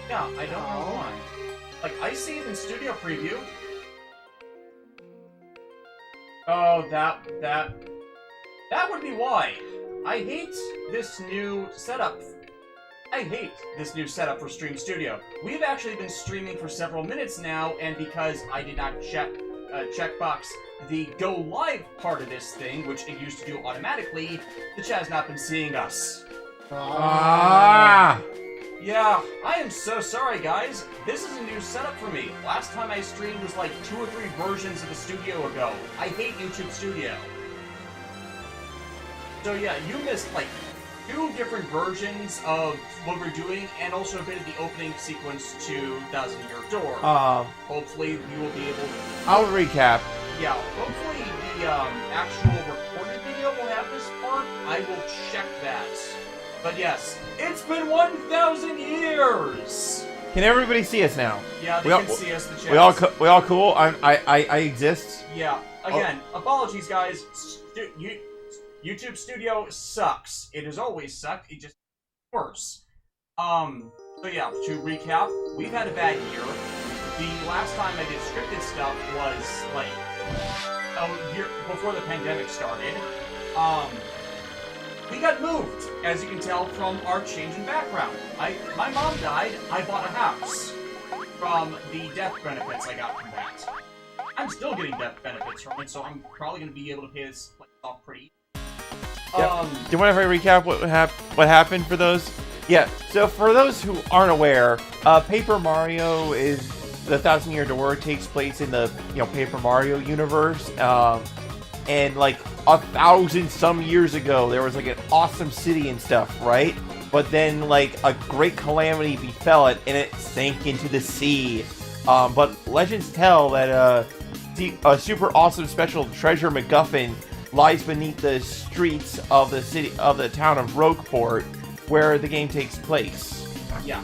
Yeah, I don't know why. Like, I see it in Studio Preview. Oh, that would be why. I hate this new setup. I hate this new setup for Stream Studio. We've actually been streaming for several minutes now, and because I did not checkbox the go live part of this thing, which it used to do automatically, the chat has not been seeing us. Ah! Yeah, I am so sorry, guys. This is a new setup for me. Last time I streamed was like 2 or 3 versions of the studio ago. I hate YouTube Studio. So yeah, you missed like 2 different versions of what we're doing, and also a bit of the opening sequence to Thousand Year Door. Hopefully you will be able to... I'll recap. Yeah, hopefully the actual recorded video will have this part. I will check that. But yes, it's been 1,000 years! Can everybody see us now? Yeah, they can see us, the chat. We all cool? I exist? Yeah, again, apologies guys. YouTube Studio sucks. It has always sucked, it just worse. So yeah, to recap, we've had a bad year. The last time I did scripted stuff was, like, a year before the pandemic started. We got moved, as you can tell from our change in background. My mom died, I bought a house from the death benefits I got from that. I'm still getting death benefits from it, so I'm probably going to be able to pay this off pretty. Yep. Do you want to recap what happened for those? Yeah, so for those who aren't aware, Paper Mario is the 1,000 Year Door takes place in the Paper Mario universe, and like 1,000 some years ago, there was like an awesome city and stuff, right? But then like a great calamity befell it, and it sank into the sea. But legends tell that a super awesome special treasure MacGuffin lies beneath the streets of the town of Rogueport, where the game takes place. Yeah.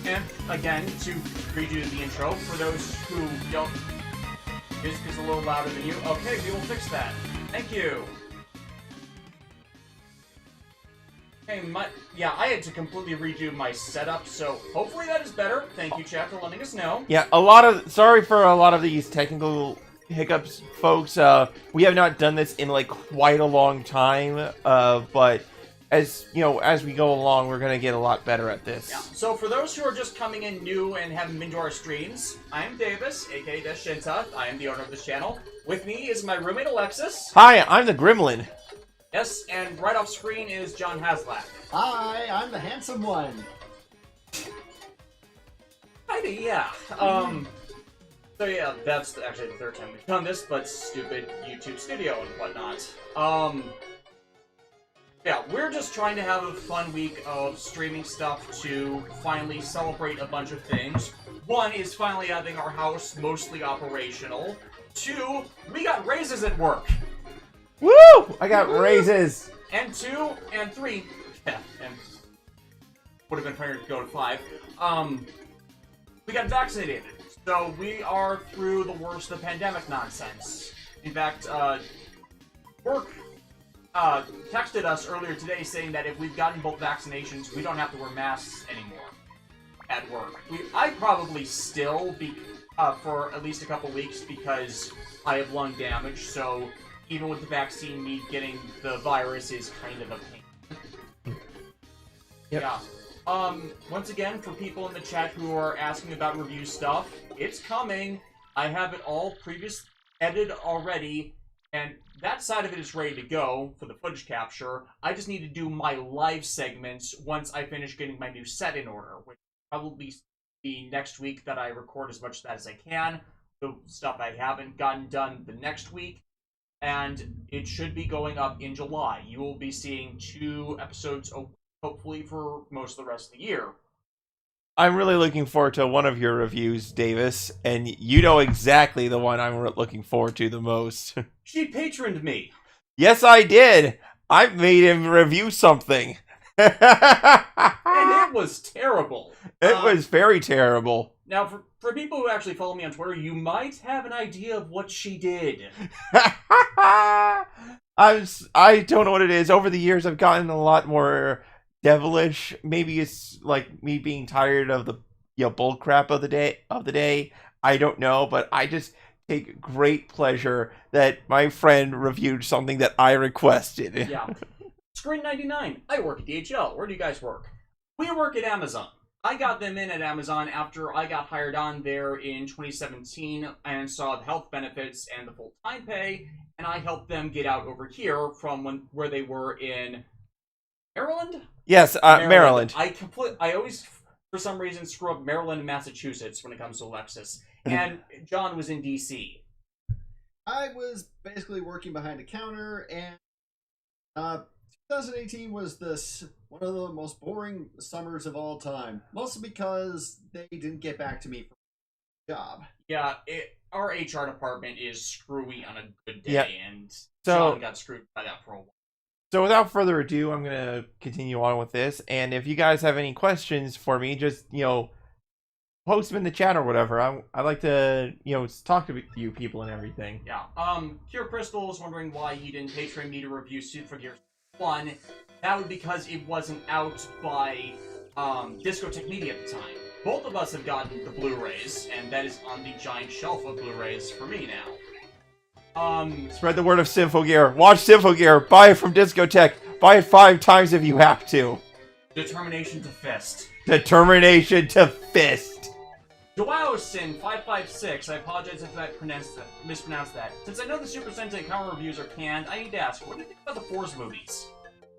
And again, to redo the intro, for those who don't... Music is a little louder than you. Okay, we will fix that. Thank you. Okay, yeah, I had to completely redo my setup, so hopefully that is better. Thank you, chat, for letting us know. Yeah, sorry for a lot of these technical hiccups, folks. We have not done this in like quite a long time, but as we go along, we're gonna get a lot better at this. Yeah. So for those who are just coming in new and haven't been to our streams, I'm Davis, aka Deshinta. I am the owner of this channel. With me is my roommate Alexis. Hi, I'm the Gremlin. Yes, and right off screen is John Haslak. Hi, I'm the handsome one. Yeah. So yeah, that's actually the 3rd time we've done this, but stupid YouTube Studio and whatnot. Yeah, we're just trying to have a fun week of streaming stuff to finally celebrate a bunch of things. 1 is finally having our house mostly operational. 2, we got raises at work. Woo! I got raises. And 2, and 3, yeah, and would have been prepared to go to 5. We got vaccinated. So we are through the worst of the pandemic nonsense. In fact, work texted us earlier today saying that if we've gotten both vaccinations, we don't have to wear masks anymore at work. I probably still be for at least a couple weeks because I have lung damage, so even with the vaccine, me getting the virus is kind of a pain. Yep. Yeah. Once again, for people in the chat who are asking about review stuff, it's coming. I have it all previously edited already, and that side of it is ready to go for the footage capture. I just need to do my live segments once I finish getting my new set in order, which will probably be next week that I record as much of that as I can. The stuff I haven't gotten done the next week, and it should be going up in July. You will be seeing 2 episodes a week, hopefully for most of the rest of the year. I'm really looking forward to one of your reviews, Davis, and you know exactly the one I'm looking forward to the most. She patroned me. Yes, I did. I made him review something. And it was terrible. It was very terrible. Now, for people who actually follow me on Twitter, you might have an idea of what she did. I don't know what it is. Over the years, I've gotten a lot more devilish. Maybe it's like me being tired of the bull crap of the day. I don't know, but I just take great pleasure that my friend reviewed something that I requested. Yeah. Screen 99. I work at DHL. Where do you guys work? We work at Amazon. I got them in at Amazon after I got hired on there in 2017 and saw the health benefits and the full-time pay, and I helped them get out over here from where they were in Maryland? Yes, Maryland. I always, for some reason, screw up Maryland and Massachusetts when it comes to Alexis. And John was in DC. I was basically working behind a counter, and 2018 was one of the most boring summers of all time. Mostly because they didn't get back to me for the job. Yeah, our HR department is screwy on a good day, yeah. And so, John got screwed by that for a while. So without further ado, I'm going to continue on with this. And if you guys have any questions for me, just, post them in the chat or whatever. I like to, talk to you people and everything. Yeah. Cure Crystal is wondering why you didn't Patreon me to review Suit for Gear 1. That was because it wasn't out by Discotech Media at the time. Both of us have gotten the Blu-rays, and that is on the giant shelf of Blu-rays for me now. Spread the word of Symphogear. Watch Symphogear. Buy it from Discotech. Buy it 5 times if you have to. Determination to fist. Determination to fist. Joaosin556, I apologize if I mispronounced that. Since I know the Super Sentai Power reviews are canned, I need to ask, what do you think about the Force movies?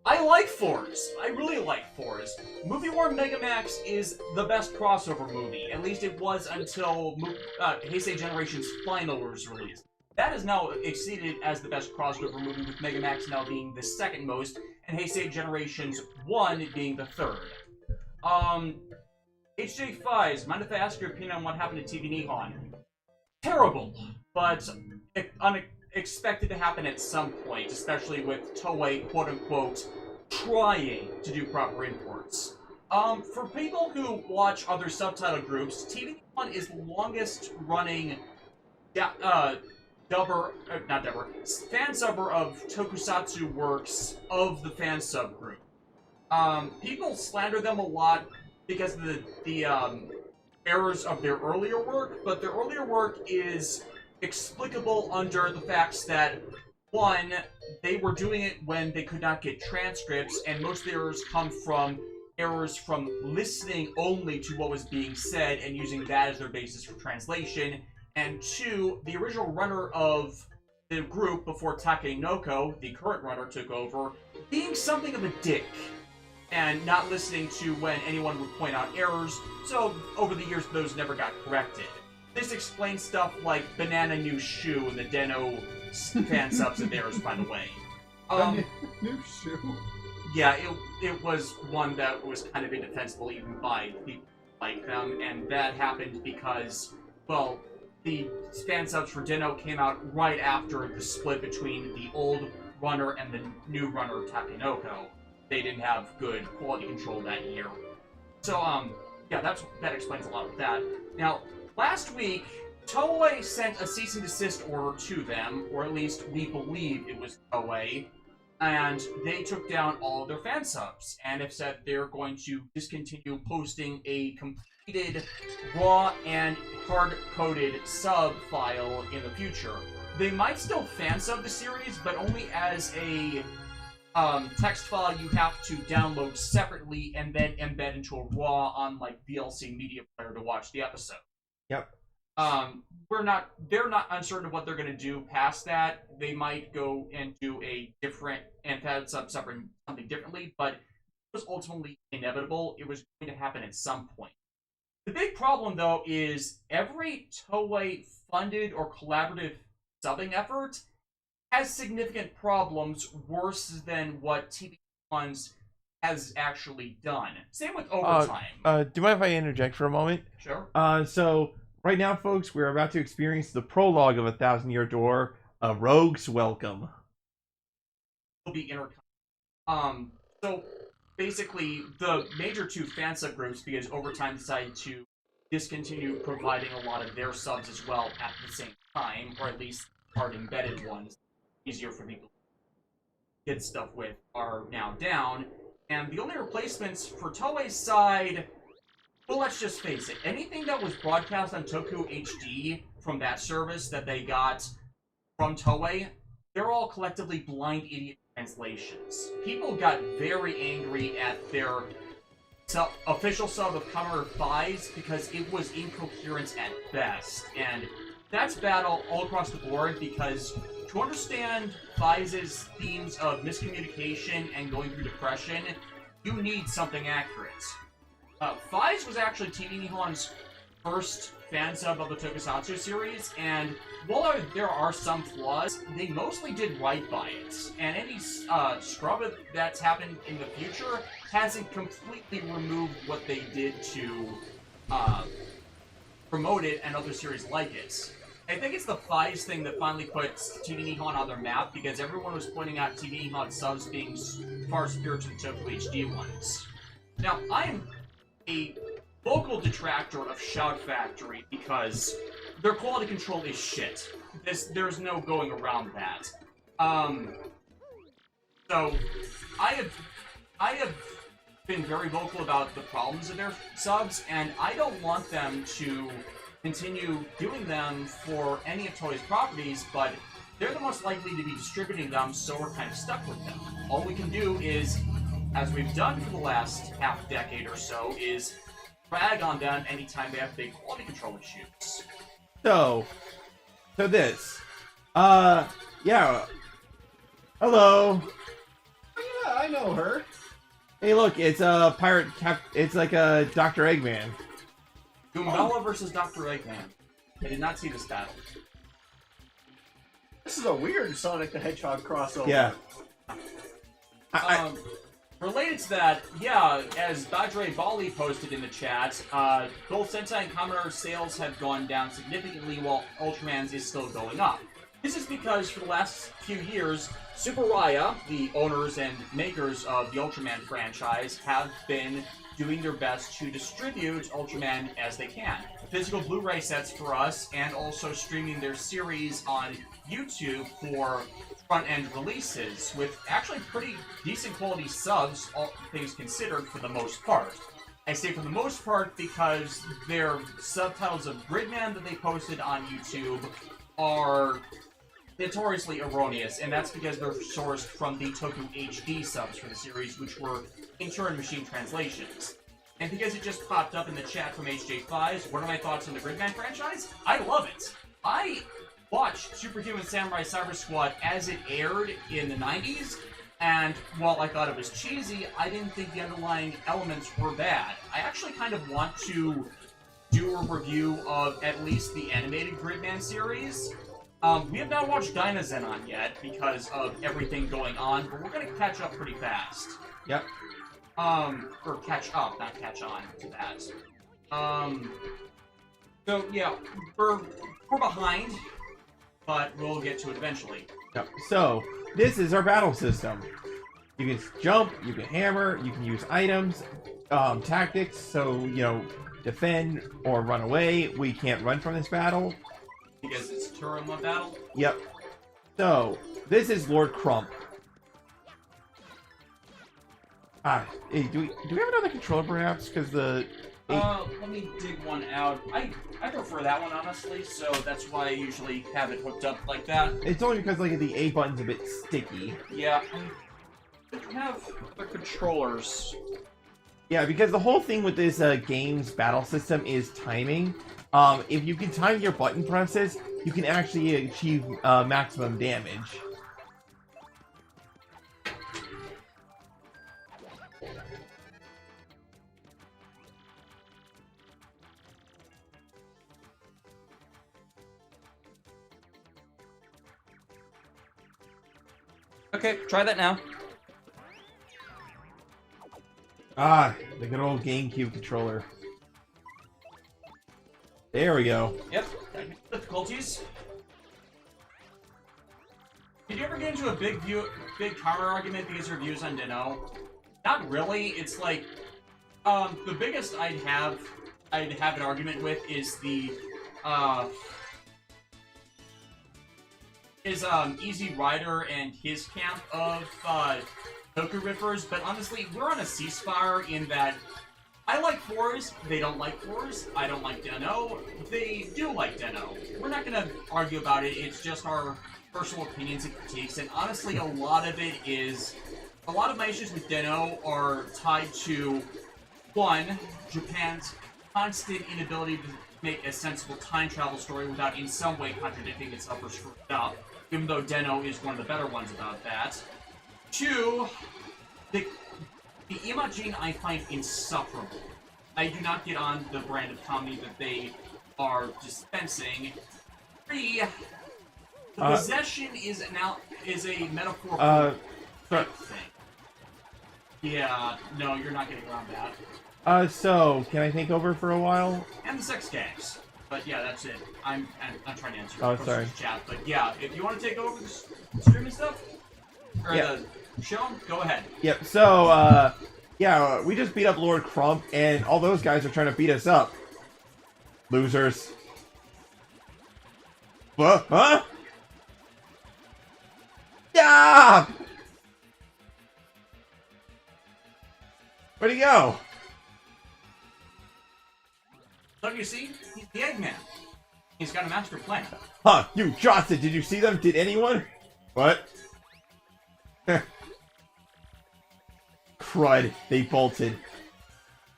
I like Force. I really like Force. Movie War Megamax is the best crossover movie. At least it was until Heisei Generation's final was released. That is now exceeded as the best crossover movie, with Megamax now being the second most, and Heisei Generations 1 being the third. HJ Fies, mind if I ask your opinion on what happened to TV Nihon? Terrible, but unexpected to happen at some point, especially with Toei, quote-unquote, trying to do proper imports. For people who watch other subtitle groups, TV Nihon is the longest running fan subber of Tokusatsu Works of the fan subgroup. People slander them a lot because of the errors of their earlier work, but their earlier work is explicable under the facts that, one, they were doing it when they could not get transcripts, and most of the errors come from errors from listening only to what was being said and using that as their basis for translation. And two, the original runner of the group before Takenoko, the current runner, took over, being something of a dick and not listening to when anyone would point out errors, so over the years those never got corrected. This explains stuff like Banana New Shoe and the Deno fan subs of theirs, by the way. New Shoe? Yeah, it was one that was kind of indefensible even by people like them, and that happened because, well, the fan subs for Deno came out right after the split between the old runner and the new runner, Takenoko. They didn't have good quality control that year. So, yeah, that explains a lot of that. Now, last week, Toei sent a cease and desist order to them, or at least we believe it was Toei, and they took down all of their fan subs, and have said they're going to discontinue posting a completed raw and hard-coded sub file in the future. They might still fan sub the series, but only as a text file you have to download separately and then embed into a raw on like VLC media player to watch the episode. Yep. They're not uncertain of what they're going to do past that. They might go and do a different and add something differently, but it was ultimately inevitable. It was going to happen at some point. The big problem, though, is every Toei funded or collaborative subbing effort has significant problems worse than what TV Ones has actually done. Same with overtime. Do you mind if I interject for a moment? Sure. So right now, folks, we're about to experience the prologue of A Thousand Year Door, A Rogue's Welcome. Will be so basically, the major two fan subgroups, because Overtime decided to discontinue providing a lot of their subs as well at the same time, or at least hard embedded ones, easier for people to get stuff with, are now down. And the only replacements for Toei's side Well, let's just face it. Anything that was broadcast on Toku HD from that service that they got from Toei, they're all collectively blind idiot translations. People got very angry at their official sub of Counter Thighs because it was incoherent at best. And that's bad all across the board because to understand Thighs' themes of miscommunication and going through depression, you need something accurate. Thighs was actually TV Nihon's first fan sub of the Tokusatsu series, and while there are some flaws, they mostly did right by it. And any scrub that's happened in the future hasn't completely removed what they did to promote it and other series like it. I think it's the Thighs thing that finally puts TV Nihon on their map, because everyone was pointing out TV Nihon subs being far superior to the Toku HD ones. Now, I'm a vocal detractor of Shout Factory because their quality control is shit. There's no going around that. So I have been very vocal about the problems of their subs, and I don't want them to continue doing them for any of Toei's properties, but they're the most likely to be distributing them, so we're kind of stuck with them. All we can do is, as we've done for the last half decade or so, is rag on them anytime they have big quality control issues. So this. Yeah. Hello. Yeah, I know her. Hey, look, it's a pirate it's like a Dr. Eggman. Goombella versus Dr. Eggman. I did not see this battle. This is a weird Sonic the Hedgehog crossover. Yeah. Related to that, yeah, as Badre Bali posted in the chat, both Sentai and Kamen Rider sales have gone down significantly while Ultraman's is still going up. This is because for the last few years, Super Raya, the owners and makers of the Ultraman franchise, have been doing their best to distribute Ultraman as they can. Physical Blu-ray sets for us, and also streaming their series on YouTube for front-end releases, with actually pretty decent quality subs, all things considered, for the most part. I say for the most part because their subtitles of Gridman that they posted on YouTube are notoriously erroneous, and that's because they're sourced from the Toku HD subs for the series, which were in turn machine translations. And because it just popped up in the chat from HJ5s, what are my thoughts on the Gridman franchise? I love it. I watched Superhuman Samurai Cyber Squad as it aired in the 90s, and while I thought it was cheesy, I didn't think the underlying elements were bad. I actually kind of want to do a review of at least the animated Gridman series. We have not watched Dynazenon yet because of everything going on, but we're going to catch up pretty fast. Yep. Or catch up, not catch on to that. So yeah, we're behind, but we'll get to it eventually. Yep. So, this is our battle system. You can jump, you can hammer, you can use items, tactics, so, you know, defend or run away. We can't run from this battle. Because it's a Turuma battle? Yep. So, this is Lord Crump. Hey, do we have another controller perhaps? Because the... let me dig one out. I prefer that one, honestly, so that's why I usually have it hooked up like that. It's only because, like, the A button's a bit sticky. Yeah. I have the controllers. Yeah, because the whole thing with this game's battle system is timing. If you can time your button presses, you can actually achieve maximum damage. Okay, try that now. The good old GameCube controller. There we go. Yep. Difficulties. Did you ever get into a big counter argument because of your views on Dino? Not really. It's like, the biggest I'd have an argument with is the, Easy Rider and his camp of, Toku Riffers, but honestly, we're on a ceasefire in that I like 4s, they don't like 4s. I don't like Den-O, they do like Den-O. We're not gonna argue about it, it's just our personal opinions and critiques, and honestly, a lot of my issues with Den-O are tied to, one, Japan's constant inability to make a sensible time travel story without in some way contradicting itself or screwing it up, even though Den-O is one of the better ones about that. Two, the Imagine I find insufferable. I do not get on the brand of comedy that they are dispensing. Three, the possession is a metaphor for type thing. Yeah, no, you're not getting around that. So, can I take over for a while? And the sex gags. But yeah, that's it. I'm trying to answer your questions in chat. But yeah, if you want to take over the streaming stuff, or the show, go ahead. Yep, so, yeah, we just beat up Lord Crump, and all those guys are trying to beat us up. Losers. What? Huh? Yeah! Where'd he go? So you see, he's the Eggman. He's got a master plan. Huh, you Johnson, did you see them? Did anyone? What? Crud, they bolted.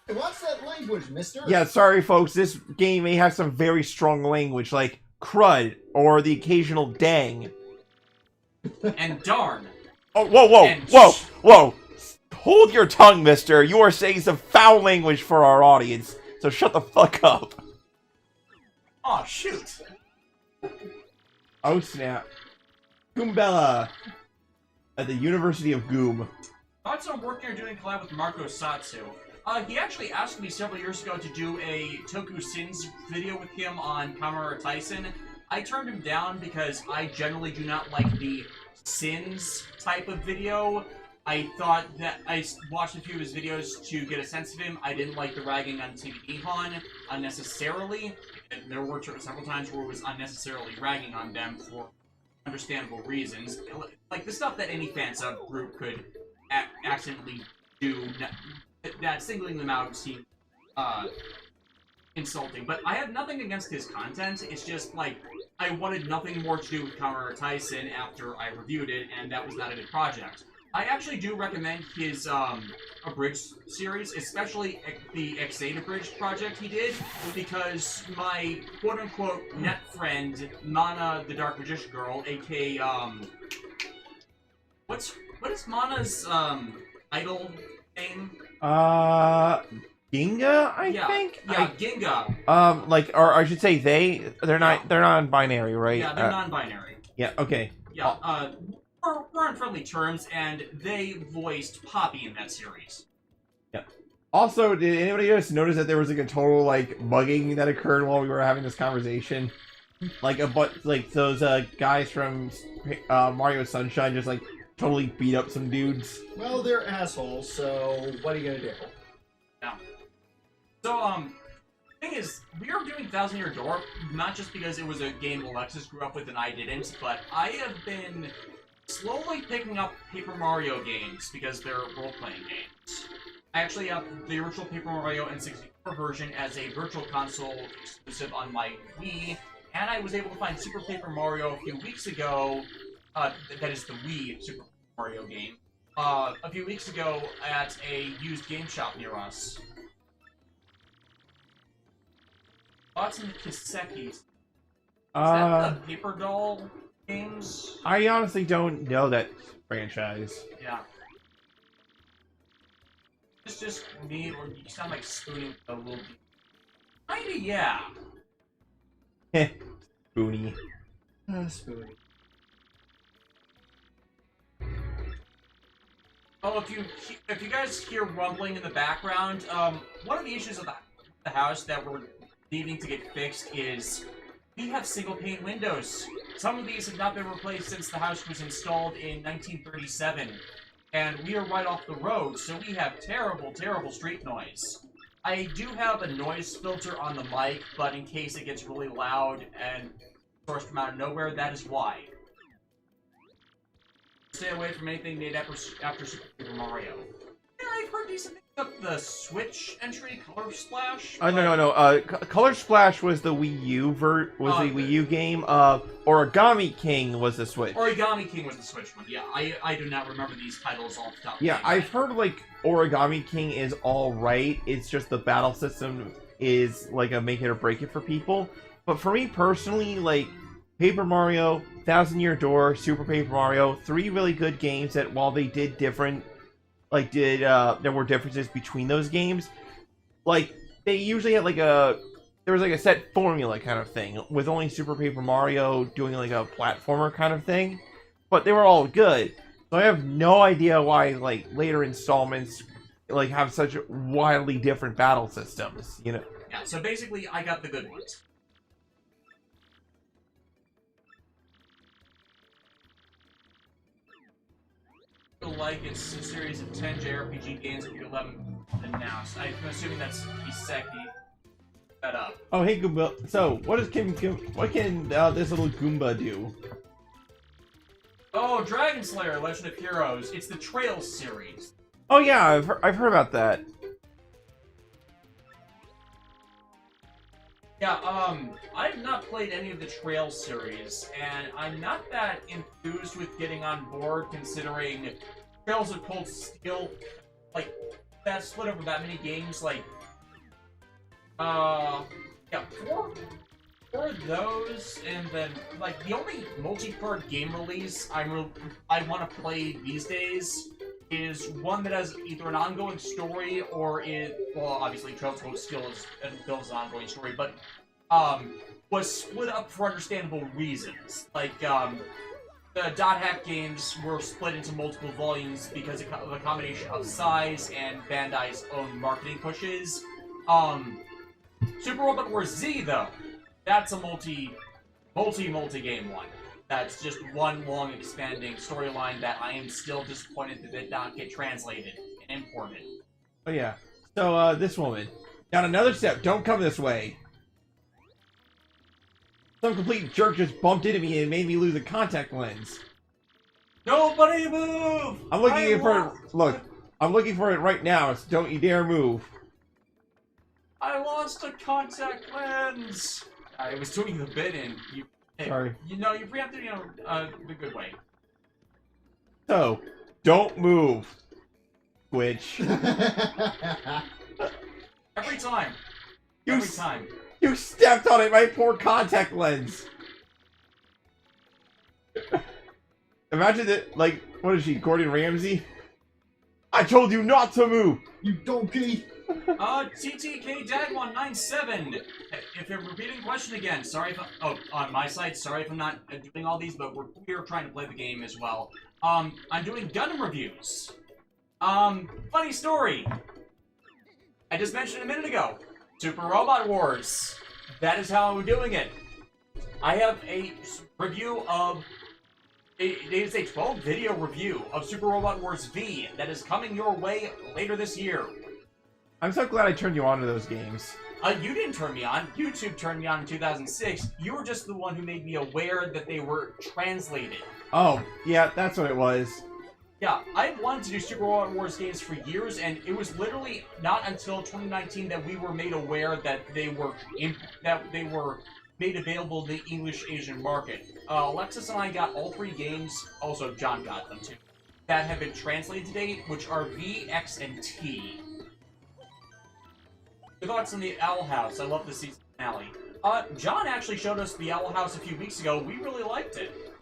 What's that language, mister? Yeah, sorry folks, this game may have some very strong language, like crud, or the occasional dang. And darn. Oh, whoa! Hold your tongue, mister. You are saying some foul language for our audience, so shut the fuck up. Aw, shoot. Oh, snap. Goombella at the University of Goom. Thoughts on working or doing a collab with Marco Satsu? He actually asked me several years ago to do a Toku Sins video with him on Kamen Tyson. I turned him down because I generally do not like the Sins type of video. I thought that I watched a few of his videos to get a sense of him. I didn't like the ragging on TV Nihon unnecessarily. And there were several times where it was unnecessarily ragging on them for understandable reasons. Like the stuff that any fan subgroup could accidentally do, that singling them out seemed insulting. But I have nothing against his content. It's just like I wanted nothing more to do with Kamen Tyson after I reviewed it, and that was not a good project. I actually do recommend his abridged series, especially the X8 abridged project he did, because my quote-unquote net friend, Mana the Dark Magician Girl, aka, what is Mana's, idol name? Ginga, I think? Yeah, Ginga. Like, or I should say they're non-binary, right? Yeah, they're non-binary. Yeah, okay. Yeah, we're on friendly terms, and they voiced Poppy in that series. Yeah. Also, did anybody else notice that there was like a total like mugging that occurred while we were having this conversation? Like those guys from Mario Sunshine just like totally beat up some dudes. Well, they're assholes, so what are you gonna do? Yeah. So, thing is, we are doing Thousand Year Door, not just because it was a game Alexis grew up with and I didn't, but I have been slowly picking up Paper Mario games because they're role-playing games. I actually have the original Paper Mario N64 version as a virtual console exclusive on my Wii, and I was able to find Super Paper Mario a few weeks ago, that is the Wii Super Mario game, a few weeks ago at a used game shop near us. Thoughts on the Kisekis? Is that the Paper Doll games? I honestly don't know that franchise. Yeah. It's just me, or you sound like Spoonie a little bit. Kinda, yeah. Heh. Spoonie. Spoonie. Oh, if you guys hear rumbling in the background, one of the issues of the house that we're needing to get fixed is we have single pane windows. Some of these have not been replaced since the house was installed in 1937. And we are right off the road, so we have terrible, terrible street noise. I do have a noise filter on the mic, but in case it gets really loud and sourced from out of nowhere, that is why. Stay away from anything made after Super Mario. Yeah, I've heard decent things Up the Switch entry, Color Splash. No. Color Splash was the Wii U Wii U game. Origami King was the Switch. Origami King was the Switch one. Yeah, I do not remember these titles off the top of my head. I've heard like Origami King is all right. It's just the battle system is like a make it or break it for people. But for me personally, like Paper Mario, Thousand Year Door, Super Paper Mario, 3 really good games that while they did different. There were differences between those games. Like, they usually had there was like a set formula kind of thing, with only Super Paper Mario doing like a platformer kind of thing. But they were all good. So I have no idea why, like, later installments, like, have such wildly different battle systems, you know? Yeah, so basically, I got the good ones. Like it's a series of 10 JRPG games that you 11 announced. I'm assuming that's Iseki set up. Oh, hey Goomba. So, what can this little Goomba do? Oh, Dragon Slayer: Legend of Heroes. It's the Trails series. Oh yeah, I've heard about that. Yeah, I've not played any of the Trails series, and I'm not that enthused with getting on board, considering Trails of Cold Steel, like, that split over that many games, like, yeah, four of those, and then, like, the only multi-part game release I want to play these days is one that has either an ongoing story or well, obviously Trails of Cold Steel builds an ongoing story, but was split up for understandable reasons. Like the Dot Hack games were split into multiple volumes because of a combination of size and Bandai's own marketing pushes. Super Robot Wars Z though, that's a multi-game one. That's just one long expanding storyline that I am still disappointed that did not get translated and imported. Oh yeah. So this woman. Down another step, don't come this way. Some complete jerk just bumped into me and made me lose a contact lens. Nobody move! I'm looking for it. Look, I'm looking for it right now, so don't you dare move. I lost a contact lens! I was doing the bit and you... Sorry. You know, you have to, the good way. So, don't move. Which... Every time. Every time. You stepped on it, my poor contact lens. Imagine that, like, what is she, Gordon Ramsay? I told you not to move! You donkey! TTK Dag197. If you're repeating the question again, sorry if on my side, sorry if I'm not doing all these, but we're trying to play the game as well. I'm doing Gundam reviews. Funny story. I just mentioned a minute ago. Super Robot Wars. That is how I'm doing it. I have a review of... It is a 12-video review of Super Robot Wars V that is coming your way later this year. I'm so glad I turned you on to those games. You didn't turn me on. YouTube turned me on in 2006. You were just the one who made me aware that they were translated. Oh, yeah, that's what it was. Yeah, I've wanted to do Super Robot Wars games for years, and it was literally not until 2019 that we were made aware that they were made available to the English Asian market. Alexis and I got all 3 games, also John got them too, that have been translated to date, which are V, X, and T. Your thoughts on the Owl House? I love the season finale. John actually showed us the Owl House a few weeks ago. We really liked it.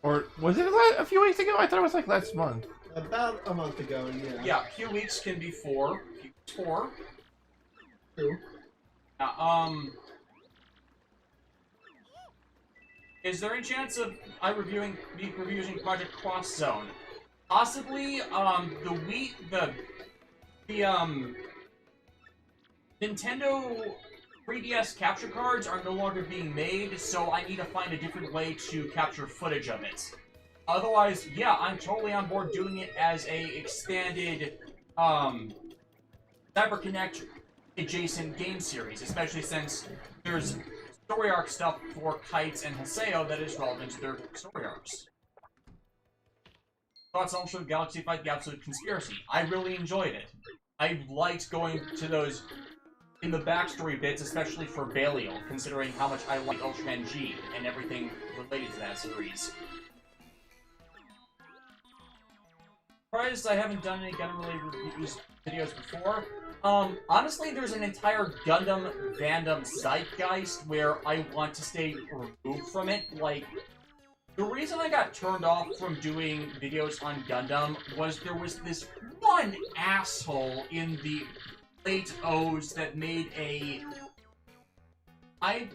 Or was it a few weeks ago? I thought it was like last month. About a month ago, yeah. Yeah, a few weeks can be 4. 4. True. Is there any chance of reviewing Project Cross Zone? Possibly. The Nintendo 3DS capture cards are no longer being made, so I need to find a different way to capture footage of it. Otherwise, yeah, I'm totally on board doing it as a expanded CyberConnect adjacent game series, especially since there's story arc stuff for Kites and Haseo that is relevant to their story arcs. Thoughts on Galaxy Fight: The Absolute Conspiracy? I really enjoyed it. I liked going to those in the backstory bits, especially for Belial, considering how much I like Ultraman G and everything related to that series. Surprised I haven't done any Gundam-related videos before. Honestly, there's an entire Gundam fandom zeitgeist where I want to stay removed from it. Like, the reason I got turned off from doing videos on Gundam was there was this one asshole in the late O's that made a... I'm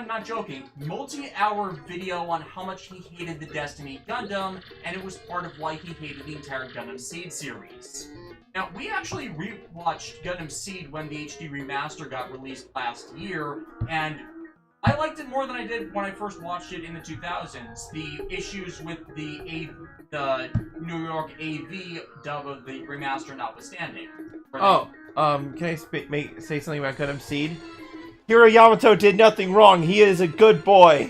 not joking, multi-hour video on how much he hated the Destiny Gundam, and it was part of why he hated the entire Gundam Seed series. Now, we actually rewatched Gundam Seed when the HD remaster got released last year, and I liked it more than I did when I first watched it in the 2000s. The issues with the New York AV dub of the remaster notwithstanding. Can I say something about Gundam Seed? Hiro Yamato did nothing wrong. He is a good boy.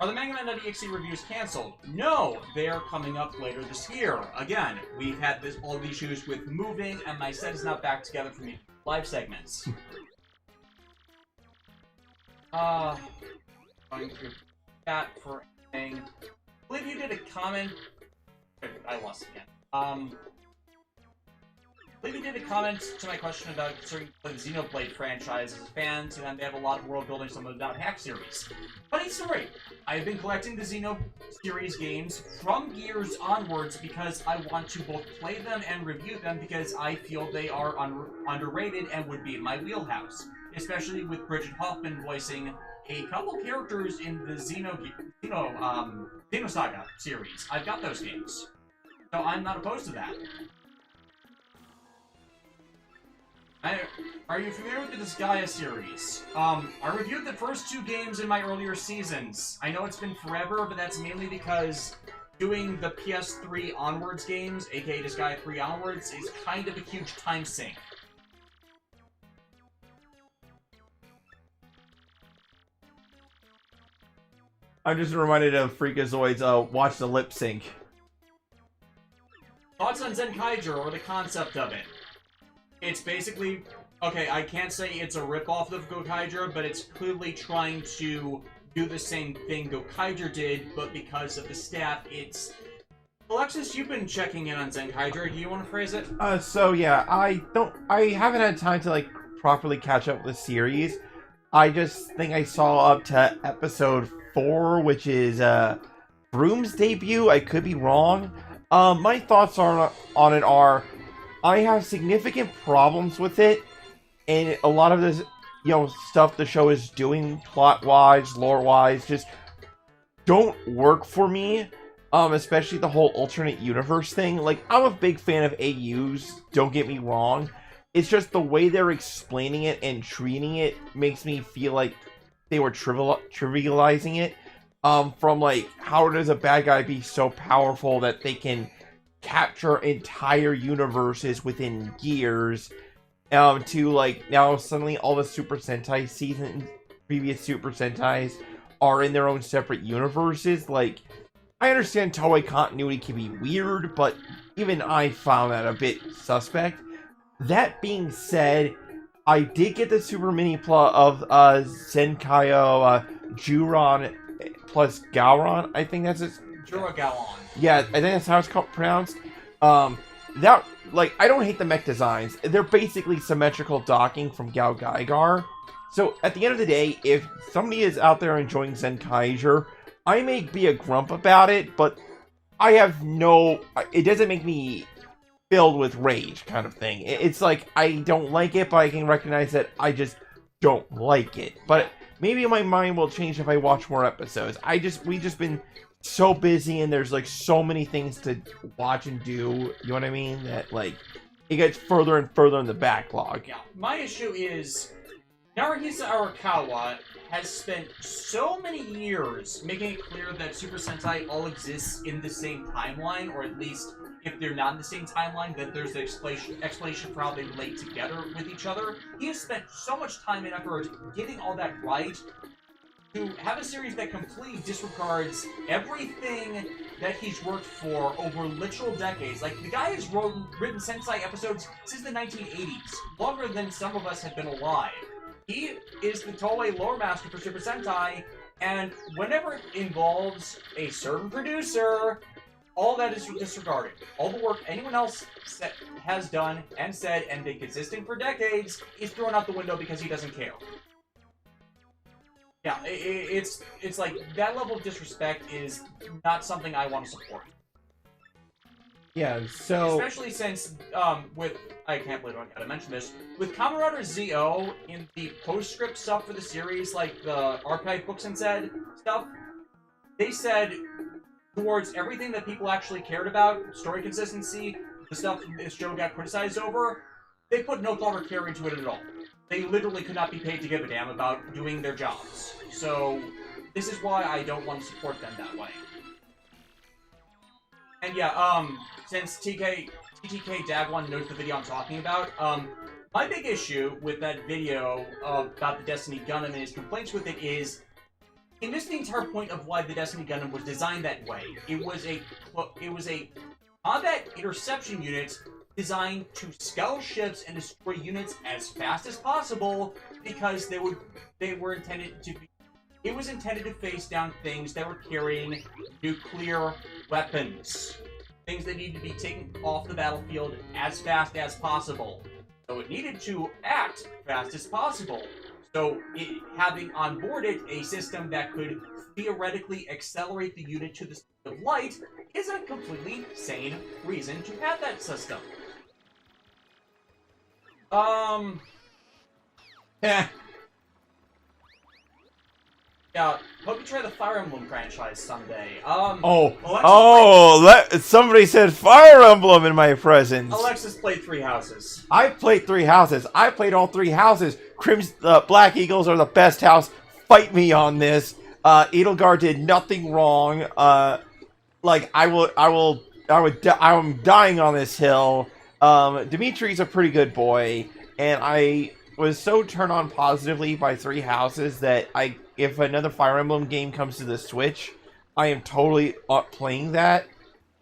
Are the Manga Man.exe reviews canceled? No, they're coming up later this year. Again, we've had all the issues with moving, and my set is not back together for me live segments. Going through chat for anything. I believe you did a comment. I lost it again. I believe you did a comment to my question about certain the Xenoblade franchise as fans, and they have a lot of world building, some of the Hack series. Funny story, I've been collecting the Xeno series games from Gears onwards because I want to both play them and review them because I feel they are underrated and would be in my wheelhouse. Especially with Bridget Hoffman voicing a couple characters in the Xenosaga series. I've got those games. So I'm not opposed to that. Are you familiar with the Disgaea series? I reviewed the first 2 games in my earlier seasons. I know it's been forever, but that's mainly because doing the PS3 onwards games, aka Disgaea 3 onwards, is kind of a huge time sink. I'm just reminded of Freakazoid's Watch the Lip Sync. Thoughts on Zenkaiger, or the concept of it? It's basically... Okay, I can't say it's a ripoff of Gokaiger, but it's clearly trying to do the same thing Gokaiger did, but because of the staff, it's... Alexis, you've been checking in on Zenkaiger. Do you want to phrase it? So yeah, I haven't had time to, like, properly catch up with the series. I just think I saw up to episode 4, which is, Broom's debut. I could be wrong. My thoughts on it are... I have significant problems with it, and a lot of this, stuff the show is doing plot-wise, lore-wise, just don't work for me, especially the whole alternate universe thing. Like, I'm a big fan of AUs, don't get me wrong. It's just the way they're explaining it and treating it makes me feel like they were trivializing it, from, like, how does a bad guy be so powerful that they can capture entire universes within Gears, to, like, now suddenly all the Super Sentai seasons, previous Super Sentais, are in their own separate universes. Like, I understand Toei continuity can be weird, but even I found that a bit suspect. That being said, I did get the super mini plot of Zenkaio Juron plus Gowron, I think that's it. Juragaon. Yeah, I think that's how it's pronounced. That, like, I don't hate the mech designs. They're basically symmetrical docking from Gao Gaigar. So, at the end of the day, if somebody is out there enjoying Zenkaiger, I may be a grump about it, but I have no... It doesn't make me filled with rage, kind of thing. It's like, I don't like it, but I can recognize that I just don't like it. But maybe my mind will change if I watch more episodes. We've just been so busy, and there's, like, so many things to watch and do, you know what I mean, that, like, it gets further and further in the backlog. Yeah, my issue is Naruhisa Arakawa has spent so many years making it clear that Super Sentai all exists in the same timeline, or at least if they're not in the same timeline, that there's an explanation for how they relate together with each other. He has spent so much time and effort getting all that right. to have a series that completely disregards everything that he's worked for over literal decades. Like, the guy has written Sensei episodes since the 1980s, longer than some of us have been alive. He is the Toei lore master for Super Sentai, and whenever it involves a certain producer, all that is disregarded. All the work anyone else has done and said and been consistent for decades is thrown out the window because he doesn't care. Yeah, it's like, that level of disrespect is not something I want to support. Yeah, so... Especially since, with... I can't believe I gotta mention this. With Kamen Rider ZO, in the postscript stuff for the series, like the archive books and said stuff, they said, towards everything that people actually cared about, story consistency, the stuff this show got criticized over, they put no thought or care into it at all. They literally could not be paid to give a damn about doing their jobs. So, this is why I don't want to support them that way. And yeah, since TTK Dagwan knows the video I'm talking about, my big issue with that video about the Destiny Gundam and his complaints with it is, he missed the entire point of why the Destiny Gundam was designed that way. It was a combat interception unit designed to scour ships and destroy units as fast as possible because it was intended to face down things that were carrying nuclear weapons. Things that needed to be taken off the battlefield as fast as possible. So it needed to act fast as possible. So having on board it a system that could theoretically accelerate the unit to the speed of light is a completely sane reason to have that system. Yeah, hope you try the Fire Emblem franchise someday. Somebody said Fire Emblem in my presence. Alexis played 3 houses. I played 3 houses. I played all 3 houses. Black Eagles are the best house. Fight me on this. Edelgard did nothing wrong. I'm dying on this hill. Dimitri's a pretty good boy, and I was so turned on positively by 3 houses that if another Fire Emblem game comes to the Switch, I am totally up playing that.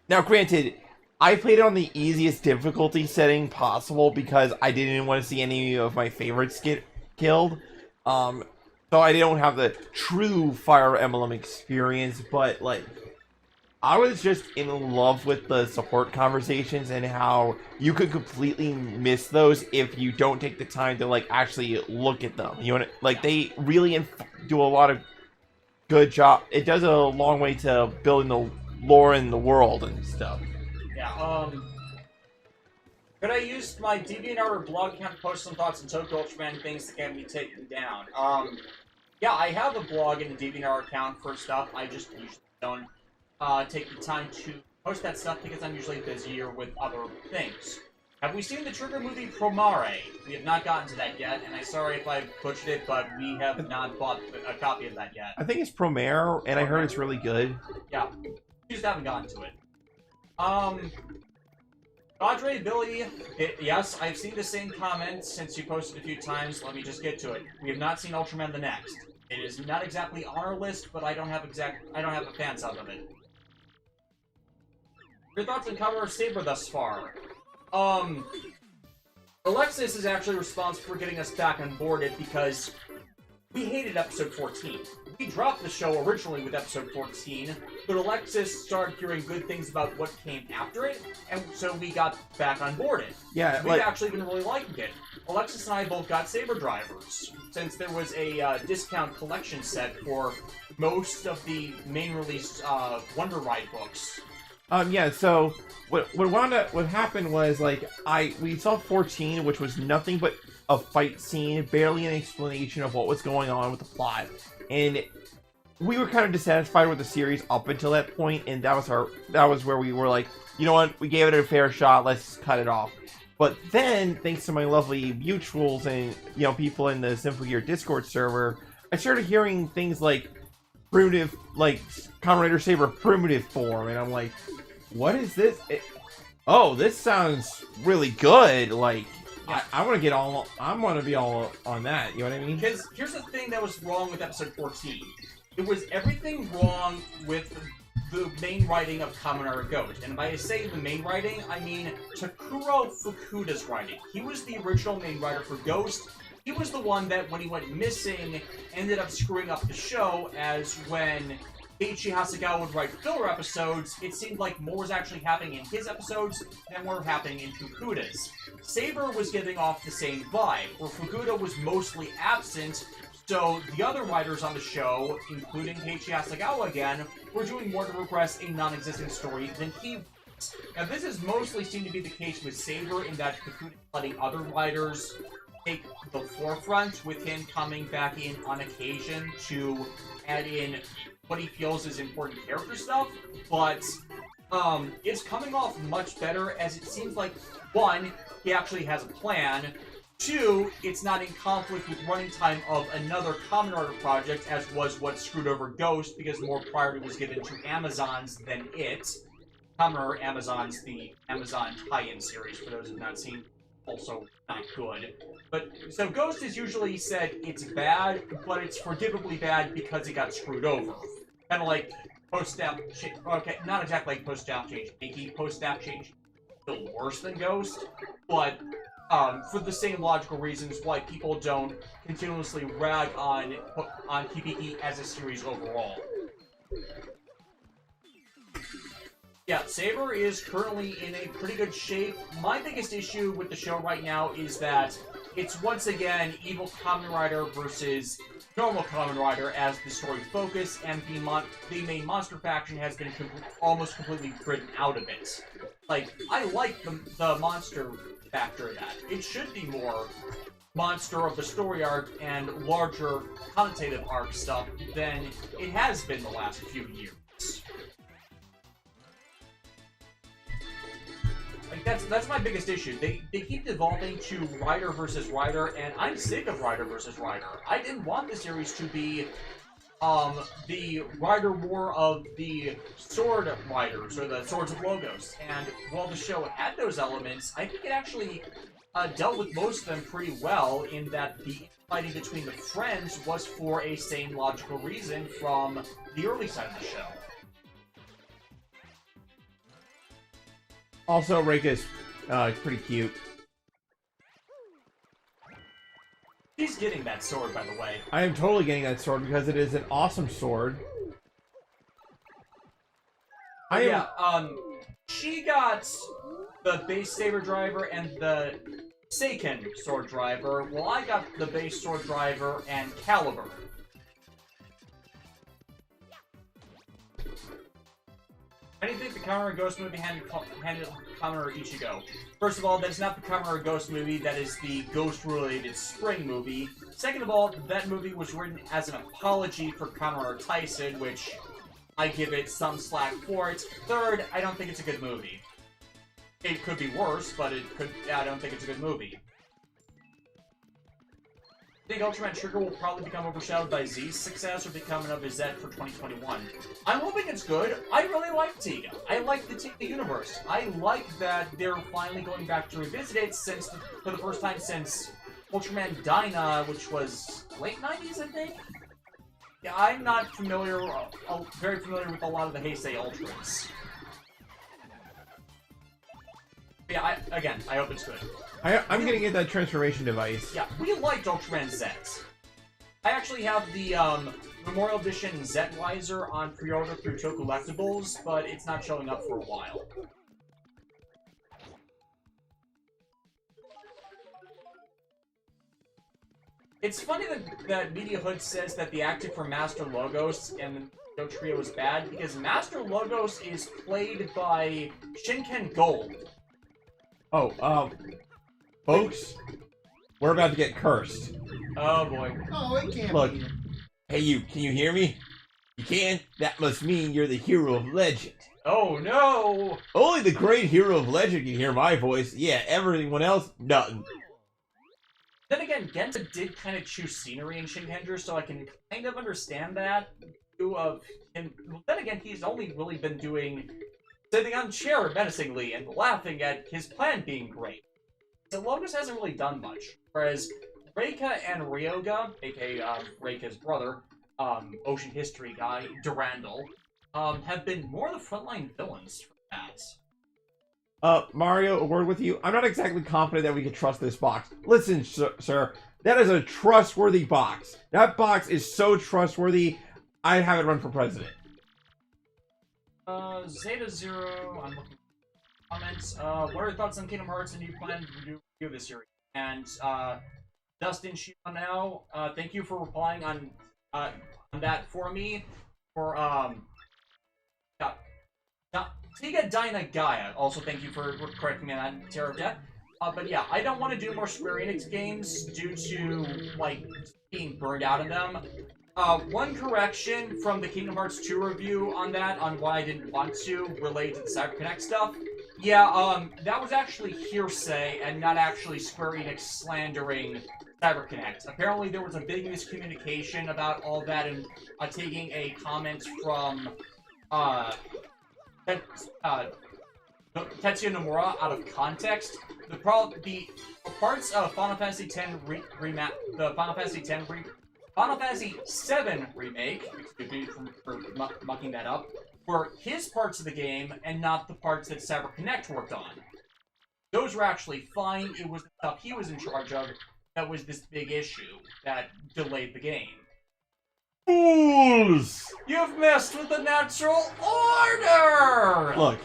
Now, granted, I played it on the easiest difficulty setting possible because I didn't want to see any of my favorites get killed. So I don't have the true Fire Emblem experience, but like, I was just in love with the support conversations and how you could completely miss those if you don't take the time to like actually look at them. You know, like they really do a lot of good job. It does a long way to building the lore in the world and stuff. Yeah. Could I use my DeviantArt blog account to post some thoughts on Tokyo Ultraman things that can be taken down? Yeah, I have a blog and a DeviantArt account for stuff. I just usually don't take the time to post that stuff because I'm usually busier with other things. Have we seen the Trigger movie Promare? We have not gotten to that yet, and I'm sorry if I butchered it, but we have not bought a copy of that yet. I think it's Promare, and I heard it's really good. Yeah, we just haven't gotten to it. Padre Billy, yes, I've seen the same comment since you posted a few times. Let me just get to it. We have not seen Ultraman the Next. It is not exactly on our list, but I don't have a fan sub of it. Your thoughts on Cover Saber thus far? Alexis is actually responsible for getting us back on board it because we hated episode 14. We dropped the show originally with episode 14, but Alexis started hearing good things about what came after it, and so we got back on board it. Yeah, We've actually been really liking it. Alexis and I both got Saber Drivers, since there was a discount collection set for most of the main release Wonder Ride books. Yeah, so what happened was, like, we saw 14, which was nothing but a fight scene, barely an explanation of what was going on with the plot, and we were kind of dissatisfied with the series up until that point, and that was where we were like, you know what, we gave it a fair shot, let's cut it off. But then, thanks to my lovely mutuals and, you know, people in the Simple Gear Discord server, I started hearing things like primitive, like Kamen Rider Saber primitive form, and I'm like, what is this? Oh, this sounds really good. Like, I want to get all. I want to be all on that. You know what I mean? Because here's the thing that was wrong with episode 14. It was everything wrong with the main writing of Kamen Rider Ghost. And by I say the main writing, I mean Takuro Fukuda's writing. He was the original main writer for Ghost. He was the one that, when he went missing, ended up screwing up the show, as when Eiichi Hasegawa would write filler episodes, it seemed like more was actually happening in his episodes than were happening in Fukuda's. Saber was giving off the same vibe, where Fukuda was mostly absent, so the other writers on the show, including Eiichi Hasegawa again, were doing more to progress a non-existent story than he was. Now this has mostly seemed to be the case with Saber, in that Fukuda letting other writers take the forefront, with him coming back in on occasion to add in what he feels is important character stuff, but it's coming off much better, as it seems like, one, he actually has a plan, two, it's not in conflict with running time of another Kamen Rider project, as was what screwed over Ghost, because more priority was given to Amazons than it. Kamen Rider Amazons, the Amazon tie-in series, for those who have not seen, also not good. But, so Ghost is usually said it's bad, but it's forgivably bad because it got screwed over. Kind of like post-staff change. Okay, not exactly like post-staff change. Maybe post-staff change still worse than Ghost, but for the same logical reasons why people don't continuously rag on Hibiki as a series overall. Yeah, Saber is currently in a pretty good shape. My biggest issue with the show right now is that it's once again evil Kamen Rider versus normal Kamen Rider as the story focus, and the main monster faction has been almost completely written out of it. Like, I like the monster factor of that. It should be more monster of the story arc and larger connotative arc stuff than it has been the last few years. Like, that's my biggest issue. They keep devolving to Rider versus Rider, and I'm sick of Rider versus Rider. I didn't want the series to be the Rider War of the Sword Riders, or the Swords of Logos. And while the show had those elements, I think it actually dealt with most of them pretty well, in that the fighting between the friends was for a sane, logical reason from the early side of the show. Also, Reika's pretty cute. He's getting that sword, by the way. I am totally getting that sword because it is an awesome sword. She got the base saber driver and the Seiken sword driver, while I got the base sword driver and caliber. How do you think the Kamen Rider Ghost movie handled Kamen Rider Ichigo? First of all, that is not the Kamen Rider Ghost movie, that is the Ghost-related Spring movie. Second of all, that movie was written as an apology for Kamen Rider Tyson, which I give it some slack for it. Third, I don't think it's a good movie. It could be worse, but I don't think it's a good movie. I think Ultraman Trigger will probably become overshadowed by Z's success or becoming of his Z for 2021. I'm hoping it's good. I really like Tiga. I like the Tiga universe. I like that they're finally going back to revisit it for the first time since Ultraman Dyna, which was late 90s, I think? Yeah, I'm not very familiar with a lot of the Heisei Ultras. Yeah, I hope it's good. I'm gonna get that transformation device. Yeah, we liked Ultraman Z. I actually have the Memorial Edition Z-Wiser on pre-order through Tokollectibles, but it's not showing up for a while. It's funny that Media Hood says that the acting for Master Logos and the Trio is bad, because Master Logos is played by Shinken Gold. Oh, folks, we're about to get cursed. Oh boy. Oh, it can't Look, be. hey you, can you hear me? You can? That must mean you're the hero of legend. Oh no! Only the great hero of legend can hear my voice. Yeah, everyone else, nothing. Then again, Genta did kind of choose scenery in Shinkenger, so I can kind of understand that. Then again, he's only really been doing sitting on a chair menacingly and laughing at his plan being great. So Lotus hasn't really done much, whereas Reika and Ryoga, aka Reika's brother, ocean history guy, Durandal, have been more the frontline villains for that. Mario, a word with you. I'm not exactly confident that we can trust this box. Listen, sir, that is a trustworthy box. That box is so trustworthy, I'd have it run for president. Zeta Zero, I'm looking at comments. What are your thoughts on Kingdom Hearts and you plan to review this series? And, Dustin Shiva now, thank you for replying on that for me. For, Tiga Dyna Gaia, also thank you for correcting me on that, Terror of Death. But yeah, I don't want to do more Square Enix games due to, like, being burned out of them. One correction from the Kingdom Hearts 2 review on that, on why I didn't want to, related to the CyberConnect stuff. Yeah, that was actually hearsay and not actually Square Enix slandering CyberConnect. Apparently there was a big miscommunication about all that and taking a comment from, Tetsuya Nomura out of context. The parts of Final Fantasy X Final Fantasy VII remake, excuse me for mucking that up, were his parts of the game and not the parts that CyberConnect worked on. Those were actually fine. It was the stuff he was in charge of that was this big issue that delayed the game. Fools! You've messed with the natural order! Look.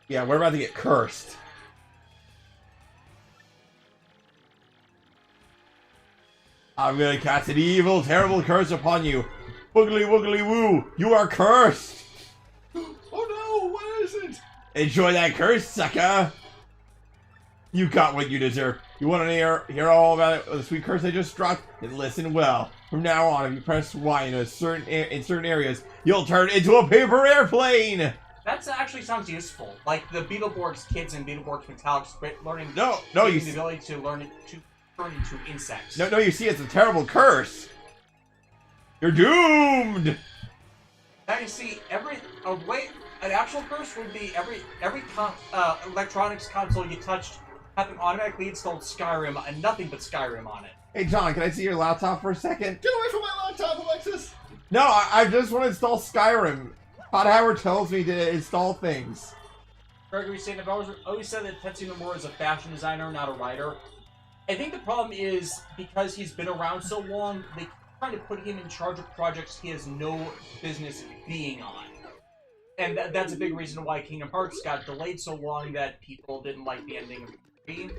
Yeah, we're about to get cursed. I'm gonna cast an evil, terrible curse upon you. Boogly woogly woo, you are cursed! Oh no, what is it? Enjoy that curse, sucker! You got what you deserve. You want to hear all about it, the sweet curse I just dropped? Then listen well. From now on, if you press Y in certain areas, you'll turn into a paper airplane! That actually sounds useful. Like the Beetleborgs kids in Beetleborgs Metallics learning the ability to learn it to turn into insects. No, you see, it's a terrible curse. You're doomed. Now you see, an actual curse would be every electronics console you touched having automatically installed Skyrim and nothing but Skyrim on it. Hey John, can I see your laptop for a second? Get away from my laptop, Alexis! No, I just want to install Skyrim. Todd Howard tells me to install things. Gregory saying, I've always said that Tetsuya Nomura is a fashion designer, not a writer. I think the problem is, because he's been around so long, they keep trying to put him in charge of projects he has no business being on. And that's a big reason why Kingdom Hearts got delayed so long, that people didn't like the ending of 3.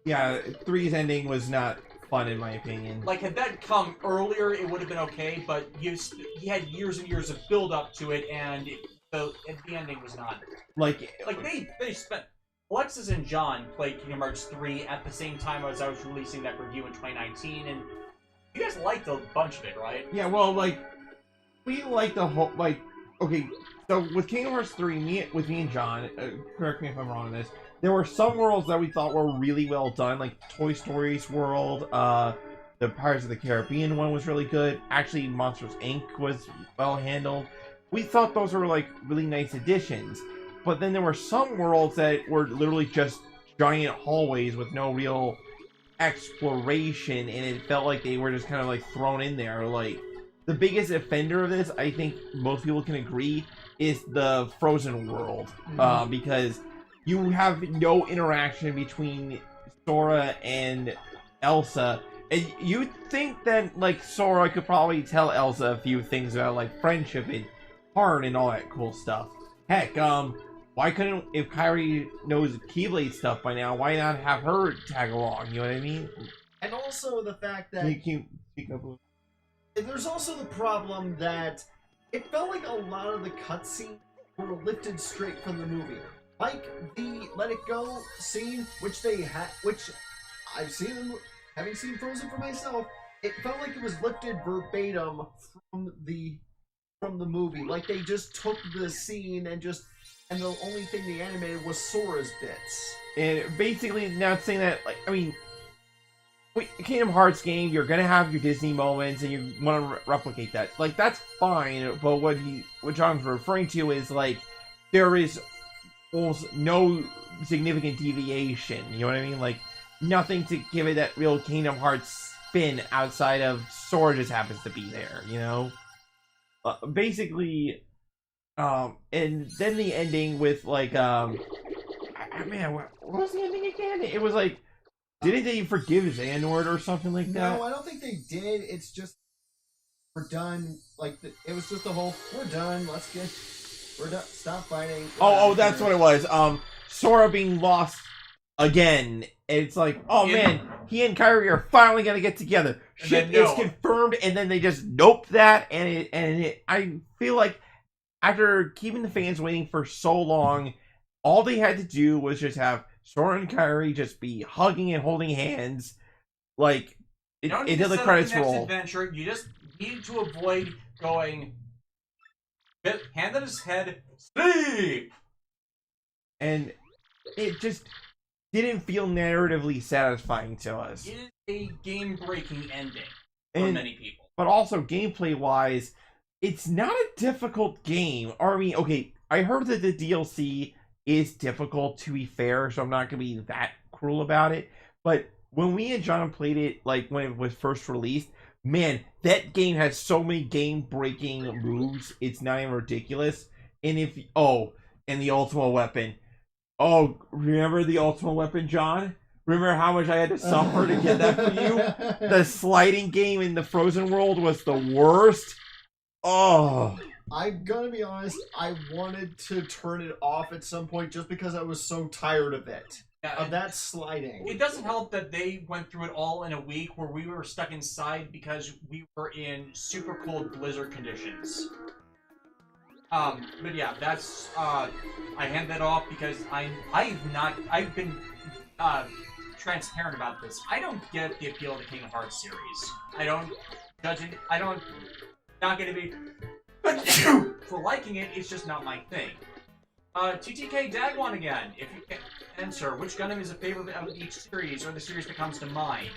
Yeah, 3's ending was not fun in my opinion. Like, had that come earlier, it would have been okay, but he had years and years of build up to it, and the ending was not. Like they spent. Alexis and John played Kingdom Hearts 3 at the same time as I was releasing that review in 2019, and you guys liked a bunch of it, right? Yeah, well, like, we liked the whole, like, okay, so with Kingdom Hearts 3, me and John, correct me if I'm wrong on this, there were some worlds that we thought were really well done, like Toy Story's world, the Pirates of the Caribbean one was really good, actually Monsters Inc. was well handled. We thought those were, like, really nice additions, but then there were some worlds that were literally just giant hallways with no real exploration, and it felt like they were just kind of, like, thrown in there. Like, the biggest offender of this, I think most people can agree, is the Frozen world, because you have no interaction between Sora and Elsa, and you'd think that, like, Sora could probably tell Elsa a few things about, like, friendship and heart and all that cool stuff. Heck, why couldn't, if Kairi knows Keyblade stuff by now, why not have her tag along, you know what I mean? And also the fact that... Can you speak up a little? There's also the problem that it felt like a lot of the cutscenes were lifted straight from the movie. Like the Let It Go scene, which I've seen, having seen Frozen for myself, it felt like it was lifted verbatim from the movie. Like they just took the scene and the only thing they animated was Sora's bits. And basically, now saying that, like, I mean, Kingdom Hearts game, you're gonna have your Disney moments, and you want to replicate that. Like, that's fine, but what John's referring to is, like, there is almost no significant deviation, you know what I mean? Like, nothing to give it that real Kingdom Hearts spin outside of Sora just happens to be there, you know? Basically, and then the ending with, like, man, what was the ending again? It was like, didn't they forgive Xehanort or something like that? No, I don't think they did. It's just, we're done. Like, it was just the whole, we're done, we're done, stop fighting. Oh, that's what it was. Sora being lost again. It's like, oh man, he and Kyrie are finally gonna get together. Shit is confirmed, and then they just nope that, and I feel like after keeping the fans waiting for so long, all they had to do was just have Sora and Kyrie just be hugging and holding hands, like until the credits roll. Adventure, you just need to avoid going hand on his head, sleep, and it just didn't feel narratively satisfying to us. It is a game-breaking ending for many people. But also, gameplay-wise, it's not a difficult game. Or, I mean, okay, I heard that the DLC is difficult, to be fair, so I'm not going to be that cruel about it. But when we and John played it, like, when it was first released, man, that game has so many game-breaking moves, it's not even ridiculous. And and the Ultimate Weapon. Oh, remember the Ultimate Weapon, John? Remember how much I had to suffer to get that for you? The sliding game in the Frozen world was the worst. Oh. I'm gonna be honest, I wanted to turn it off at some point just because I was so tired of it. Yeah, of that sliding. It doesn't help that they went through it all in a week where we were stuck inside because we were in super cold blizzard conditions. But yeah, that's, I hand that off because I've been, transparent about this. I don't get the appeal of the Kingdom Hearts series. I don't judge it, not gonna be, for liking it, it's just not my thing. TTK Dagwan again, if you can answer, which Gundam is a favorite of each series, or the series that comes to mind?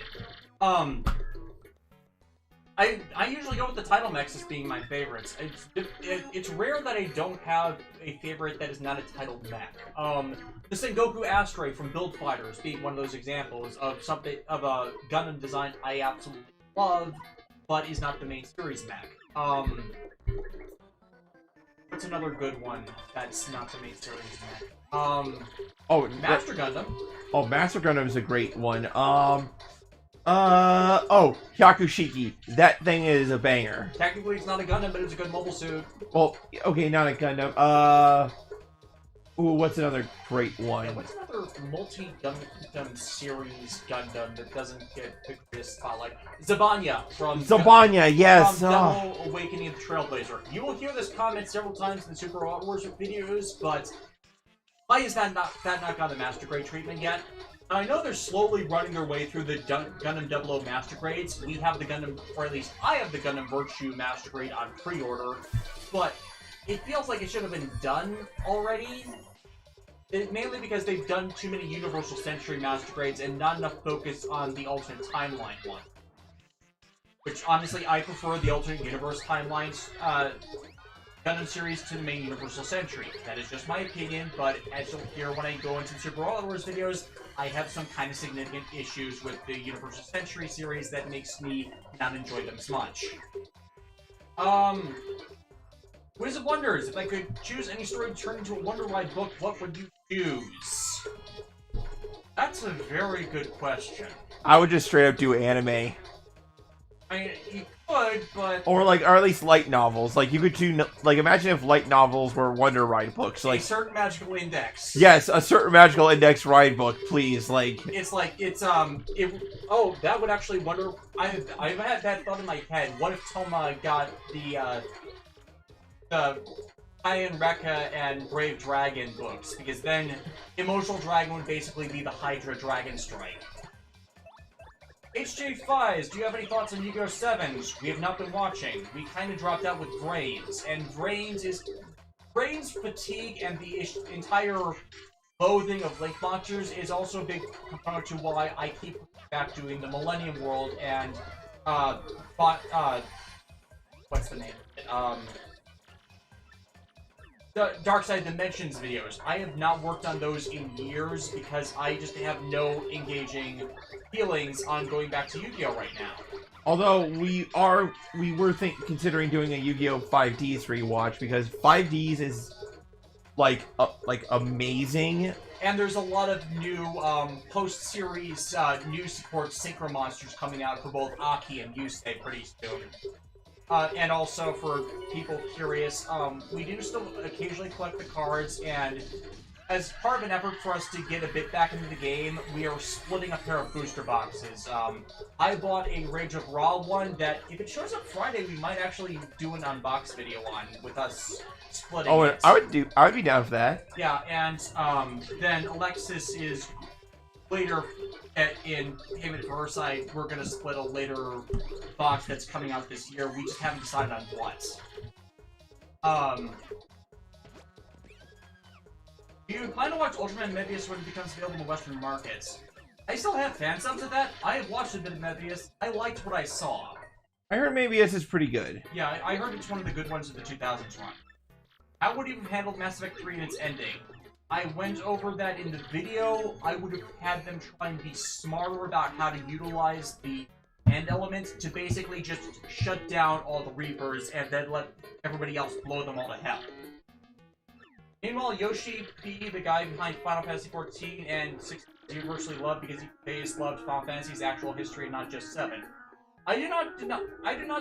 I usually go with the title mechs as being my favorites. It's rare that I don't have a favorite that is not a titled mech. The Sengoku Astray from Build Fighters being one of those examples of a Gundam design I absolutely love, but is not the main series mech. What's another good one that's not the main series mech? Master Gundam. Oh, Master Gundam is a great one. Hyakushiki. That thing is a banger. Technically, it's not a Gundam, but it's a good mobile suit. Well, okay, not a Gundam. What's another great one? Yeah, what's another multi-Gundam series Gundam that doesn't get the greatest spotlight? Zabanya from yes. From Devil Awakening of the Trailblazer. You will hear this comment several times in the Super Wars videos, but why is that not got the Master Grade treatment yet? I know they're slowly running their way through the Gundam 00 Master Grades. We have the Gundam, or at least I have the Gundam Virtue Master Grade on pre-order, but it feels like it should have been done already. Mainly because they've done too many Universal Century Master Grades and not enough focus on the alternate timeline one. Which, honestly, I prefer the alternate universe timelines Gundam series to the main Universal Century. That is just my opinion, but as you'll hear when I go into the Super Wars videos, I have some kind of significant issues with the Universal Century series that makes me not enjoy them as much. Wiz of Wonders, if I could choose any story to turn into a Wonder Ride book, what would you choose? That's a very good question. I would just straight up do anime. I mean, you could, but... Or at least light novels. Like, you could do, like, imagine if light novels were Wonder Ride books. Like, a certain magical index. Yes, a certain magical index ride book, please. Like... Oh, that would actually wonder... I've had that thought in my head. What if Toma got the Iron Rekka and Brave Dragon books? Because then Emotional Dragon would basically be the Hydra Dragon Strike. HJ Fies, do you have any thoughts on Yu-Gi-Oh! 7s? We have not been watching. We kind of dropped out with Brains, and Brains fatigue and the entire loathing of link launchers is also a big component to why I keep back doing the Millennium World and what's the name? The Dark Side Dimensions videos. I have not worked on those in years because I just have no engaging feelings on going back to Yu-Gi-Oh right now. Although we were considering doing a Yu-Gi-Oh 5Ds rewatch because 5Ds is like amazing. And there's a lot of new post-series new support synchro monsters coming out for both Aki and Yusei pretty soon. And also for people curious, we do still occasionally collect the cards, and as part of an effort for us to get a bit back into the game, we are splitting a pair of booster boxes. I bought a Rage of Ra one that, if it shows up Friday, we might actually do an unbox video on with us splitting it. I would be down for that. Yeah, and then Alexis is later in payment for her side. We're gonna split a later box that's coming out this year. We just haven't decided on what. Do you plan to watch Ultraman Mebius when it becomes available in the Western markets? I still have fan subs of that. I have watched a bit of Mebius. I liked what I saw. I heard Mebius is pretty good. Yeah, I heard it's one of the good ones of the 2000s run. How would you have handled Mass Effect 3 and its ending? I went over that in the video. I would have had them try and be smarter about how to utilize the end element to basically just shut down all the Reapers and then let everybody else blow them all to hell. Meanwhile, Yoshi P, the guy behind Final Fantasy XIV and 16, is universally loved because he loved Final Fantasy's actual history and not just 7. I do not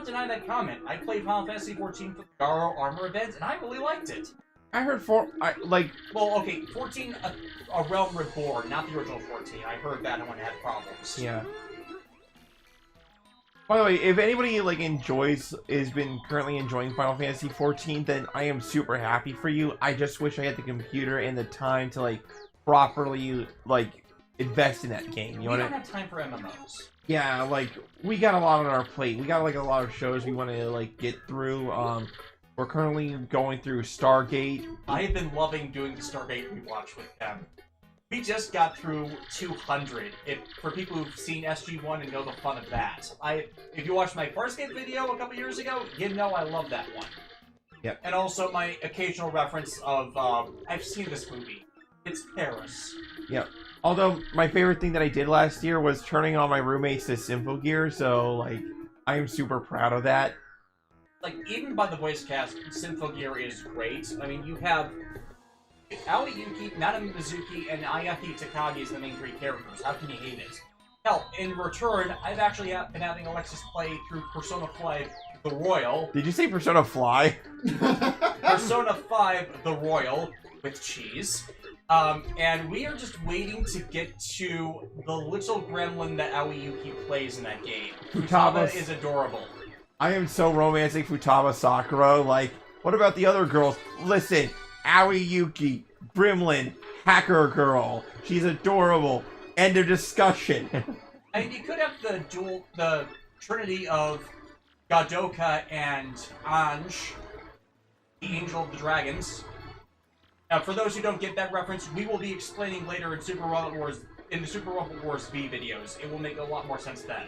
deny that comment. I played Final Fantasy XIV for the Garo Armor event, and I really liked it. I heard Well, okay, 14, a Realm Reborn, not the original 14. I heard that one had problems. Yeah. By the way, if anybody has been currently enjoying Final Fantasy XIV, then I am super happy for you. I just wish I had the computer and the time to properly invest in that game. We don't have time for MMOs. Yeah, we got a lot on our plate. We got a lot of shows we want to get through. We're currently going through Stargate. I have been loving doing the Stargate rewatch with them. We just got through 200. For people who've seen SG1 and know the fun of that. If you watched my Farscape video a couple years ago, you know I love that one. Yep. And also my occasional reference of, I've seen this movie. It's Paris. Yep. Although, my favorite thing that I did last year was turning on my roommates to Symphogear, so, I am super proud of that. Even by the voice cast, Symphogear is great. I mean, you have Aoi Yuki, Madame Mizuki, and Ayaki Takagi as the main three characters. How can you hate it? Hell, in return, I've actually been having Alexis play through Persona 5 The Royal. Did you say Persona Fly? Persona 5 The Royal, with cheese. And we are just waiting to get to the little gremlin that Aoi Yuki plays in that game. Futaba is adorable. I am so romantic Futaba Sakura. What about the other girls? Listen, Aoi Yuki, Gremlin, Hacker Girl. She's adorable. End of discussion. I mean, you could have the trinity of Gadoka and Ange, the Angel of the Dragons. Now, for those who don't get that reference, we will be explaining later in the Super Robot Wars V videos. It will make a lot more sense then.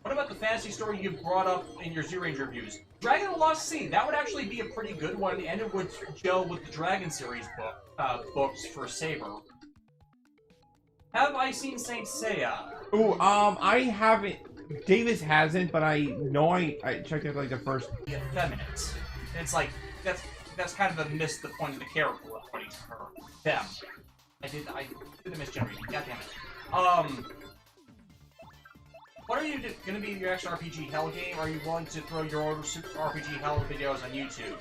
What about the fantasy story you brought up in your Z-Range reviews? Dragon of the Lost Sea. That would actually be a pretty good one, and it would gel with the Dragon series books for Saber. Have I seen Saint Seiya? Ooh, I haven't. Davis hasn't, but I know I checked out the first. Effeminate. It's that's kind of missed the point of the character according to her. Them. I did the misgenerating. God damn it. What are you going to be your next RPG Hell game? Are you willing to throw your own RPG Hell videos on YouTube?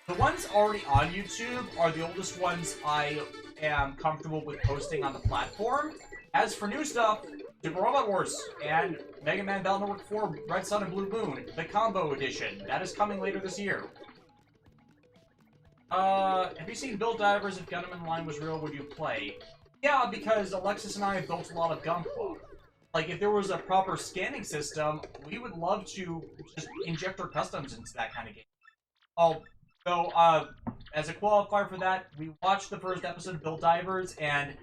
The ones already on YouTube are the oldest ones I am comfortable with posting on the platform. As for new stuff, Super Robot Wars and Mega Man Battle Network 4 Red Sun and Blue Moon, the Combo Edition. That is coming later this year. Have you seen Build Divers? If Gundam Online was real, would you play? Yeah, because Alexis and I have built a lot of Gunpla. If there was a proper scanning system, we would love to just inject our customs into that kind of game. So, as a qualifier for that, we watched the first episode of Build Divers, and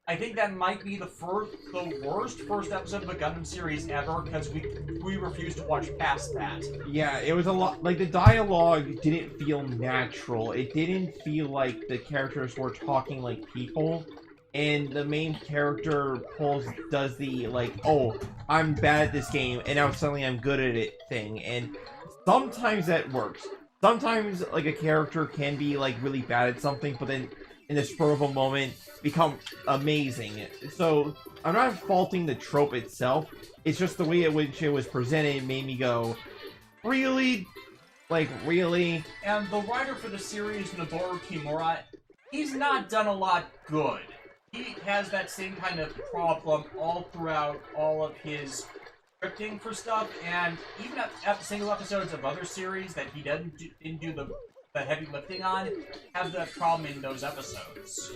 I think that might be the worst first episode of a Gundam series ever, because we refused to watch past that. Yeah, it was a lot, like, the dialogue didn't feel natural. It didn't feel like the characters were talking like people. And the main character does the, like, oh, I'm bad at this game, and now suddenly I'm good at it thing. And sometimes that works. Sometimes, like, a character can be, like, really bad at something, but then in the spur of a moment become amazing. So I'm not faulting the trope itself. It's just the way in which it was presented made me go, really? Like, really? And the writer for the series, Noboru Kimura, he's not done a lot good. He has that same kind of problem all throughout all of his scripting for stuff, and even at single episodes of other series that he didn't do the heavy lifting on, have that problem in those episodes.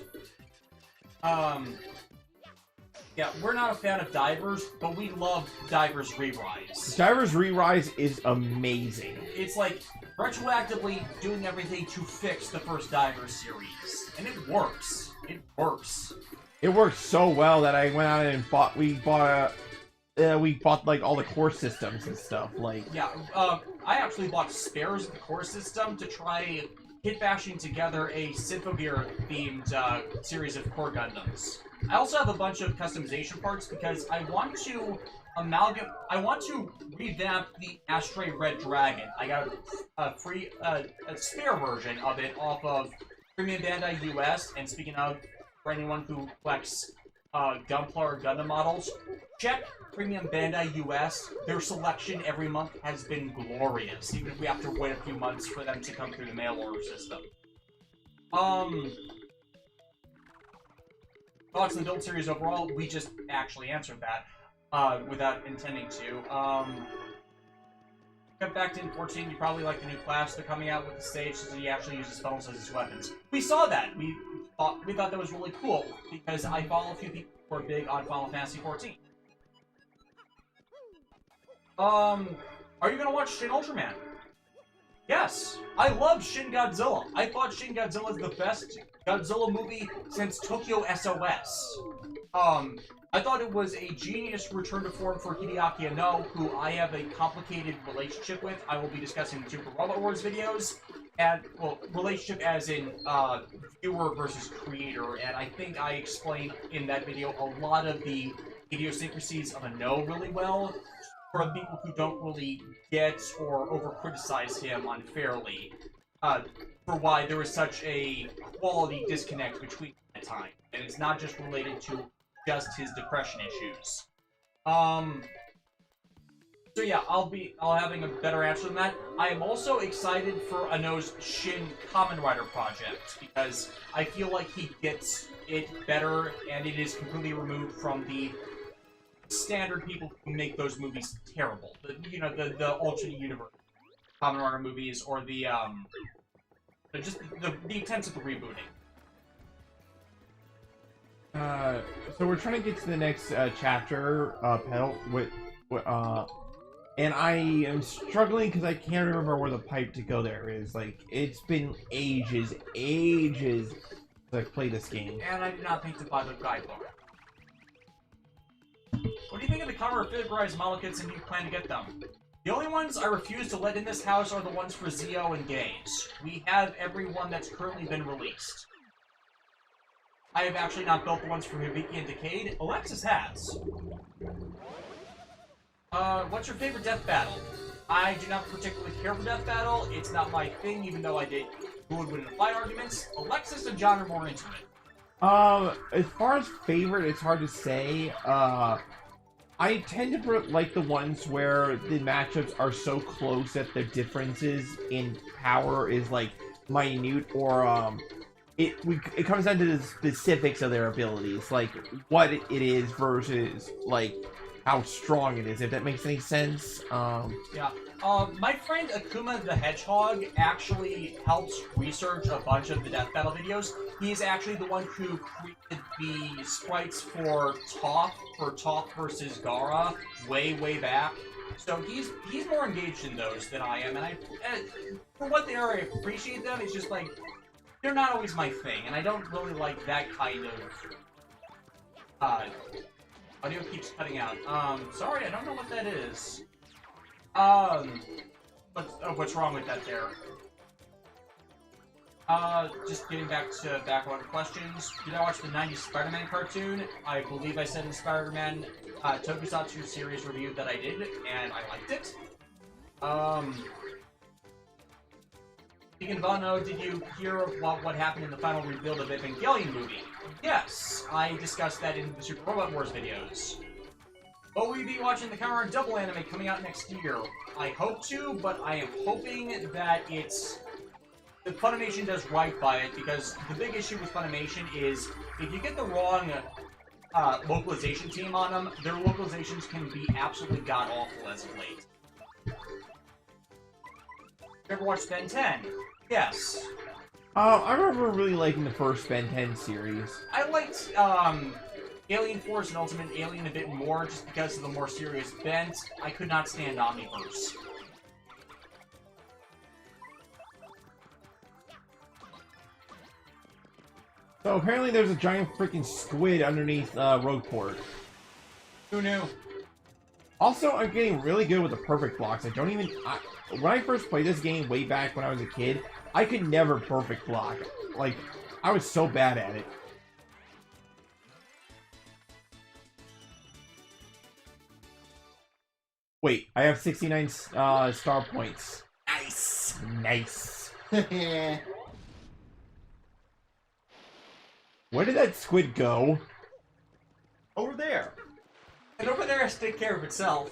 Yeah, we're not a fan of Divers, but we love Divers Re-Rise. Divers Re-Rise is amazing. It's like retroactively doing everything to fix the first Divers series, and it works. It works. It worked so well that I went out and we bought like all the core systems and stuff. Like, yeah, I actually bought spares of the core system to try kit bashing together a Synthogear themed series of core Gundams. I also have a bunch of customization parts because I want to revamp the Astray Red Dragon. I got a free a spare version of it off of Premium Bandai US, and speaking of, for anyone who collects Gunpla or Gundam models, check Premium Bandai US. Their selection every month has been glorious, even if we have to wait a few months for them to come through the mail order system. Thoughts on the build series overall? We just actually answered that without intending to. Cut back to 14, you probably like the new class they're coming out with the stage, so he actually uses funnels as his weapons. We saw that. We thought that was really cool because I follow a few people who are big on Final Fantasy 14. Are you gonna watch Shin Ultraman? Yes, I love Shin Godzilla. I thought Shin Godzilla is the best Godzilla movie since Tokyo SOS. I thought it was a genius return to form for Hideaki Anno, who I have a complicated relationship with. I will be discussing in Super Robot Wars videos. And, well, relationship as in viewer versus creator. And I think I explained in that video a lot of the idiosyncrasies of Anno really well. For the people who don't really get or over-criticize him unfairly. For why there was such a quality disconnect between at time. And it's not just related to just his depression issues. So yeah, I'll having a better answer than that. I am also excited for Anno's Shin Kamen Rider project, because I feel like he gets it better, and it is completely removed from the standard people who make those movies terrible. The alternate universe Kamen Rider movies, or the just the attempts at the rebooting. So we're trying to get to the next chapter, Pedal, and I am struggling because I can't remember where the pipe to go there is. Like, it's been ages since I've played this game. And I did not think to buy the guidebook. What do you think of the cover of figurized model kits, and do you plan to get them? The only ones I refuse to let in this house are the ones for Zio and Gaze. We have every one that's currently been released. I have actually not built the ones for Hibiki and Decade. Alexis has. What's your favorite death battle? I do not particularly care for death battle. It's not my thing, even though I did who would win in the fight arguments. Alexis and John are more into it. As far as favorite, it's hard to say. I tend to like the ones where the matchups are so close that the differences in power is like minute, or it comes down to the specifics of their abilities, like what it is versus like how strong it is, if that makes any sense. Yeah. My friend Akuma the Hedgehog actually helps research a bunch of the death battle videos. He's actually the one who created the sprites for Toph versus Gaara way back. So he's more engaged in those than I am, and for what they are, I appreciate them. It's just like they're not always my thing, and I don't really like that kind of audio keeps cutting out. Sorry, I don't know what that is. What's wrong with that there? Just getting back to background questions. Did I watch the 90s Spider-Man cartoon? I believe I said in Spider-Man Tokusatsu series review that I did, and I liked it. Speaking of Ano, did you hear about what happened in the final rebuild of Evangelion movie? Yes, I discussed that in the Super Robot Wars videos. Will we be watching the Counter Double anime coming out next year? I hope to, but I am hoping that that Funimation does right by it, because the big issue with Funimation is if you get the wrong localization team on them, their localizations can be absolutely god-awful as of late. You ever watched Ben 10? Yes. I remember really liking the first Ben 10 series. I liked Alien Force and Ultimate Alien a bit more just because of the more serious bent. I could not stand Omniverse. So apparently there's a giant freaking squid underneath Rogueport. Who knew? Also, I'm getting really good with the perfect blocks. When I first played this game way back when I was a kid, I could never perfect block. Like, I was so bad at it. Wait, I have 69 star points. Nice! Nice. Where did that squid go? Over there. And over there has to take care of itself.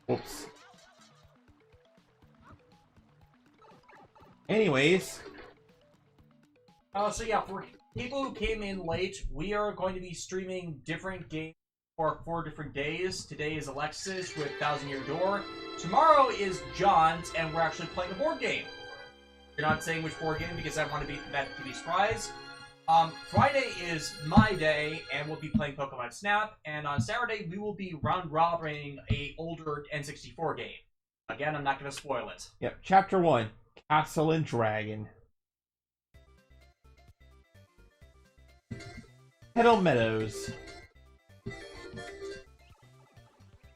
Whoops. Anyways. So yeah, for people who came in late, we are going to be streaming different games for 4 different days. Today is Alexis with Thousand Year Door. Tomorrow is John's, and we're actually playing a board game. You're not saying which board game because I want that to be a surprise. Friday is my day, and we'll be playing Pokemon Snap. And on Saturday, we will be round-robbing a older N64 game. Again, I'm not going to spoil it. Yep, Chapter 1, Castle and Dragon. Petal Meadows.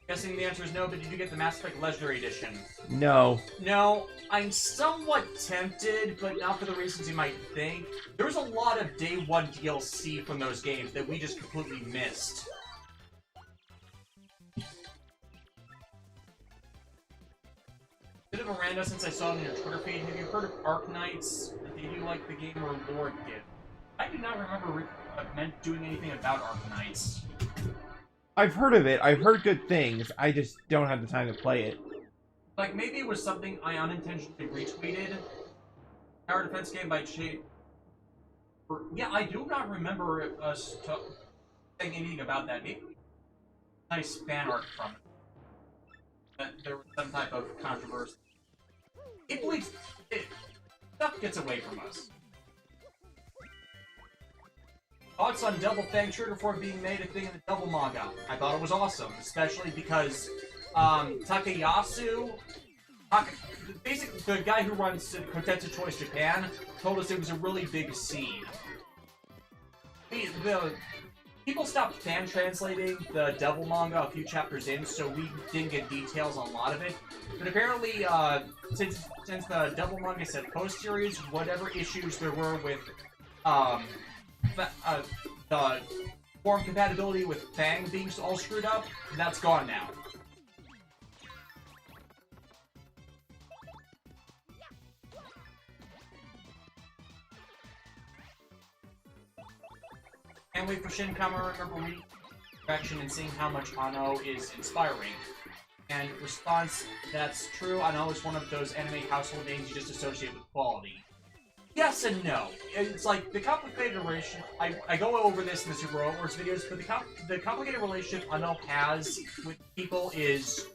Guessing the answer is no, but did you get the Mass Effect Legendary Edition? No. No, I'm somewhat tempted, but not for the reasons you might think. There's a lot of Day 1 DLC from those games that we just completely missed. Bit of a rando since I saw it in your Twitter feed. Have you heard of Arknights? Did you like the game or Lord did? I do not remember doing anything about Arknights. I've heard of it. I've heard good things. I just don't have the time to play it. Like, maybe it was something I unintentionally retweeted. Tower Defense game by yeah, I do not remember us saying anything about that. Maybe nice fan art from it. That there was some type of controversy. Stuff gets away from us. Thoughts on Double Fang Trigger Fork being made a thing in the Double manga? I thought it was awesome, especially because Takayasu, basically the guy who runs Kotetsu Toys Japan, told us it was a really big scene. The people stopped fan translating the Devil manga a few chapters in, so we didn't get details on a lot of it. But apparently, since the Devil manga said post-series, whatever issues there were with the form compatibility with Fang being all screwed up, that's gone now. Can't wait for Shinkama. Remember reading direction and seeing how much Ano is inspiring. And response, that's true. Ano is one of those anime household names you just associate with quality. Yes and no. It's like the complicated relationship. I go over this in the Super Robot Wars videos, but the complicated relationship Ano has with people is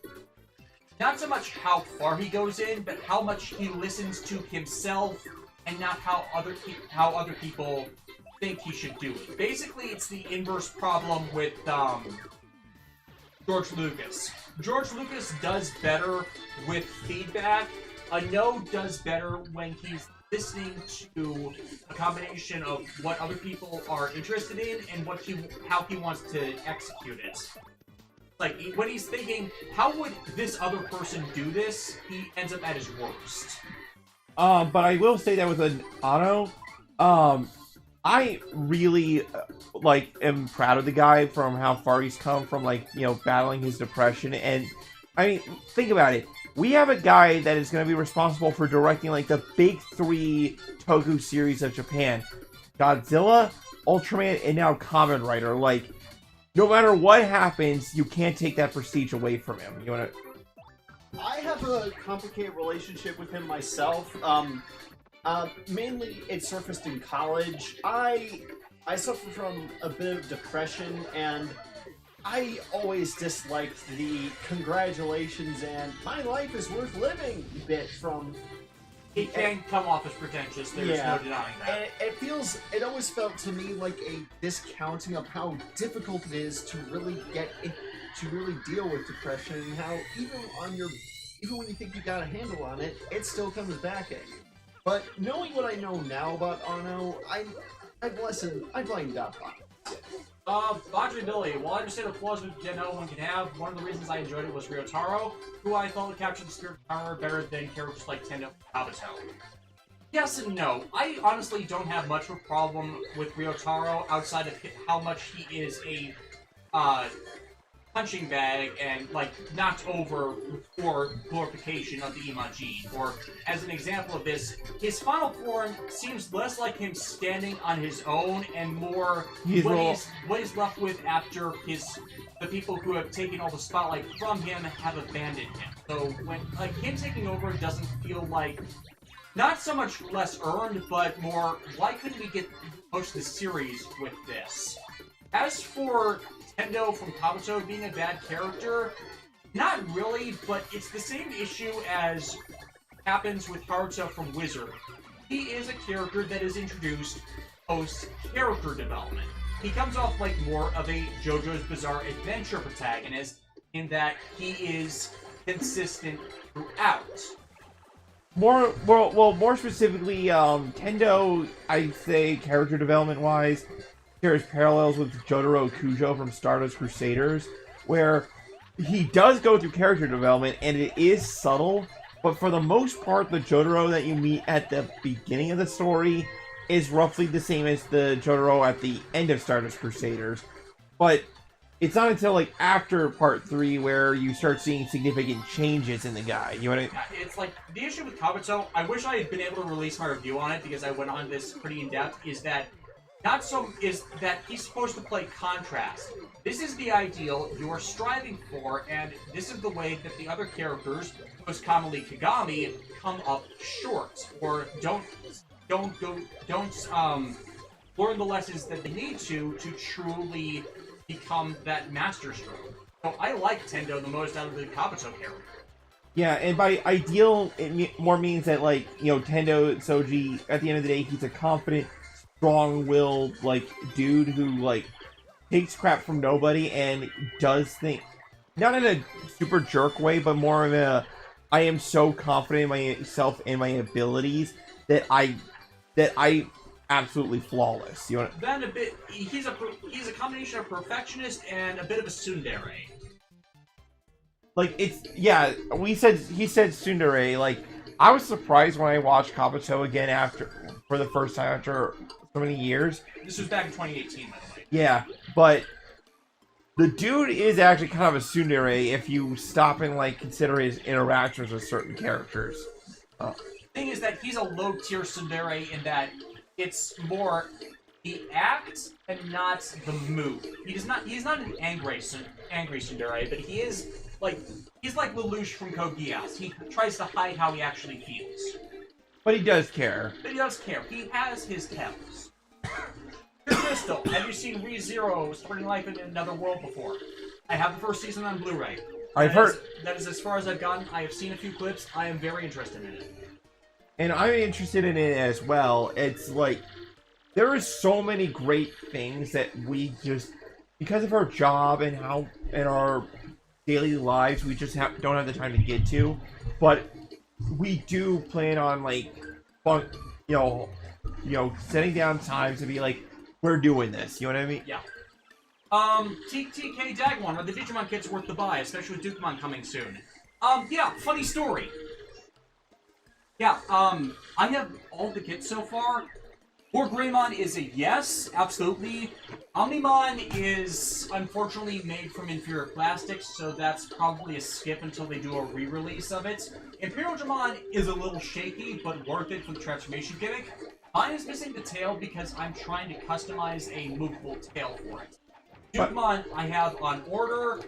not so much how far he goes in, but how much he listens to himself and not how other people think he should do it. Basically, it's the inverse problem with George Lucas. George Lucas does better with feedback. A no does better when he's listening to a combination of what other people are interested in and how he wants to execute it. Like, when he's thinking, how would this other person do this, he ends up at his worst. But I will say that with an Anno, I really, am proud of the guy from how far he's come from, battling his depression. And, I mean, think about it. We have a guy that is going to be responsible for directing, the big 3 Toku series of Japan. Godzilla, Ultraman, and now Kamen Rider. No matter what happens, you can't take that prestige away from him. You want to... I have a complicated relationship with him myself. Mainly, it surfaced in college. I suffer from a bit of depression, and I always disliked the congratulations and my life is worth living bit from... He can come off as pretentious, there's no denying that. And it always felt to me like a discounting of how difficult it is to really deal with depression, and how even when you think you got a handle on it, it still comes back at you. But knowing what I know now about Anno, I've lightened up on it. Badri Billy, while I understand the flaws with Gen one can have, one of the reasons I enjoyed it was Ryotaro, who I thought captured the spirit of power better than characters like Tendo and Kabuto. Yes and no. I honestly don't have much of a problem with Ryotaro outside of how much he is a punching bag and knocked over for glorification of the Imagine. Or as an example of this, his final form seems less like him standing on his own and more what he's left with after the people who have taken all the spotlight from him have abandoned him. So when him taking over doesn't feel not so much less earned, but more, why couldn't we get most of the series with this? As for Tendo from Kabuto being a bad character, not really, but it's the same issue as happens with Haruto from Wizard. He is a character that is introduced post-character development. He comes off more of a JoJo's Bizarre Adventure protagonist in that he is consistent throughout. More specifically, Tendo, I'd say, character development-wise, there's parallels with Jotaro Kujo from Stardust Crusaders, where he does go through character development, and it is subtle, but for the most part, the Jotaro that you meet at the beginning of the story is roughly the same as the Jotaro at the end of Stardust Crusaders. But it's not until, after Part 3 where you start seeing significant changes in the guy. You know what I mean? It's the issue with Kabuto, I wish I had been able to release my review on it, because I went on this pretty in-depth, is that he's supposed to play contrast. This is the ideal you are striving for, and this is the way that the other characters, most commonly Kagami, come up short, or don't learn the lessons that they need to truly become that master stroke. So I like Tendo the most out of the Kabuto character. Yeah, and by ideal, it more means that, Tendo Soji, at the end of the day, he's a confident, strong-willed, dude who, takes crap from nobody and does things, not in a super jerk way, but more of a, I am so confident in myself and my abilities that I absolutely flawless. You know? Then a bit, he's a combination of perfectionist and a bit of a tsundere. He said tsundere. I was surprised when I watched Kabuto again for the first time after so many years. This was back in 2018, by the way. Yeah, but the dude is actually kind of a tsundere if you stop and consider his interactions with certain characters. The thing is that he's a low-tier tsundere in that it's more the act and not the mood. He's not an angry tsundere, but he is he's like Lelouch from Code Geass. He tries to hide how he actually feels. But he does care. He has his tells. Crystal, have you seen ReZero Spreading Life in Another World before? I have the first season on Blu-ray. I've heard... That is as far as I've gotten. I have seen a few clips. I am very interested in it. And I'm interested in it as well. It's there is so many great things that we just, because of our job and how and our daily lives, we just don't have the time to get to. But we do plan on like, fun, setting down times to be like, we're doing this. You know what I mean? Yeah. TK Dagmon, are the Digimon kits worth the buy, especially with Dukemon coming soon? Yeah, funny story. Yeah, I have all the kits so far. Or Greymon is a yes, absolutely. Omnimon is unfortunately made from inferior plastics, so that's probably a skip until they do a re-release of it. Imperial Dramon is a little shaky, but worth it for the transformation gimmick. Mine is missing the tail because I'm trying to customize a movable tail for it. Dukemon I have on order.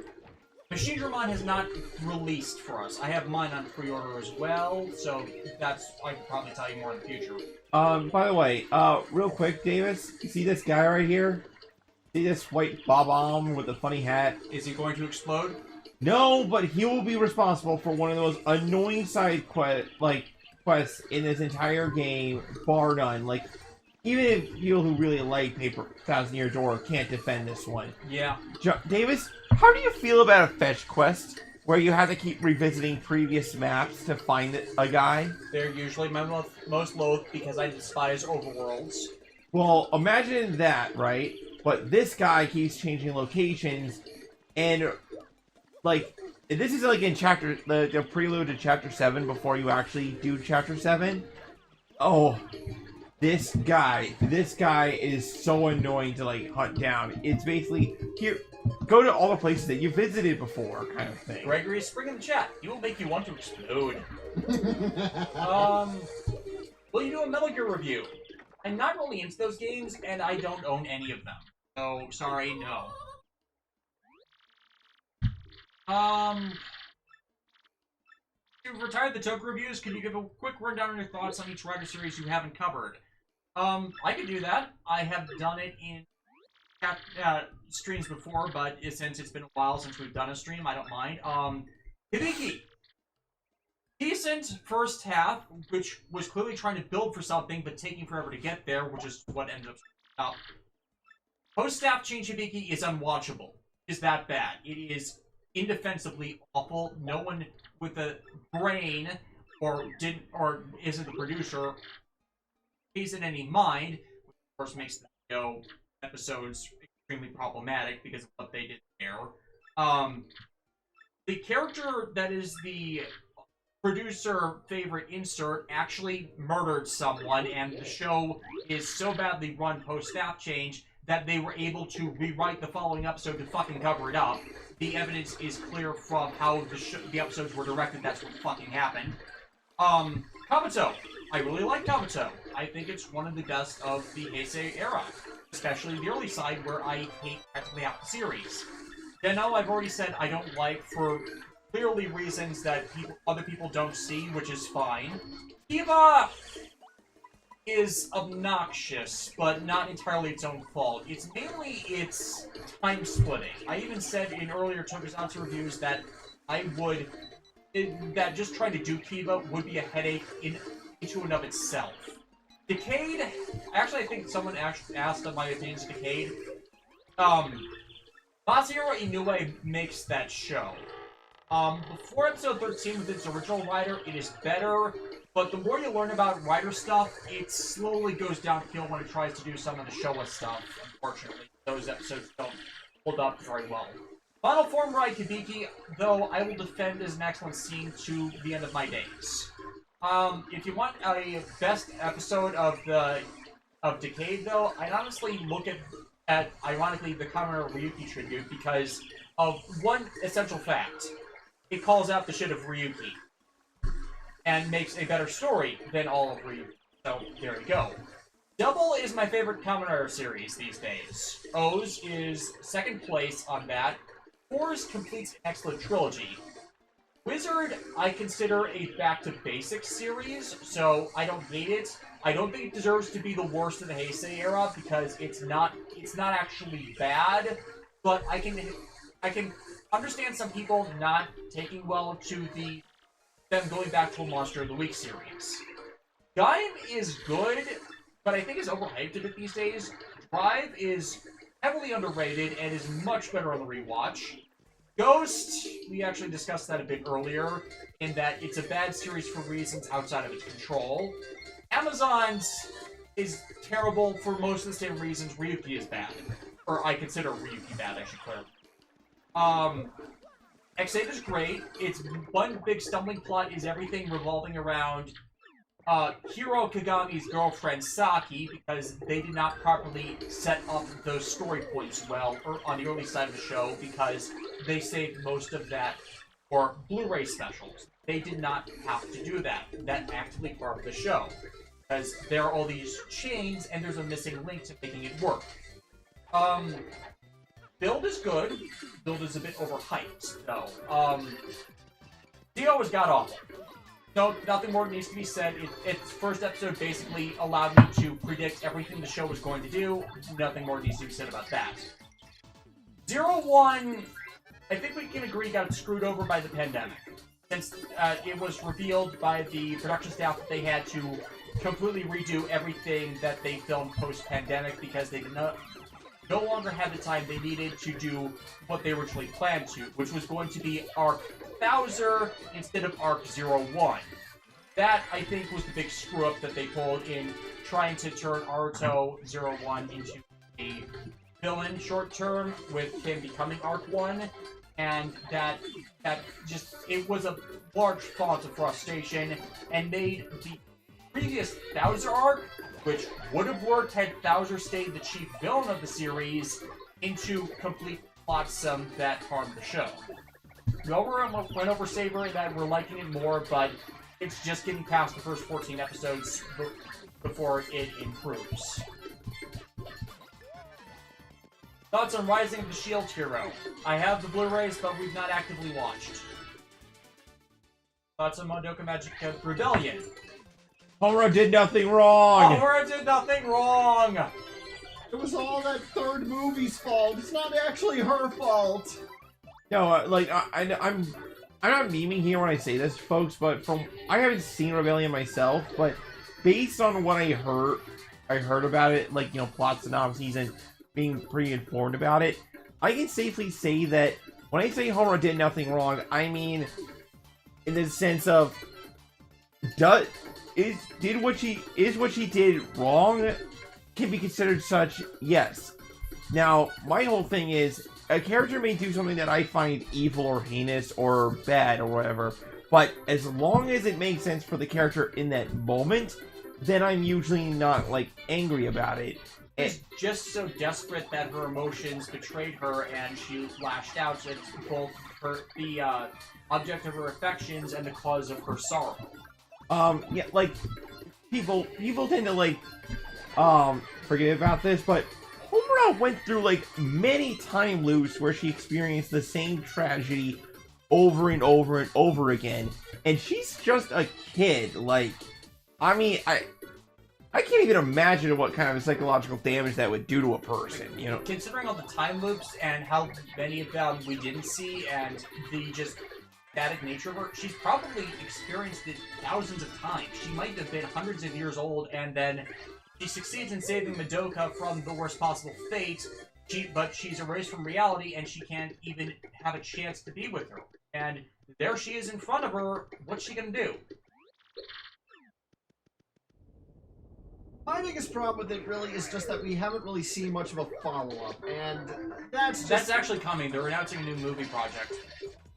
Machine Dramon has not released for us. I have mine on pre-order as well, so I can probably tell you more in the future. By the way, real quick, Davis, you see this guy right here? See this white bob-omb with the funny hat? Is he going to explode? No, but he will be responsible for one of the most annoying side quests in this entire game, bar none. Like, even if people who really like Paper Thousand Year Door can't defend this one. Yeah. Davis, how do you feel about a fetch quest where you have to keep revisiting previous maps to find a guy? They're usually my most loathed because I despise overworlds. Well, imagine that, right? But this guy keeps changing locations, and like this is like in chapter the prelude to chapter 7 before you actually do chapter 7. Oh, this guy is so annoying to like hunt down. It's basically here. Go to all the places that you visited before, kind of thing. Gregory is spring in the chat. He will make you want to explode. Will you do a Metal Gear review? I'm not really into those games, and I don't own any of them. So, sorry, no. You've retired the Toku reviews. Can you give a quick rundown on your thoughts on each Rider series you haven't covered? I could do that. I have done it in streams before, but since it's been a while since we've done a stream, I don't mind. Hibiki. Decent first half, which was clearly trying to build for something, but taking forever to get there, which is what ended up. Post-staff change Hibiki is unwatchable. It's that bad. It is indefensibly awful. No one with a brain or isn't the producer pays it any mind, which of course makes the show episodes extremely problematic because of what they did there. The character that is the producer favorite insert actually murdered someone, and the show is so badly run post-staff change that they were able to rewrite the following episode to fucking cover it up. The evidence is clear from how the episodes were directed. That's what fucking happened. Kabuto. I really like Kabuto. I think it's one of the best of the Heisei era, especially the early side where I hate practically half the series. Deno, I've already said I don't like for clearly reasons that other people don't see, which is fine. Kiva is obnoxious, but not entirely its own fault. It's mainly its time splitting. I even said in earlier Tokusatsu reviews that that just trying to do Kiva would be a headache into and of itself. Decade, actually I think someone asked on my opinions of Decade. Masahiro Inoue makes that show. Before episode 13 with its original writer, it is better, but the more you learn about writer stuff, it slowly goes downhill when it tries to do some of the Showa stuff, unfortunately. Those episodes don't hold up very well. Final Form Ride Hibiki, though, I will defend as an excellent scene to the end of my days. If you want a best episode of Decade, though, I'd honestly look at ironically, the Kamura Ryuki tribute because of one essential fact. It calls out the shit of Ryuki and makes a better story than all of Ryuki. So, there you go. Double is my favorite Kamen Rider series these days. O's is second place on that. Fours completes an excellent trilogy. Wizard, I consider a back-to-basics series, so I don't hate it. I don't think it deserves to be the worst of the Heisei era because it's not actually bad, but I can understand some people not taking well to them going back to a Monster of the Week series. Gaim is good, but I think is overhyped a bit these days. Drive is heavily underrated and is much better on the rewatch. Ghost, we actually discussed that a bit earlier, in that it's a bad series for reasons outside of its control. Amazon's is terrible for most of the same reasons Ryuki is bad. Or I consider Ryuki bad, I should clarify. X8 is great. Its one big stumbling plot is everything revolving around Hiro Kagami's girlfriend Saki, because they did not properly set up those story points well on the early side of the show, because they saved most of that for Blu-ray specials. They did not have to do that. That actively part of the show, because there are all these chains and there's a missing link to making it work. Build is good. Build is a bit overhyped, though. Dio was god-awful. No, nothing more needs to be said. Its first episode basically allowed me to predict everything the show was going to do. Nothing more needs to be said about that. 01, I think we can agree, got screwed over by the pandemic. Since it was revealed by the production staff that they had to completely redo everything that they filmed post-pandemic because they did not no longer had the time they needed to do what they originally planned to, which was going to be Arc Bowser instead of Arc 01. That, I think, was the big screw-up that they pulled in trying to turn Naruto 01 into a villain short-term, with him becoming Arc 1, and that just, it was a large font of frustration, and made the previous Bowser arc, which would have worked had Bowser stayed the chief villain of the series, into complete flotsam that harmed the show. We went over Saber that we're liking it more, but it's just getting past the first 14 episodes before it improves. Thoughts on Rising of the Shield Hero? I have the Blu-rays, but we've not actively watched. Thoughts on Madoka Magica Rebellion? Homura did nothing wrong! Homura did nothing wrong! It was all that third movie's fault. It's not actually her fault. No, I'm not memeing here when I say this, folks, but I haven't seen Rebellion myself, but based on what I heard about it, like, you know, plot synopses and being pretty informed about it, I can safely say that when I say Homura did nothing wrong, I mean in the sense of what she did wrong can be considered such? Yes. Now, my whole thing is, a character may do something that I find evil or heinous or bad or whatever, but as long as it makes sense for the character in that moment, then I'm usually not, like, angry about it. She's just so desperate that her emotions betrayed her and she lashed out at both the object of her affections and the cause of her sorrow. Yeah, like, people tend to, like, forget about this, but Homura went through, like, many time loops where she experienced the same tragedy over and over and over again, and she's just a kid. Like, I mean, I can't even imagine what kind of psychological damage that would do to a person, you know? Considering all the time loops and how many of them we didn't see, and the just static nature of her, she's probably experienced it thousands of times. She might have been hundreds of years old, and then she succeeds in saving Madoka from the worst possible fate, but she's erased from reality, and she can't even have a chance to be with her. And there she is in front of her. What's she gonna do? My biggest problem with it really is just that we haven't really seen much of a follow-up, and that's actually coming. They're announcing a new movie project.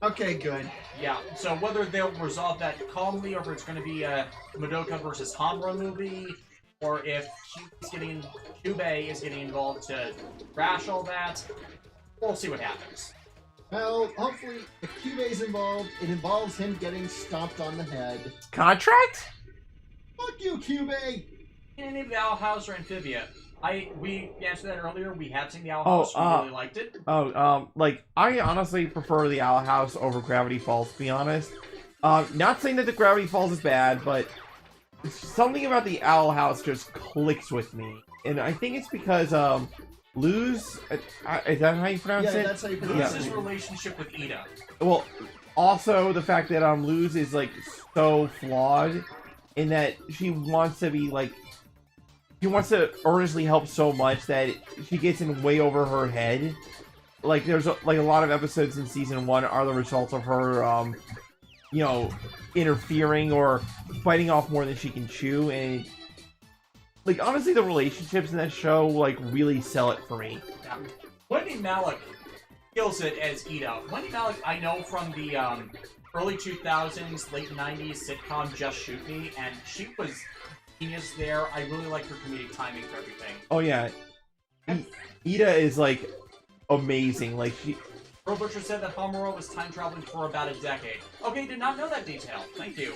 Okay, good. Yeah, so whether they'll resolve that calmly, or if it's going to be a Madoka versus Homura movie, or if Kyubey is getting involved to crash all that, we'll see what happens. Well, hopefully, if Kyubey's involved, it involves him getting stomped on the head. Contract? Fuck you, Kyubey! Any of the Owl House or Amphibia? We answered that earlier. We have seen the Owl House. We really liked it. Like, I honestly prefer the Owl House over Gravity Falls, to be honest. Not saying that the Gravity Falls is bad, but something about the Owl House just clicks with me. And I think it's because, Luz, is that how you pronounce it? Yeah, that's how you pronounce it. Luz's relationship with Ida. Well, also the fact that, Luz is, like, so flawed in that she wants to be, like, she wants to earnestly help so much that she gets in way over her head. Like, there's like a lot of episodes in season 1 are the results of her, you know, interfering or biting off more than she can chew, and like honestly, the relationships in that show like really sell it for me. Yeah. Wendy Malick kills it as Ida. Wendy Malick, I know from the early 2000s, late 90s sitcom Just Shoot Me, and she was genius there. I really like her comedic timing for everything. Oh yeah, Ida is like amazing. Like she. Earl Butcher said that Palmero was time traveling for about a decade. Okay, did not know that detail. Thank you.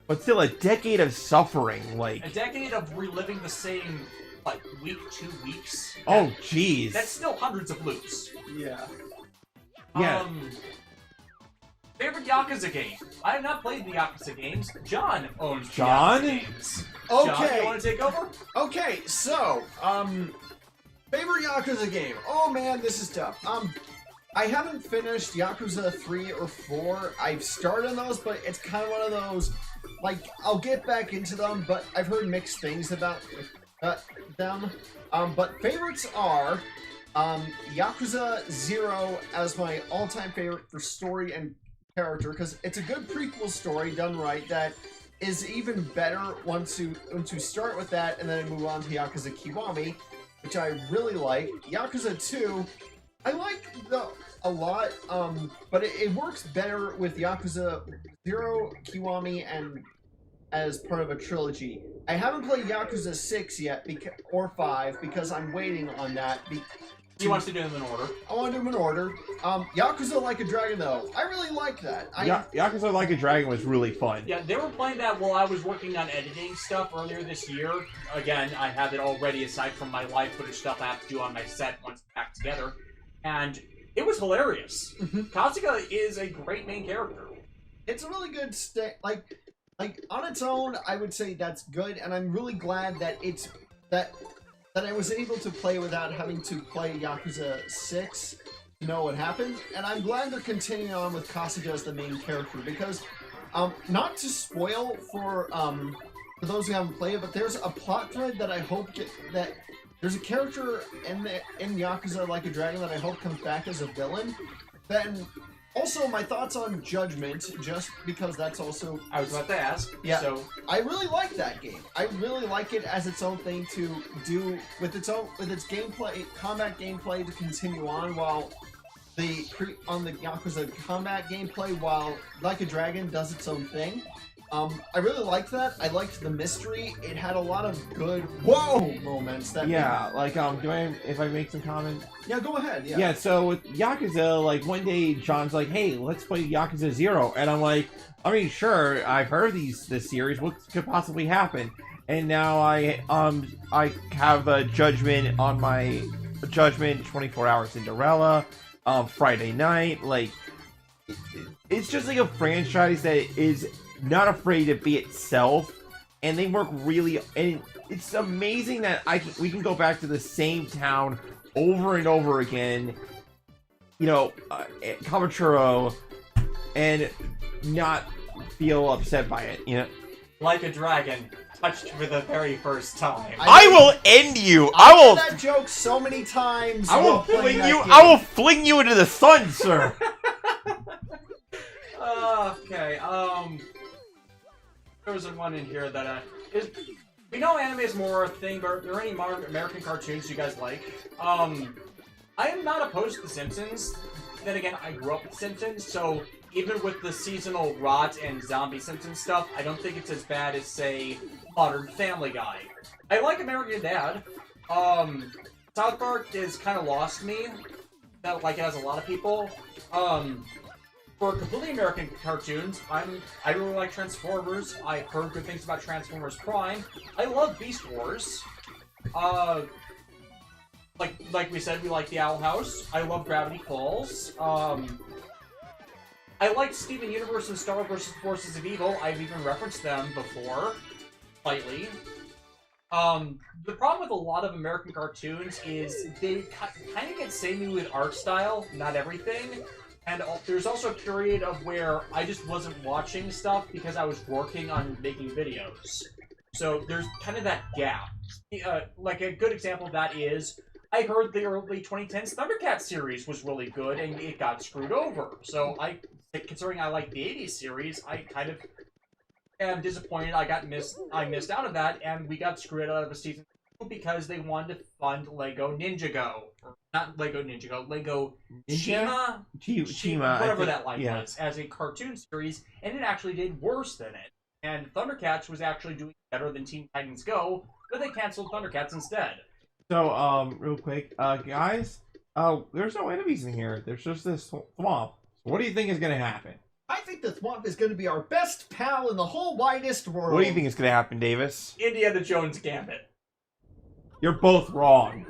But still, a decade of suffering, like... A decade of reliving the same, like, week, 2 weeks. Oh, jeez. That's still hundreds of loops. Yeah. Yeah. Favorite Yakuza game? I have not played the Yakuza games. John owns the John? Yakuza games. Okay. John, you want to take over? Okay, so, favorite Yakuza game? Oh man, this is tough. I haven't finished Yakuza 3 or 4. I've started on those, but it's kind of one of those, like, I'll get back into them, but I've heard mixed things about them. But favorites are, Yakuza 0 as my all-time favorite for story and character, because it's a good prequel story done right that is even better once you start with that and then move on to Yakuza Kiwami, which I really like. Yakuza 2, I like a lot, but it works better with Yakuza 0, Kiwami, and as part of a trilogy. I haven't played Yakuza 6 yet, or 5, because I'm waiting on that. He wants to do them in order. I want to do them in order. Yakuza Like a Dragon, though. I really like that. Yakuza Like a Dragon was really fun. Yeah, they were playing that while I was working on editing stuff earlier this year. Again, I have it all ready aside from my live footage stuff I have to do on my set once it's back together. And it was hilarious. Kasuga is a great main character. It's a really good like on its own, I would say that's good, and I'm really glad that that I was able to play without having to play Yakuza 6 to know what happened, and I'm glad they're continuing on with Kasuga as the main character, because, not to spoil for those who haven't played it, but there's a plot thread that I hope that there's a character in Yakuza Like a Dragon that I hope comes back as a villain. Then, also my thoughts on Judgment, just because that's also... I was about to ask. Yeah, so I really like that game. I really like it as its own thing to do with its gameplay, combat gameplay to continue on while on the Yakuza combat gameplay while Like a Dragon does its own thing. I really liked that. I liked the mystery. It had a lot of good whoa moments. That like if I make some comments? Yeah, go ahead. Yeah. Yeah. So with Yakuza, like one day John's like, "Hey, let's play Yakuza 0," and I'm like, "I mean, sure. I've heard of this series. What could possibly happen?" And now I have a Judgment on my Judgment 24 Hour Cinderella, Friday Night. Like, it's just like a franchise that is not afraid to be itself, and they work really. And it's amazing that we can go back to the same town over and over again, you know, Kabuchiro, and not feel upset by it. You know, Like a Dragon, touched for the very first time. I will end you. I will. That joke so many times. I will fling you. I will fling you into the sun, sir. Okay. There was one in here that we know anime is more a thing, but are there any modern American cartoons you guys like? I am not opposed to The Simpsons. Then again, I grew up with Simpsons, so even with the seasonal rot and zombie Simpsons stuff, I don't think it's as bad as, say, Modern Family Guy. I like American Dad. South Park is kind of lost me, like it has a lot of people. For completely American cartoons, I really like Transformers. I've heard good things about Transformers Prime. I love Beast Wars. Like we said, we like the Owl House. I love Gravity Falls. I like Steven Universe and Star vs. Forces of Evil. I've even referenced them before, slightly. The problem with a lot of American cartoons is they kind of get samey with art style, not everything. And there's also a period of where I just wasn't watching stuff because I was working on making videos. So there's kind of that gap. Like a good example of that is, I heard the early 2010s Thundercats series was really good, and it got screwed over. So considering I like the 80s series, I kind of am disappointed I missed out on that, and we got screwed out of a season 2 because they wanted to fund Lego Ninjago. Or not Lego Ninjago, Lego Chima? Chima, whatever that line was, as a cartoon series, and it actually did worse than it. And Thundercats was actually doing better than Teen Titans Go, but they canceled Thundercats instead. So, real quick, guys, there's no enemies in here. There's just this swamp. What do you think is gonna happen? I think the swamp is going to be our best pal in the whole widest world. What do you think is gonna happen, Davis? Indiana Jones Gambit. You're both wrong.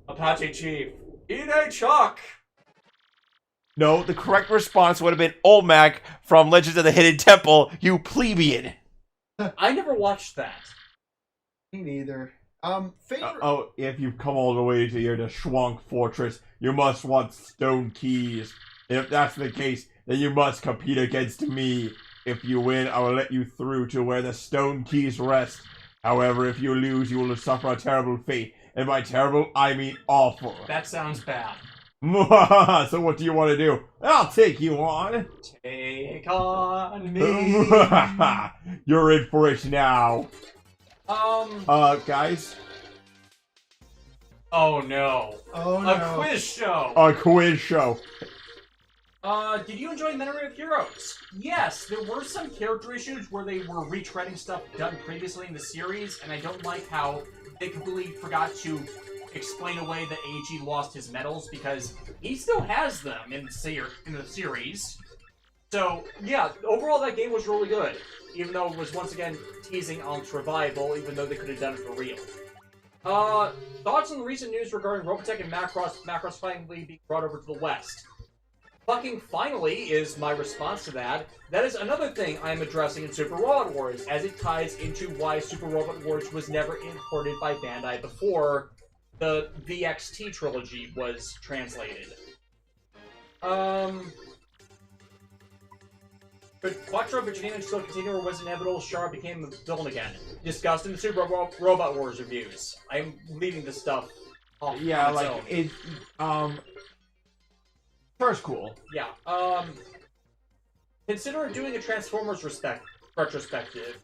Apache Chief. Eat a Chuck! No, the correct response would have been Olmec from Legends of the Hidden Temple, you plebeian. I never watched that. Me neither. Favorite... If you've come all the way to here to Schwank Fortress, you must want stone keys. If that's the case, then you must compete against me. If you win, I will let you through to where the stone keys rest. However, if you lose, you will suffer a terrible fate. And by terrible, I mean awful. That sounds bad. So what do you want to do? I'll take you on. Take on me. You're in for it now. Guys. Oh no. Oh no. A quiz show. A quiz show. Did you enjoy Memory of Heroes? Yes, there were some character issues where they were retreading stuff done previously in the series, and I don't like how they completely forgot to explain away that AG lost his medals, because he still has them in the series. So, yeah, overall that game was really good, even though it was once again teasing on survival, even though they could have done it for real. Thoughts on the recent news regarding Robotech and Macross finally being brought over to the West? Fucking finally is my response to that. That is another thing I am addressing in Super Robot Wars, as it ties into why Super Robot Wars was never imported by Bandai before the VXT trilogy was translated. But Quattro Vaccination still continue, or was it inevitable Char became a villain again? Discussed in the Super Robot Wars reviews. I'm leaving this stuff off. Yeah, on its like own. First, cool. Yeah. Consider doing a Transformers retrospective.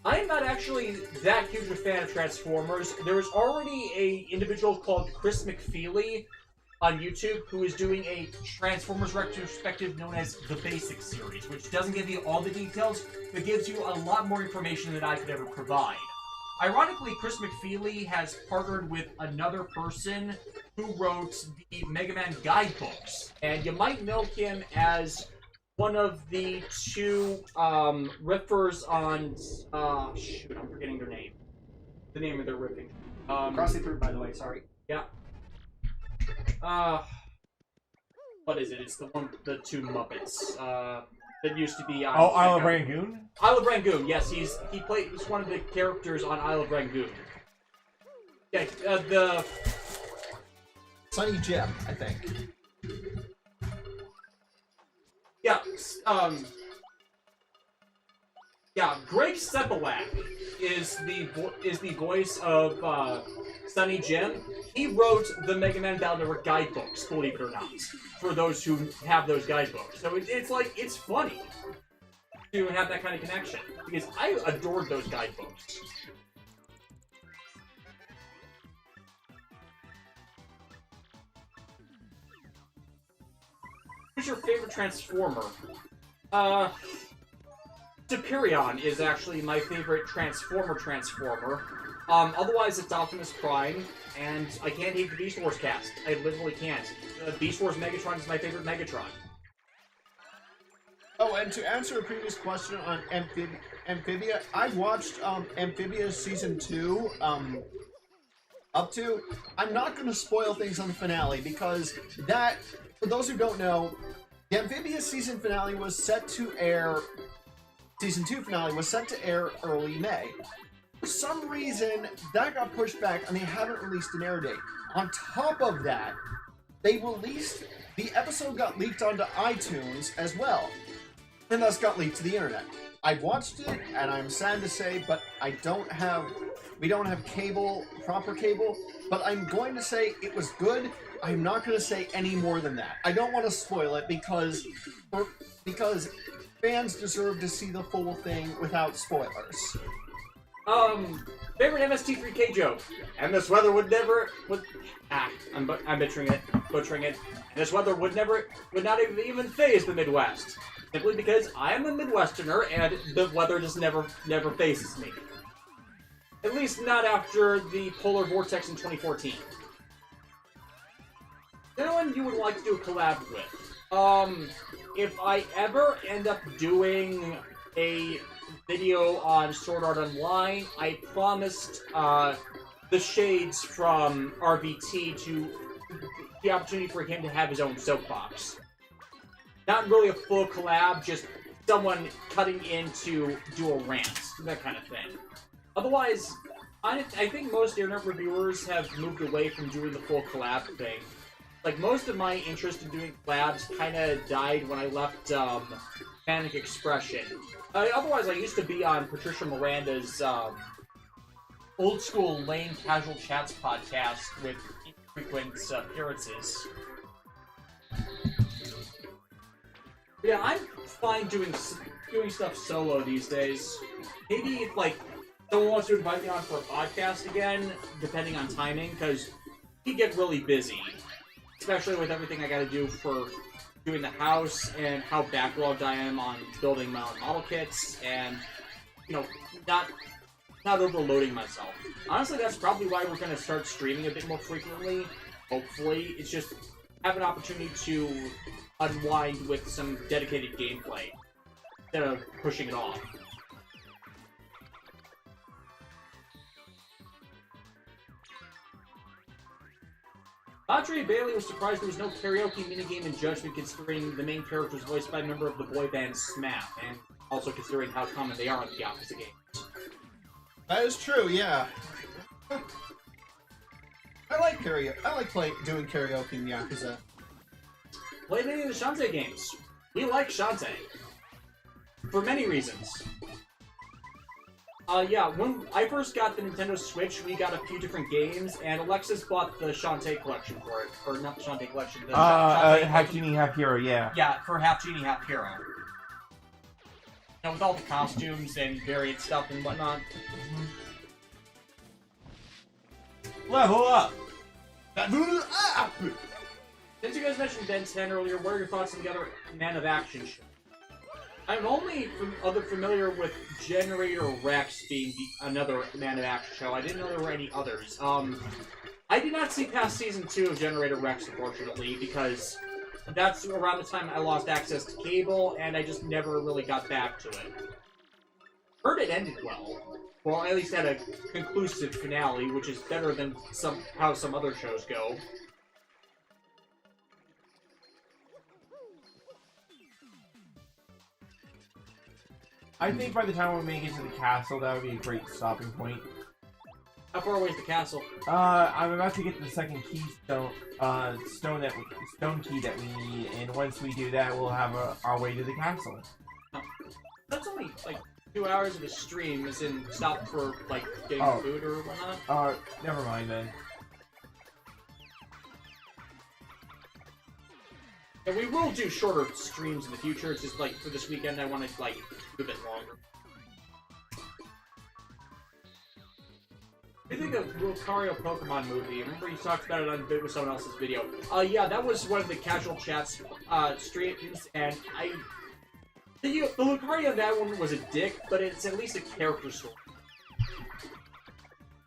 I'm not actually that huge a fan of Transformers. There is already a individual called Chris McFeely on YouTube who is doing a Transformers retrospective known as The Basic Series, which doesn't give you all the details, but gives you a lot more information than I could ever provide. Ironically, Chris McFeely has partnered with another person who wrote the Mega Man guidebooks, and you might know him as one of the two riffers on shoot, I'm forgetting their name. The name of their riffing. Crossing through, by the way, sorry. Yeah. What is it? It's the the two Muppets. That used to be on Isle of Rangoon? Isle of Rangoon, yes, he's one of the characters on Isle of Rangoon. Yeah, the Sunny Jim, I think. Yeah, yeah, Greg Sepelak is the voice of Sonny Jim. He wrote the Mega Man Battle Network guidebooks, believe it or not, for those who have those guidebooks. So it's like, it's funny to have that kind of connection, because I adored those guidebooks. Who's your favorite Transformer? Superion is actually my favorite Transformer. Otherwise it's Optimus Prime, and I can't hate the Beast Wars cast. I literally can't. Beast Wars Megatron is my favorite Megatron. Oh, and to answer a previous question on Amphibia, I watched Amphibia Season 2, up to... I'm not going to spoil things on the finale, because that, for those who don't know, the Amphibia Season finale was set to air... Season 2 finale was set to air early May. For some reason, that got pushed back, and they haven't released an air date. On top of that, they released... The episode got leaked onto iTunes as well, and thus got leaked to the internet. I've watched it, and I'm sad to say, but we don't have proper cable, but I'm going to say it was good. I'm not going to say any more than that. I don't want to spoil it because fans deserve to see the full thing without spoilers. Favorite MST3K joke. And this weather would I'm butchering it. And this weather would not even phase the Midwest. Simply because I am a Midwesterner and the weather just never phases me. At least not after the polar vortex in 2014. Anyone you would like to do a collab with? If I ever end up doing a video on Sword Art Online, I promised the Shades from RVT to the opportunity for him to have his own soapbox. Not really a full collab, just someone cutting in to do a rant, that kind of thing. Otherwise, I think most internet reviewers have moved away from doing the full collab thing. Like, most of my interest in doing collabs kind of died when I left Panic Expression. Otherwise, I used to be on Patricia Miranda's old school Lane Casual Chats podcast with infrequent appearances. Yeah, I'm fine doing stuff solo these days. Maybe if, like, someone wants to invite me on for a podcast again, depending on timing, because we get really busy. Especially with everything I gotta do for doing the house, and how backlogged I am on building my own model kits, and, you know, not overloading myself. Honestly, that's probably why we're gonna start streaming a bit more frequently. Hopefully, it's just have an opportunity to unwind with some dedicated gameplay instead of pushing it off. Audrey Bailey was surprised there was no karaoke minigame in Judgment, considering the main character was voiced by a member of the boy band SMAP, and also considering how common they are in the Yakuza games. That is true, yeah. I like karaoke. I like doing karaoke in Yakuza. Play many of the Shantae games. We like Shantae. For many reasons. Yeah, when I first got the Nintendo Switch, we got a few different games, and Alexis bought the Shantae collection for it. Or not the Shantae collection, the Shantae Half Genie, Half Hero, yeah. Yeah, for Half Genie, Half Hero. You know, with all the costumes and variant stuff and whatnot. Level up! Level up! Since you guys mentioned Ben 10 earlier, what are your thoughts on the other Man of Action show? I'm only familiar with Generator Rex being another Man of Action show. I didn't know there were any others. I did not see past Season 2 of Generator Rex, unfortunately, because that's around the time I lost access to cable, and I just never really got back to it. Heard it ended well. Well, at least had a conclusive finale, which is better than how some other shows go. I think by the time we make it to the castle, that would be a great stopping point. How far away is the castle? I'm about to get the second keystone, stone key that we need, and once we do that, we'll have our way to the castle. Oh. That's only, like, 2 hours of a stream, as in stop for, like, getting food or whatnot? Never mind then. Yeah, we will do shorter streams in the future. It's just, like, for this weekend, I want to, like, do a bit longer. What do you think of Lucario Pokemon movie? I remember you talked about it on a bit with someone else's video. Yeah, that was one of the Casual Chats streams, and the Lucario in that one was a dick, but it's at least a character story.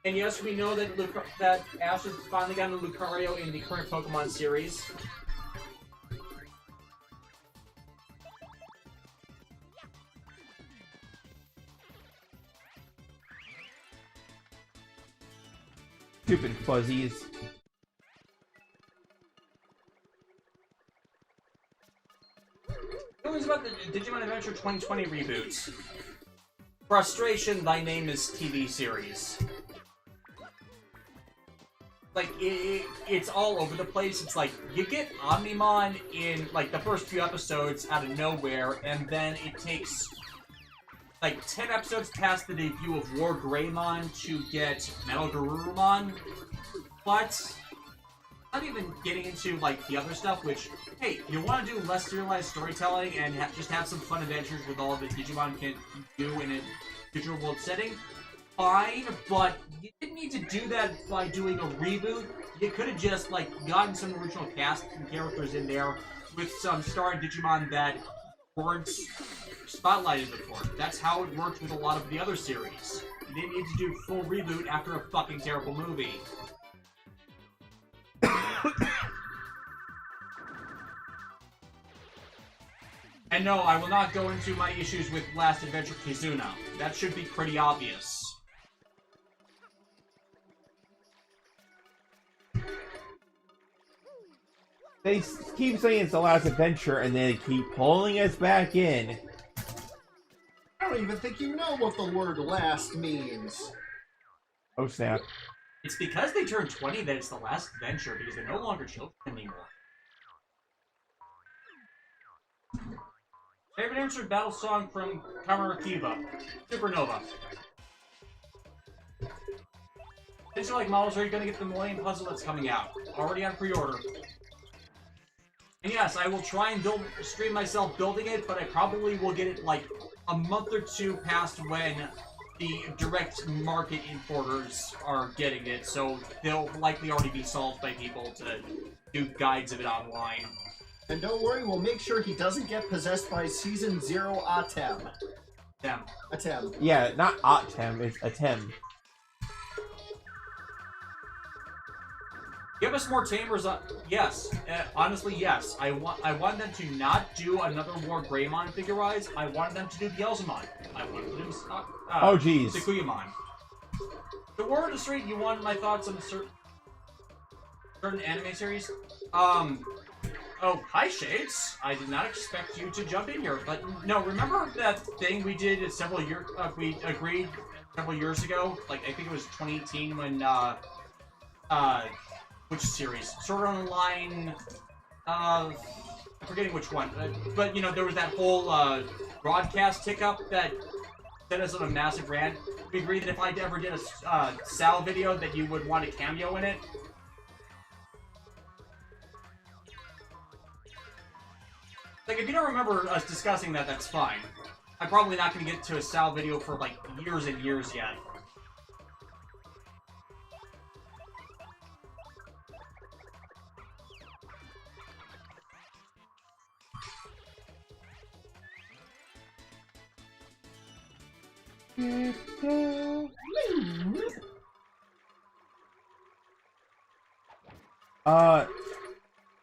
And yes, we know that Ash has finally gotten a Lucario in the current Pokemon series. Stupid fuzzies. Feelings about the Digimon Adventure 2020 reboots. Frustration, Thy Name is TV series. Like, it's all over the place. It's like, you get Omnimon in, like, the first few episodes out of nowhere, and then it takes like 10 episodes past the debut of War Greymon to get Metal Garurumon, but not even getting into like the other stuff. Which, hey, you want to do less serialized storytelling and just have some fun adventures with all that Digimon can do in a digital world setting? Fine, but you didn't need to do that by doing a reboot. You could have just like gotten some original cast and characters in there with some starring Digimon that weren't spotlighted before. That's how it worked with a lot of the other series. You didn't need to do full reboot after a fucking terrible movie. And no, I will not go into my issues with Last Adventure Kizuna. That should be pretty obvious. They keep saying it's the last adventure, and they keep pulling us back in. I don't even think you know what the word last means. Oh, snap. It's because they turned 20 that it's the last adventure, because they're no longer children anymore. Favorite answered battle song from Kamarakiba, Supernova. These are like models, are you gonna get the Millennium Puzzle that's coming out? Already on pre-order. And yes, I will try and stream myself building it, but I probably will get it like a month or two past when the direct market importers are getting it, so they'll likely already be solved by people to do guides of it online. And don't worry, we'll make sure he doesn't get possessed by Season 0 Atem. Atem. Yeah, not Atem, it's Atem. Give us more Tamers. Yes, honestly, yes. I want them to not do another War Greymon figure-wise. I want them to do Yelzamon. I want them to do oh, jeez. Sakuyamon. The War Industry, you want my thoughts on certain anime series? Oh, hi, Shades. I did not expect you to jump in here, but no, remember that thing we did several years, we agreed several years ago? Like, I think it was 2018 when, which series? Sword Art Online, I'm forgetting which one, but, you know, there was that whole, broadcast hiccup that sent us on a massive rant. We agreed that if I ever did a, Sal video, that you would want a cameo in it. Like, if you don't remember us discussing that, that's fine. I'm probably not going to get to a Sal video for, like, years and years yet.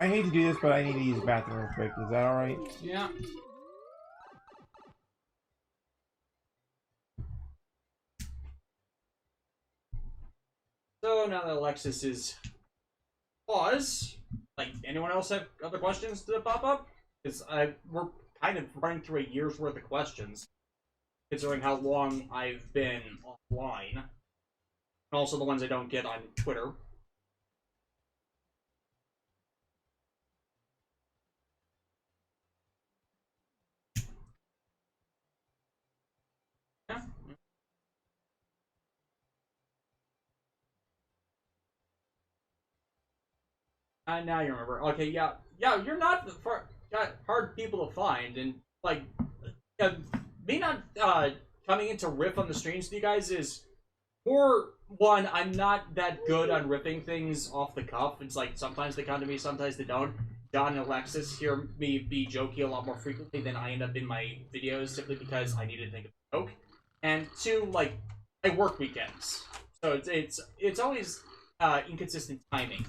I hate to do this, but I need to use the bathroom real quick. Is that alright? Yeah. So now that Alexis is pause, like, anyone else have other questions to pop up? Because we're kind of running through a year's worth of questions, considering how long I've been offline. And also the ones I don't get on Twitter. Now you remember. Okay, yeah, you're not hard people to find, and like, me not coming in to riff on the streams with you guys is more one. I'm not that good on ripping things off the cuff. It's like sometimes they come to me, sometimes they don't. John and Alexis hear me be jokey a lot more frequently than I end up in my videos, simply because I need to think of a joke. And two, like, I work weekends, so it's always inconsistent timing.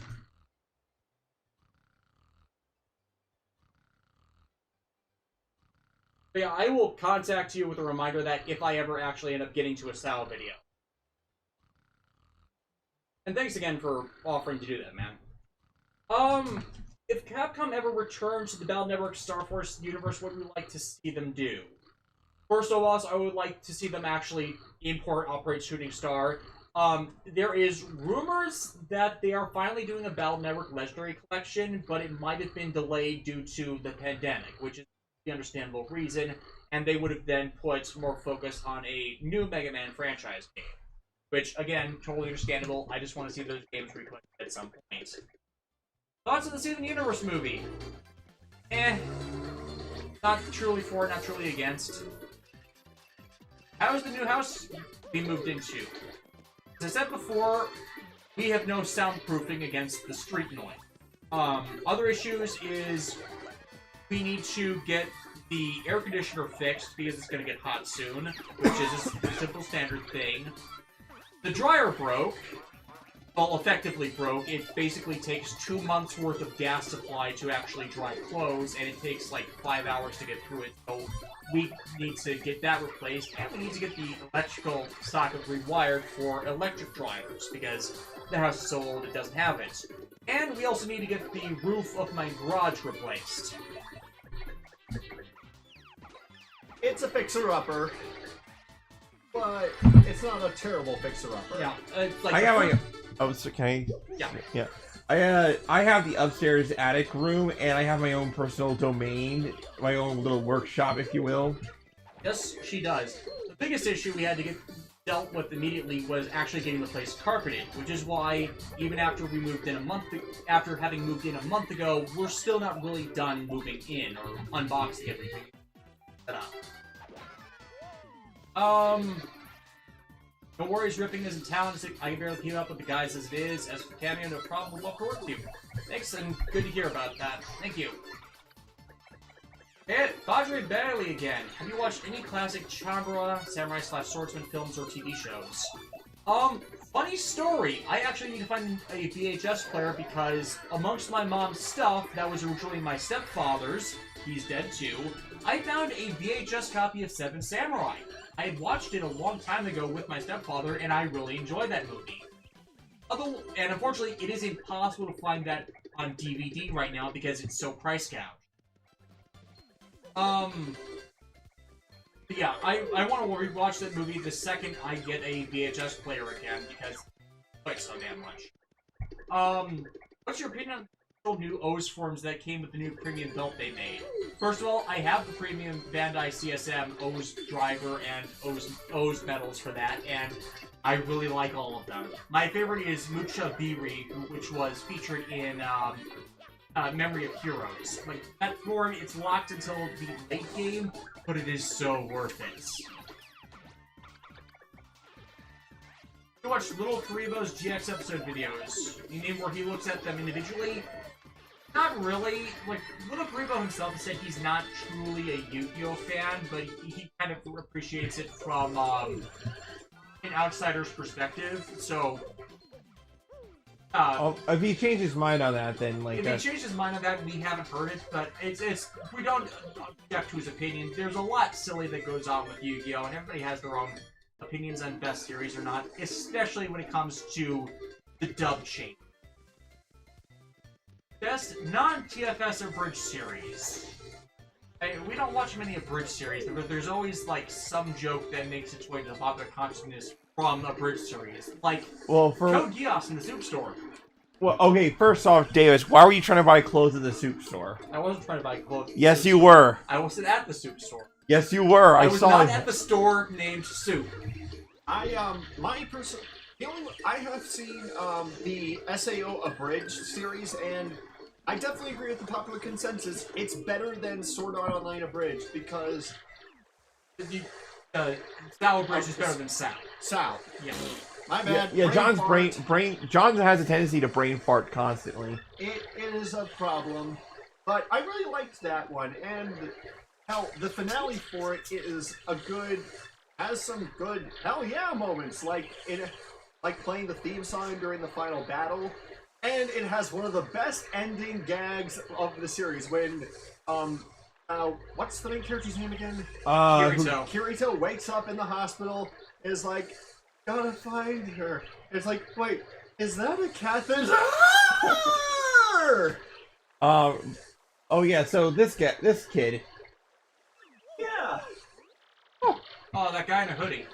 But yeah, I will contact you with a reminder that if I ever actually end up getting to a Sal video. And thanks again for offering to do that, man. If Capcom ever returns to the Battle Network Star Force universe, what would we like to see them do? First of all, I would like to see them actually import Operate Shooting Star. There is rumors that they are finally doing a Battle Network Legendary Collection, but it might have been delayed due to the pandemic, which is the understandable reason, and they would have then put more focus on a new Mega Man franchise game. Which, again, totally understandable. I just want to see those games replayed at some point. Thoughts on the Steven Universe movie? Not truly for, not truly against. How is the new house being moved into? As I said before, we have no soundproofing against the street noise. Other issues is we need to get the air conditioner fixed because it's going to get hot soon, which is a simple standard thing. The dryer broke. Well, effectively broke. It basically takes 2 months worth of gas supply to actually dry clothes, and it takes like 5 hours to get through it. So we need to get that replaced, and we need to get the electrical socket rewired for electric dryers, because the house is so old it doesn't have it. And we also need to get the roof of my garage replaced. It's a fixer-upper, but it's not a terrible fixer-upper. Yeah, like I got my. Oh, so can I? Yeah. Yeah. I have the upstairs attic room, and I have my own personal domain, my own little workshop, if you will. Yes, she does. The biggest issue we had to get dealt with immediately was actually getting the place carpeted, which is why even after we moved in after having moved in a month ago, we're still not really done moving in or unboxing everything set up. No worries, Ripping is in town. I can barely keep up with the guys as it is. As for Cameo, no problem. We'll love to work with you. Thanks, and good to hear about that. Thank you. Hey, Padre Bailey again. Have you watched any classic Chabra, samurai/swordsman films or TV shows? Funny story. I actually need to find a VHS player because amongst my mom's stuff that was originally my stepfather's, he's dead too, I found a VHS copy of Seven Samurai. I had watched it a long time ago with my stepfather, and I really enjoyed that movie. And unfortunately, it is impossible to find that on DVD right now because it's so price gouged. Yeah, I want to rewatch that movie the second I get a VHS player again because it's quite so damn much. What's your opinion on the new O's forms that came with the new premium belt they made? First of all, I have the premium Bandai CSM O's driver and O's medals for that, and I really like all of them. My favorite is Mucha Biri, which was featured in Memory of Heroes. Like, that form, it's locked until the late game, but it is so worth it. You watch Little Karibo's GX episode videos, where he looks at them individually. Not really. Like, Little Karibo himself said he's not truly a Yu-Gi-Oh fan, but he kind of appreciates it from an outsider's perspective. So, if he changed his mind on that, then like. If he changed his mind on that, we haven't heard it, but we don't object to his opinion. There's a lot silly that goes on with Yu-Gi-Oh, and everybody has their own opinions on best series or not, especially when it comes to the dub change. Best non-TFS abridged series. We don't watch many abridged series, but there's always like some joke that makes its way to the popular consciousness from abridged series. Like, Code Geass in the soup store. Well, okay, first off, Davis, why were you trying to buy clothes in the soup store? I wasn't trying to buy clothes. Yes, you were. I wasn't at the soup store. Yes, you were. I was not at the store named Soup. I have seen the SAO abridged series, and I definitely agree with the popular consensus. It's better than Sword Art Online abridged because Sal abridged is better than Sal. Sal. Yeah. My bad. Yeah, John's John has a tendency to brain fart constantly. It is a problem, but I really liked that one, and hell, the finale for it has some good hell yeah moments, like playing the theme song during the final battle, and it has one of the best ending gags of the series when what's the main character's name again? Kirito. Kirito wakes up in the hospital, is like, gotta find her. It's like, wait, is that a cat? Oh yeah, so this kid. Yeah. Oh, that guy in a hoodie.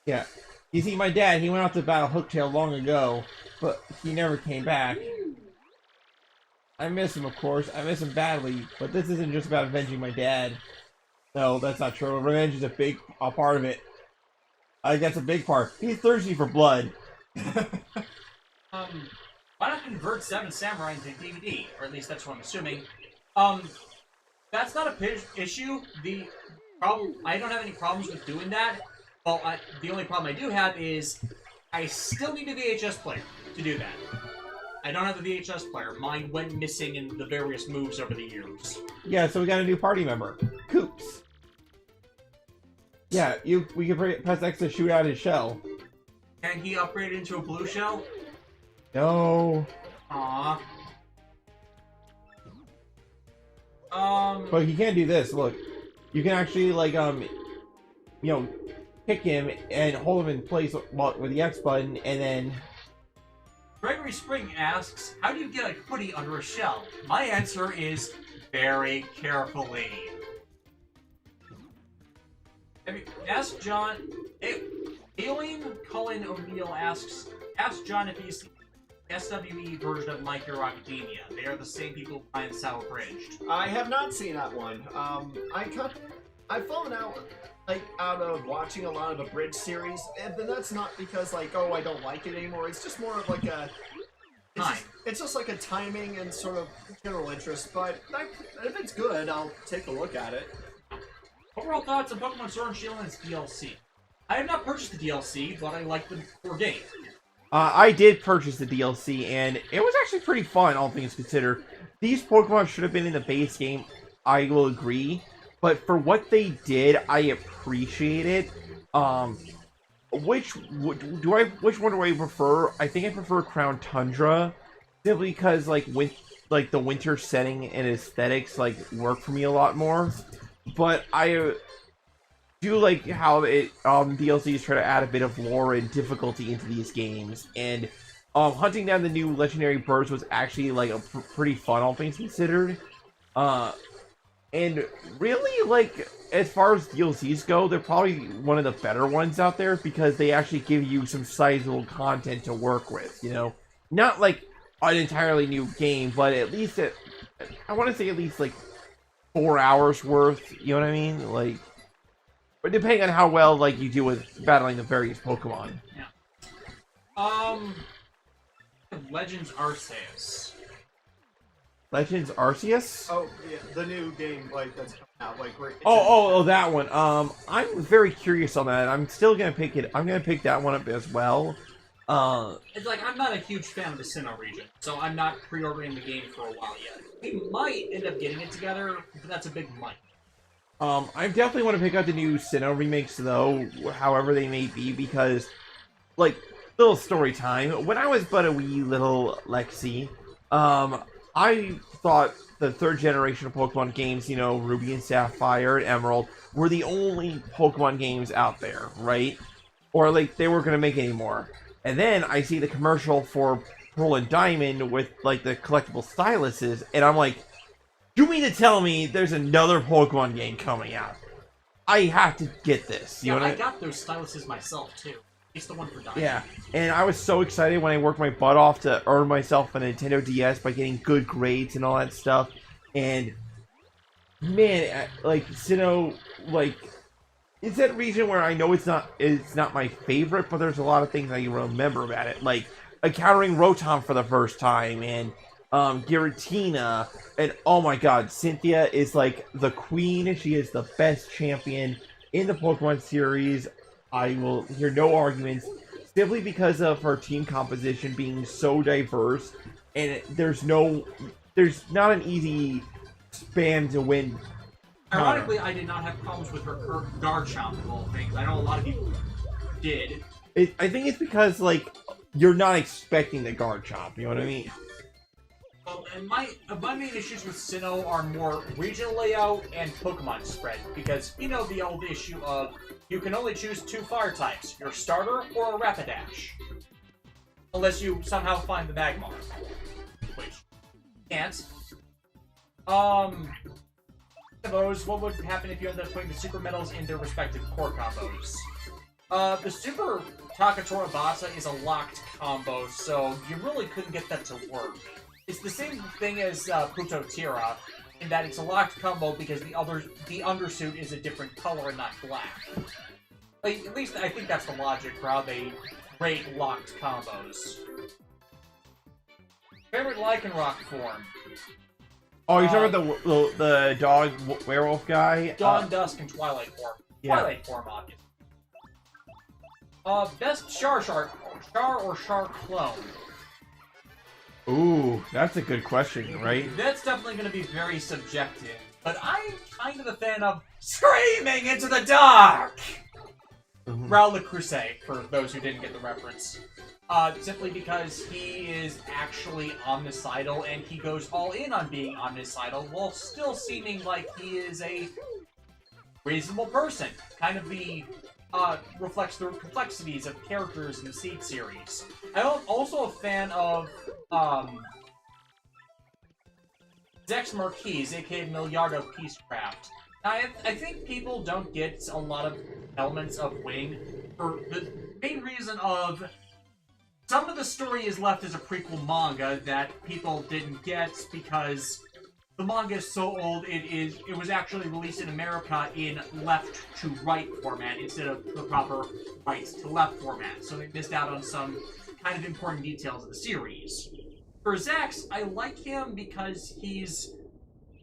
Yeah. You see, my dad, he went off to battle Hooktail long ago, but he never came back. I miss him, of course. I miss him badly, but this isn't just about avenging my dad. No, that's not true. Revenge is a part of it. I think that's a big part. He's thirsty for blood. Why not convert Seven Samurai into DVD? Or at least that's what I'm assuming. That's not a issue. The problem, I don't have any problems with doing that. Well, the only problem I do have is I still need a VHS player to do that. I don't have a VHS player. Mine went missing in the various moves over the years. Yeah, so we got a new party member, Coops. Yeah, we can press X to shoot out his shell. Can he upgrade into a blue shell? No. Aww. But he can do this. Look, you can actually like pick him and hold him in place with the X button, and then. Gregory Spring asks, how do you get a hoodie under a shell? My answer is very carefully. Ask John. Alien Cullen O'Neill asks, ask John if he's seen the SWE version of My Hero Academia. They are the same people behind Sour Bridged. I have not seen that one. I've fallen out of watching a lot of the Bridge series, but that's not because I don't like it anymore. It's just more of like a it's just like a timing and sort of general interest. But if it's good, I'll take a look at it. Overall thoughts on Pokemon Sword and Shield and its DLC. I have not purchased the DLC, but I like the core game. I did purchase the DLC, and it was actually pretty fun, all things considered. These Pokemon should have been in the base game, I will agree. But for what they did, I appreciate it. Which one do I prefer? I think I prefer Crown Tundra, simply because the winter setting and aesthetics work for me a lot more. But I do like how DLCs try to add a bit of lore and difficulty into these games, and hunting down the new legendary birds was actually pretty fun, all things considered. And really, as far as DLCs go, they're probably one of the better ones out there because they actually give you some sizable content to work with, Not an entirely new game, but at least I want to say at least 4 hours worth, you know what I mean? But depending on how well you do with battling the various Pokemon. Yeah. Legends Arceus. Legends Arceus? Oh, yeah, the new game that's coming out. Oh, that one. I'm very curious on that. I'm still gonna pick it. I'm gonna pick that one up as well. It's I'm not a huge fan of the Sinnoh region, so I'm not pre-ordering the game for a while yet. We might end up getting it together, but that's a big might. I definitely want to pick out the new Sinnoh remakes, though, however they may be, because, little story time. When I was but a wee little Lexi, I thought the third generation of Pokemon games, Ruby and Sapphire and Emerald, were the only Pokemon games out there, right? Or, they weren't going to make any more. And then I see the commercial for Pearl and Diamond with, the collectible styluses, and I'm like, you mean to tell me there's another Pokemon game coming out? I have to get this. I got those styluses myself, too. It's the one for Diamond. Yeah, and I was so excited when I worked my butt off to earn myself a Nintendo DS by getting good grades and all that stuff. And, man, Sinnoh, it's that region where I know it's not my favorite, but there's a lot of things I remember about it. Encountering Rotom for the first time, and Giratina, and oh my god, Cynthia is the queen. She is the best champion in the Pokemon series. I will hear no arguments, simply because of her team composition being so diverse, and there's not an easy spam to win. Ironically, I did not have problems with her Garchomp of all things. I know a lot of people did. I think it's because you're not expecting the Garchomp, you know what I mean? Well, and my main issues with Sinnoh are more regional layout and Pokemon spread, because the old issue of you can only choose 2 fire types, your starter or a Rapidash. Unless you somehow find the Magmar. Which you can't. Combos, what would happen if you ended up putting the super metals in their respective core combos? The Super Takatora Basa is a locked combo, so you really couldn't get that to work. It's the same thing as Puto Tira, in that it's a locked combo because the undersuit is a different color and not black. Like, at least I think that's the logic for how they rate locked combos. Favorite Lycanroc form? Oh, you're talking about the dog werewolf guy? Dawn, Dusk, and Twilight form. Yeah. Twilight form, obviously. Best Char or Char clone? Ooh, that's a good question, right? That's definitely going to be very subjective, but I'm kind of a fan of Screaming into the Dark! Raul the Crusade, for those who didn't get the reference. Simply because he is actually omnicidal, and he goes all in on being omnicidal, while still seeming like he is a reasonable person. Kind of reflects the complexities of characters in the Seed series. I'm also a fan of, Zex Marquise, aka Milliardo Peacecraft. I think people don't get a lot of elements of Wing for the main reason of some of the story is left as a prequel manga that people didn't get because the manga is so old it was actually released in America in left to right format instead of the proper right to left format, so they missed out on some kind of important details of the series. For Zax, I like him because he's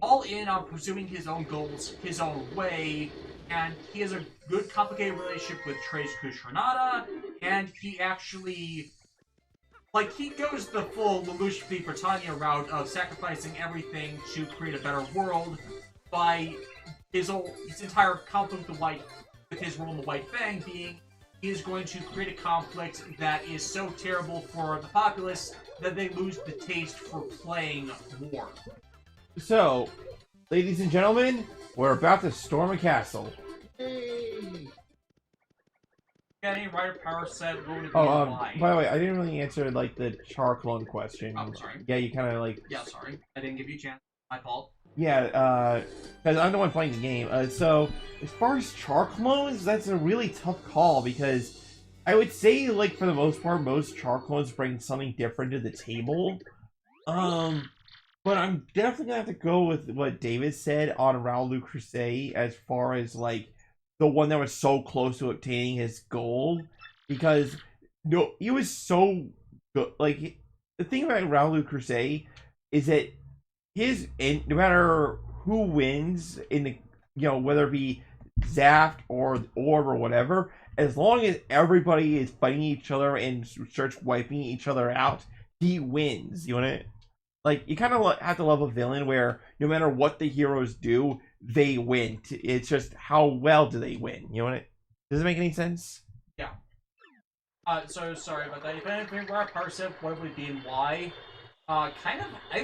all in on pursuing his own goals his own way, and he has a good, complicated relationship with Trace Kushranada, and he actually, like, he goes the full Lelouch v. Britannia route of sacrificing everything to create a better world by his entire conflict with his role in the White Fang being he is going to create a conflict that is so terrible for the populace that they lose the taste for playing war. So, ladies and gentlemen, we're about to storm a castle. Hey! Got any writer power set? What would it be Oh, and why? by the way, I didn't really answer, like, the Char clone question. I'm sorry. Yeah, you kind of, like... Yeah, sorry. I didn't give you a chance. My fault. Yeah, because I'm the one playing the game. So, as far as Char clones, that's a really tough call, because I would say, like, for the most part, most Char clones bring something different to the table. But I'm definitely gonna have to go with what David said on Raul Crusade as far as, like, the one that was so close to obtaining his goal, because no, he was so good. Like, the thing about Raul Crusade is that no matter who wins in the, whether it be Zaft or Orb or whatever, as long as everybody is fighting each other and starts wiping each other out, he wins. You know what? Like, you kind of have to love a villain where no matter what the heroes do, they win. It's just how well do they win? You know what? Does it make any sense? Yeah. So sorry about that. If anything, where I parse it, what would it be and why? I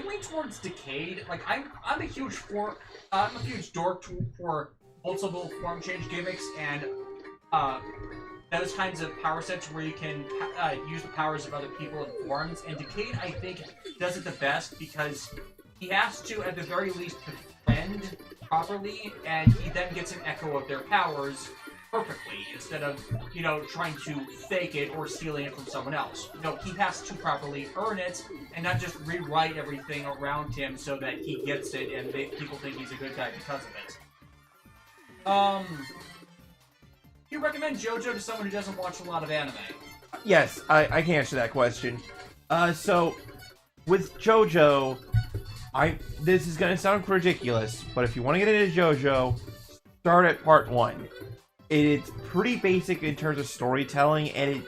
lean towards Decade. Like, I'm a huge dork for multiple form change gimmicks and those kinds of power sets where you can use the powers of other people in forms. And Decade, I think, does it the best because he has to, at the very least, defend properly, and he then gets an echo of their powers perfectly instead of, trying to fake it or stealing it from someone else. He has to properly earn it and not just rewrite everything around him so that he gets it and people think he's a good guy because of it. Do you recommend JoJo to someone who doesn't watch a lot of anime? Yes, I can answer that question. So, with JoJo, this is going to sound ridiculous, but if you want to get into JoJo, start at part 1. It's pretty basic in terms of storytelling, and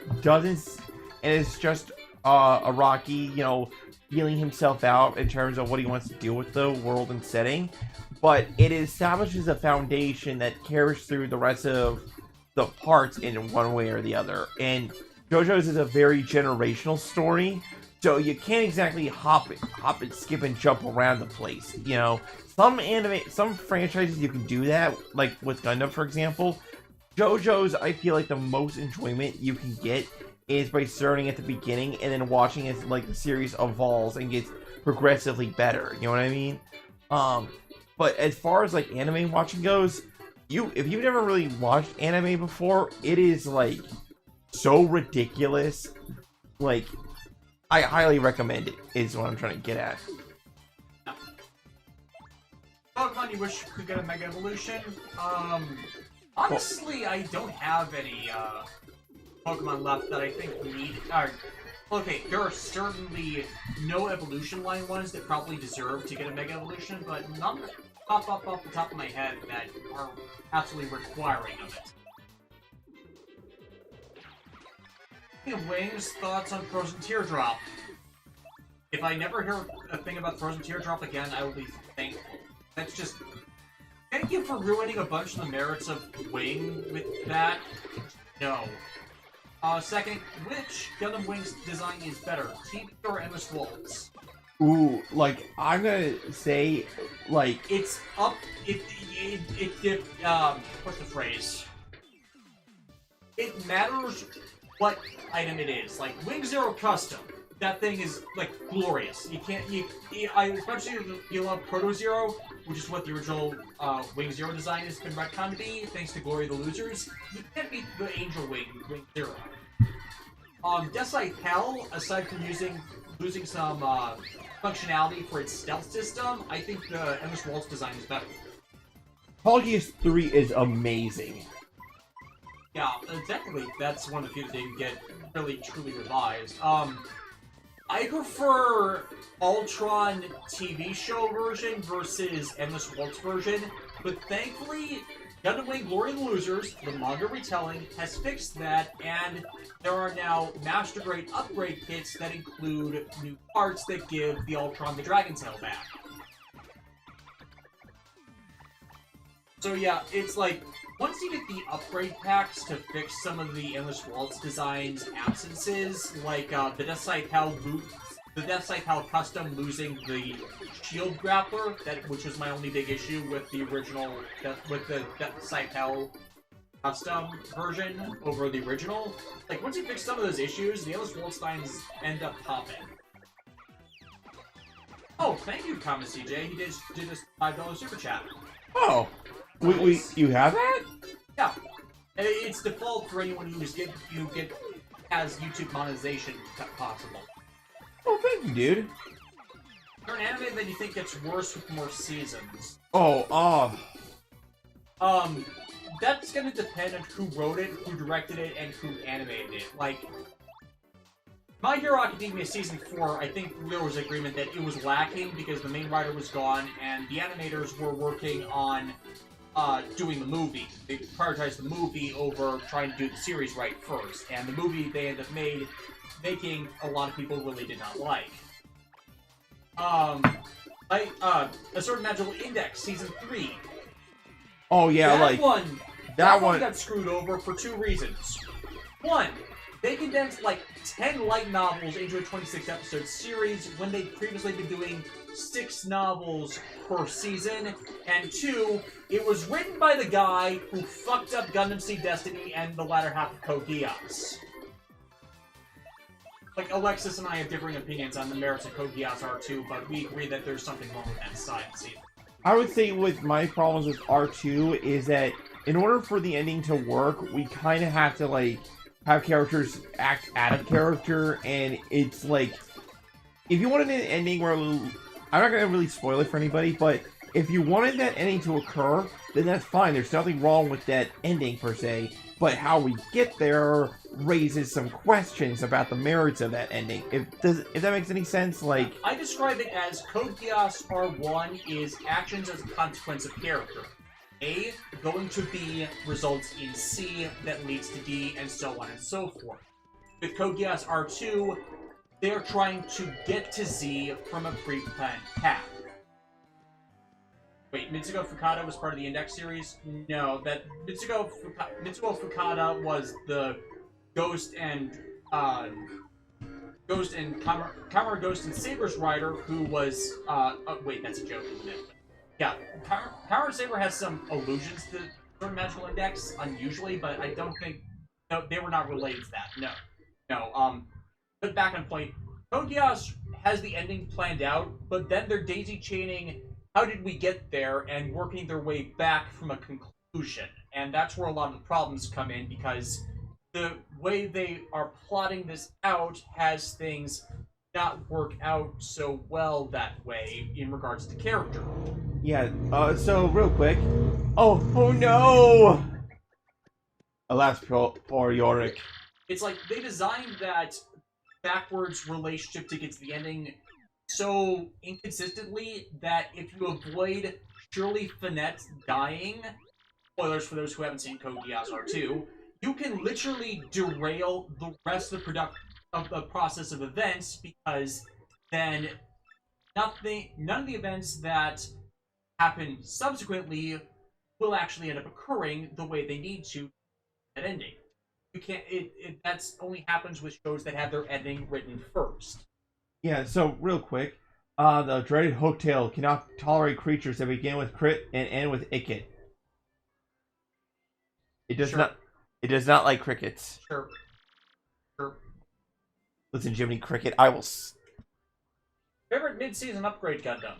it's just Araki, feeling himself out in terms of what he wants to do with the world and setting, but it establishes a foundation that carries through the rest of the parts in one way or the other. And JoJo's is a very generational story, so you can't exactly hop and skip and jump around the place. Some franchises you can do that, like with Gundam, for example. JoJo's, I feel like the most enjoyment you can get is by starting at the beginning and then watching as like the series evolves and gets progressively better. You know what I mean? But as far as like anime watching goes, if you've never really watched anime before, it is like so ridiculous. Like, I highly recommend it, is what I'm trying to get at. Pokemon you wish could get a Mega Evolution? Honestly, I don't have any, Pokemon left that I think need... okay, there are certainly no Evolution Line ones that probably deserve to get a Mega Evolution, but none that pop up off the top of my head that are absolutely requiring of it. Speaking of Wings, thoughts on Frozen Teardrop? If I never hear a thing about Frozen Teardrop again, I will be thankful. That's just... Thank you for ruining a bunch of the merits of Wing with that. No. Second, which Gundam Wings design is better, TV or Endless Waltz? Ooh, like, I'm gonna say, like... It's up... what's the phrase? It matters what item it is. Like, Wing Zero Custom, that thing is, like, glorious. You can't... especially if you love Proto Zero, which is what the original Wing Zero design has been retconned to be, thanks to Glory of the Losers. You can't beat the Angel Wing Zero. Deathside Hell, aside from losing some functionality for its stealth system, I think the Endless Waltz design is better. Polygeus 3 is amazing. Yeah, technically, that's one of the few that didn't get really truly revised. I prefer Ultron TV show version versus Endless Waltz version, but thankfully, Gundam Wing Glory of the Losers, the manga retelling, has fixed that, and there are now Master Grade upgrade kits that include new parts that give the Ultron the Dragon Tail back. So yeah, it's like, once you get the upgrade packs to fix some of the Endless Waltz design's absences, like the Deathside Hell custom losing the shield grappler, which was my only big issue with the original, with the Deathside Hell custom version over the original. Like, once you fix some of those issues, the Endless Waltz designs end up popping. Oh, thank you, Kama CJ. He did this $5 super chat. Oh, you have that? Yeah, it's default for anyone who has YouTube monetization possible. Oh, thank you, dude. Is there an anime that you think gets worse with more seasons? That's gonna depend on who wrote it, who directed it, and who animated it. Like, My Hero Academia Season 4, I think there was agreement that it was lacking because the main writer was gone, and the animators were working on doing the movie. They prioritized the movie over trying to do the series right first, and the movie they ended up making a lot of people really did not like. A Certain Magical Index Season 3. Oh yeah, that one got screwed over for two reasons. One, they condensed like 10 light novels into a 26-episode series when they'd previously been doing 6 novels per season. And two, it was written by the guy who fucked up Gundam Seed Destiny and the latter half of Code Geass. Like, Alexis and I have differing opinions on the merits of Code Geass R2, but we agree that there's something wrong with that side season. I would say with my problems with R2 is that in order for the ending to work, we kind of have to, like, have characters act out of character, and it's like, if you wanted an ending where, I'm not going to really spoil it for anybody, but if you wanted that ending to occur, then that's fine. There's nothing wrong with that ending, per se, but how we get there raises some questions about the merits of that ending. If that makes any sense, like... I describe it as Code Geass R1 is actions as a consequence of character. A, going to B results in C that leads to D, and so on and so forth. With Code Geass R2, they're trying to get to Z from a pre-planned path. Wait, Mitsuko Fukada was part of the Index series? No, that Mitsuko Fukada was the Ghost and Kamara Ghost and Saber's writer, who was oh, wait, that's a joke, isn't it? Yeah, Power Saber has some allusions to Certain Magical Index, unusually, but I don't think... No, they were not related to that. No. But back on point, Code Geass has the ending planned out, but then they're daisy-chaining how did we get there and working their way back from a conclusion. And that's where a lot of the problems come in, because the way they are plotting this out has things not work out so well that way in regards to character. Yeah, so real quick. Oh no! Alas, poor Yorick. It's like they designed that backwards relationship to get to the ending so inconsistently that if you avoid Shirley Finette dying, spoilers for those who haven't seen Code Geass R2, you can literally derail the rest of the process of events, because then none of the events that happen subsequently will actually end up occurring the way they need to at ending. You can't. That's only happens with shows that have their ending written first. Yeah, so real quick, the dreaded Hooktail cannot tolerate creatures that begin with crit and end with icket. It does Sure. not. It does not like crickets. Sure. Sure. Listen, Jiminy Cricket, I will. Favorite mid-season upgrade Gundam?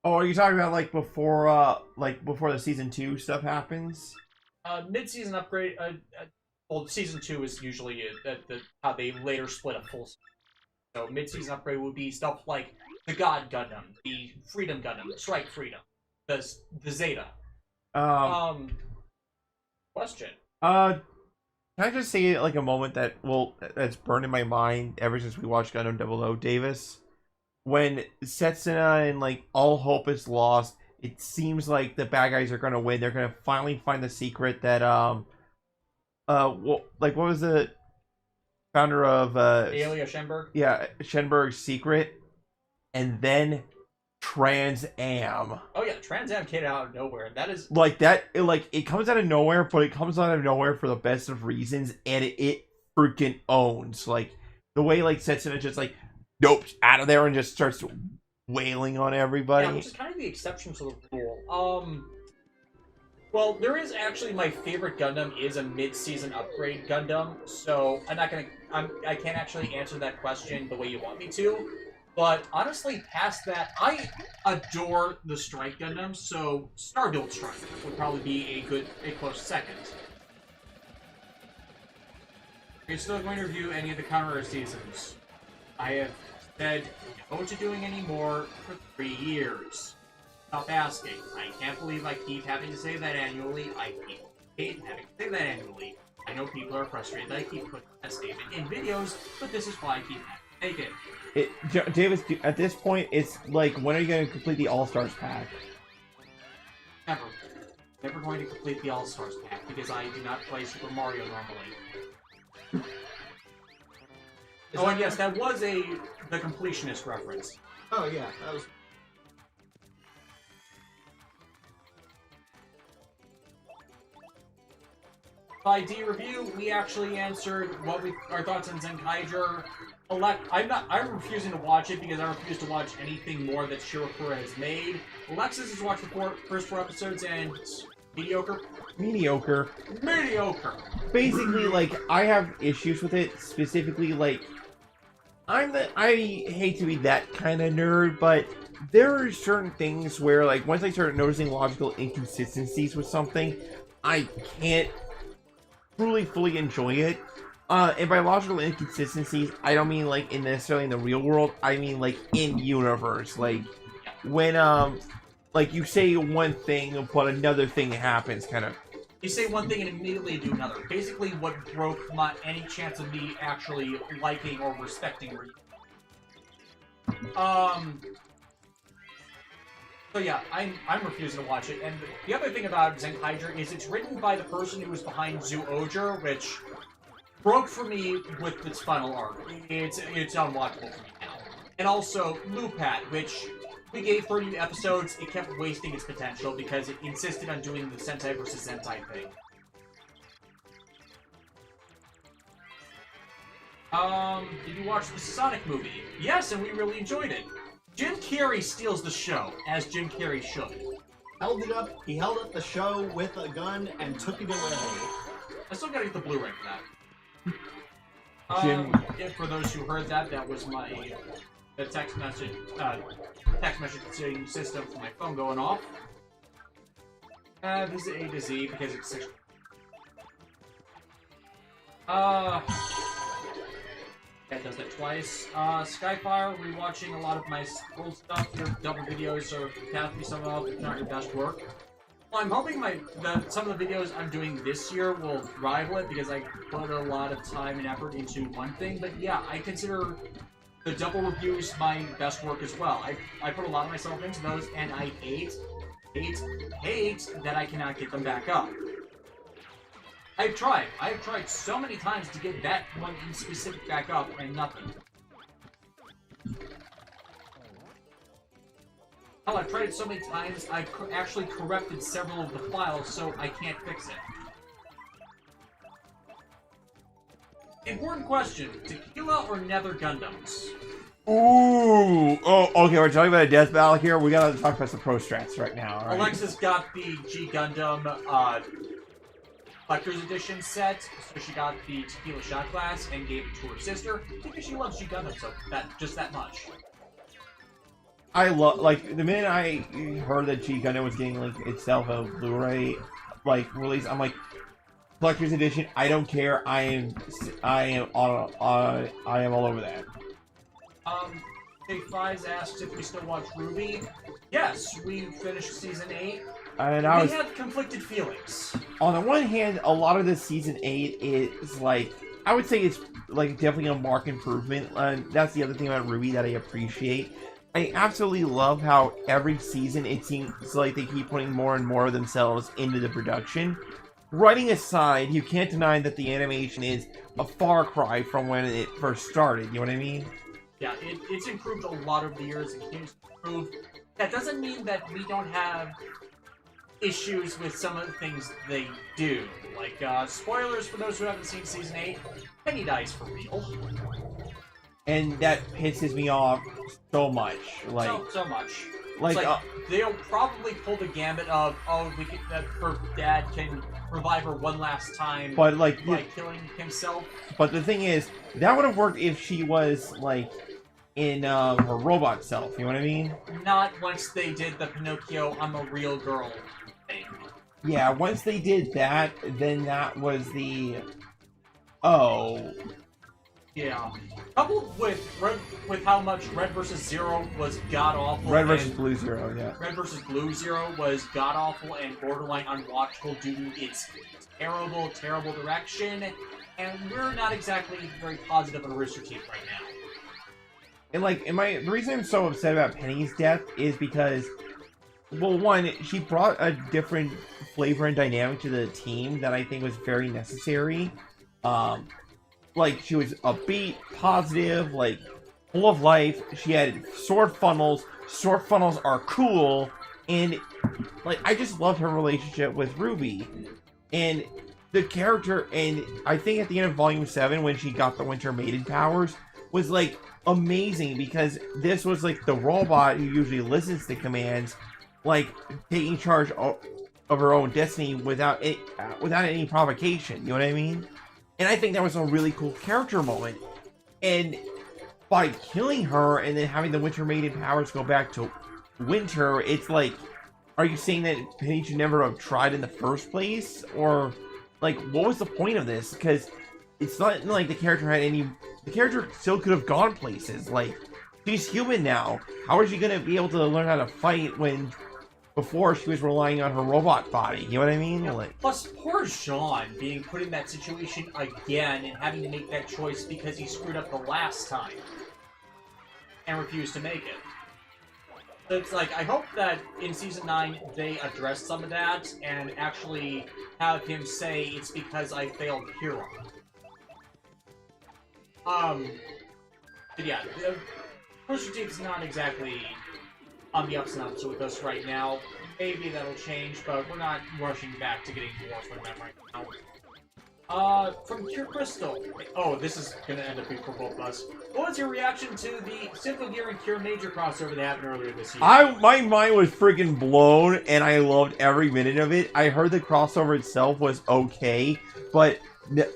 Oh, are you talking about before the season 2 stuff happens? Mid-season upgrade. Well, season 2 is usually how they later split a full. So mid-season upgrade would be stuff like the God Gundam, the Freedom Gundam, the Strike Freedom, the Zeta. Question. Can I just say like a moment that's burned in my mind ever since we watched Gundam 00 Davis? When Setsuna and like all hope is lost, it seems like the bad guys are gonna win. They're gonna finally find the secret that what was the founder of Aelia Shenberg? Yeah, Shenberg's secret, and then Trans Am. Oh yeah, Trans Am came out of nowhere. That is like that. It comes out of nowhere, but it comes out of nowhere for the best of reasons, and it freaking owns. Like the way like Setsuna just like nope out of there and just starts wailing on everybody. Yeah, which is kind of the exception to the rule. Well, there is actually my favorite Gundam is a mid-season upgrade Gundam, so I can't actually answer that question the way you want me to. But honestly, past that, I adore the Strike Gundam, so Starbuild Strike would probably be a close second. Are you still going to review any of the counter seasons? I have said, I don't know what you're doing anymore for 3 years. Stop asking. I can't believe I keep having to say that annually. I hate having to say that annually. I know people are frustrated that I keep putting that statement in videos, but this is why I keep having to make it. Davis, at this point, it's like, when are you going to complete the All-Stars pack? Never. Never going to complete the All-Stars pack, because I do not play Super Mario normally. And yes, that was the completionist reference. Oh yeah, that was. By D review, we actually answered our thoughts on Zenkaiger. I'm refusing to watch it because I refuse to watch anything more that Shirakura has made. Alexis has watched the first 4 episodes and mediocre. Mediocre. Basically, like, I have issues with it. Specifically, like, I hate to be that kind of nerd, but there are certain things where, like, once I start noticing logical inconsistencies with something, I can't truly fully enjoy it. And by logical inconsistencies, I don't mean like necessarily in the real world. I mean like in universe. Like when like you say one thing but another thing happens, kind of. You say one thing and immediately do another. Basically, what broke any chance of me actually liking or respecting Ryu. So yeah, I'm refusing to watch it. And the other thing about Zenkaiger is it's written by the person who was behind Zoojer, which broke for me with its final arc. It's unwatchable for me now. And also Lupat, which we gave 30 episodes, it kept wasting its potential because it insisted on doing the Sentai versus Sentai thing. Did you watch the Sonic movie? Yes, and we really enjoyed it. Jim Carrey steals the show, as Jim Carrey should. He held up the show with a gun and took it away. I still gotta get the Blu-ray for that. Jim. For those who heard that, that was my text messaging system for my phone going off. This is A to Z because it's 6. Yeah, it does that twice. Skyfire, rewatching a lot of my old stuff. Your double videos are catching some of, if not your best work. Well, I'm hoping some of the videos I'm doing this year will rival it because I put a lot of time and effort into one thing. But yeah, I consider the double reviews my best work as well. I put a lot of myself into those, and I hate that I cannot get them back up. I've tried so many times to get that one in specific back up, and nothing. Hell, I've tried it so many times, I've actually corrected several of the files, so I can't fix it. Important question, Tequila or Nether Gundams? Ooh! Oh, okay, we're talking about a death battle here. We gotta talk about some pro strats right now, alright? Alexis got the G Gundam, Collector's Edition set, so she got the Tequila shot glass and gave it to her sister, because she loves G Gundam, so just that much. I love, like, the minute I heard that G Gundam was getting, like, itself a Blu-ray, like, release, I'm like, Collector's Edition, I don't care, I am all over that. J5's asked if we still watch Ruby. Yes, we finished Season 8. And we have conflicted feelings. On the one hand, a lot of this Season 8 is, like, I would say it's, like, definitely a marked improvement. That's the other thing about Ruby that I appreciate. I absolutely love how every season it seems like they keep putting more and more of themselves into the production. Writing aside, you can't deny that the animation is a far cry from when it first started, you know what I mean? Yeah, it's improved a lot over the years. It continues to improve. That doesn't mean that we don't have issues with some of the things they do. Like, spoilers for those who haven't seen Season 8, Penny dies for real. And that pisses me off so much. Like, so much. Like, they'll probably pull the gambit of, that her dad can revive her one last time but like by killing himself. But the thing is, that would have worked if she was, like, in her robot self, you know what I mean? Not once they did the Pinocchio, I'm a real girl thing. Yeah, once they did that, then that was the... Oh. Yeah. Coupled with how much Red vs. Zero was god-awful. Red vs. Blue Zero, yeah. Red vs. Blue Zero was god-awful and borderline unwatchable due to its terrible, terrible direction, and we're not exactly very positive on Rooster Teeth right now. And, like, the reason I'm so upset about Penny's death is because, well, one, she brought a different flavor and dynamic to the team that I think was very necessary. Like, she was upbeat, positive, like, full of life. She had sword funnels. Sword funnels are cool. And, like, I just loved her relationship with Ruby. And the character, and I think at the end of Volume 7, when she got the Winter Maiden powers, was, like, amazing. Because this was, like, the robot who usually listens to commands, like, taking charge of her own destiny without any provocation. You know what I mean? And I think that was a really cool character moment. And by killing her and then having the Winter Maiden powers go back to Winter, it's like, are you saying that Penny should never have tried in the first place? Or, like, what was the point of this? Because it's not like the character had any... The character still could have gone places. Like, she's human now. How is she going to be able to learn how to fight when... Before, she was relying on her robot body, you know what I mean? Yeah. Like, plus, poor Jean being put in that situation again and having to make that choice because he screwed up the last time and refused to make it. So it's like, I hope that in Season 9 they address some of that and actually have him say it's because I failed Kira. But yeah, Rooster Teeth's not exactly on the ups and ups with us right now. Maybe that'll change, but we're not rushing back to getting more from them right now. From Cure Crystal. Oh, this is gonna end up being for both of us. What was your reaction to the Symphogear and Cure Major crossover that happened earlier this year? My mind was freaking blown, and I loved every minute of it. I heard the crossover itself was okay, but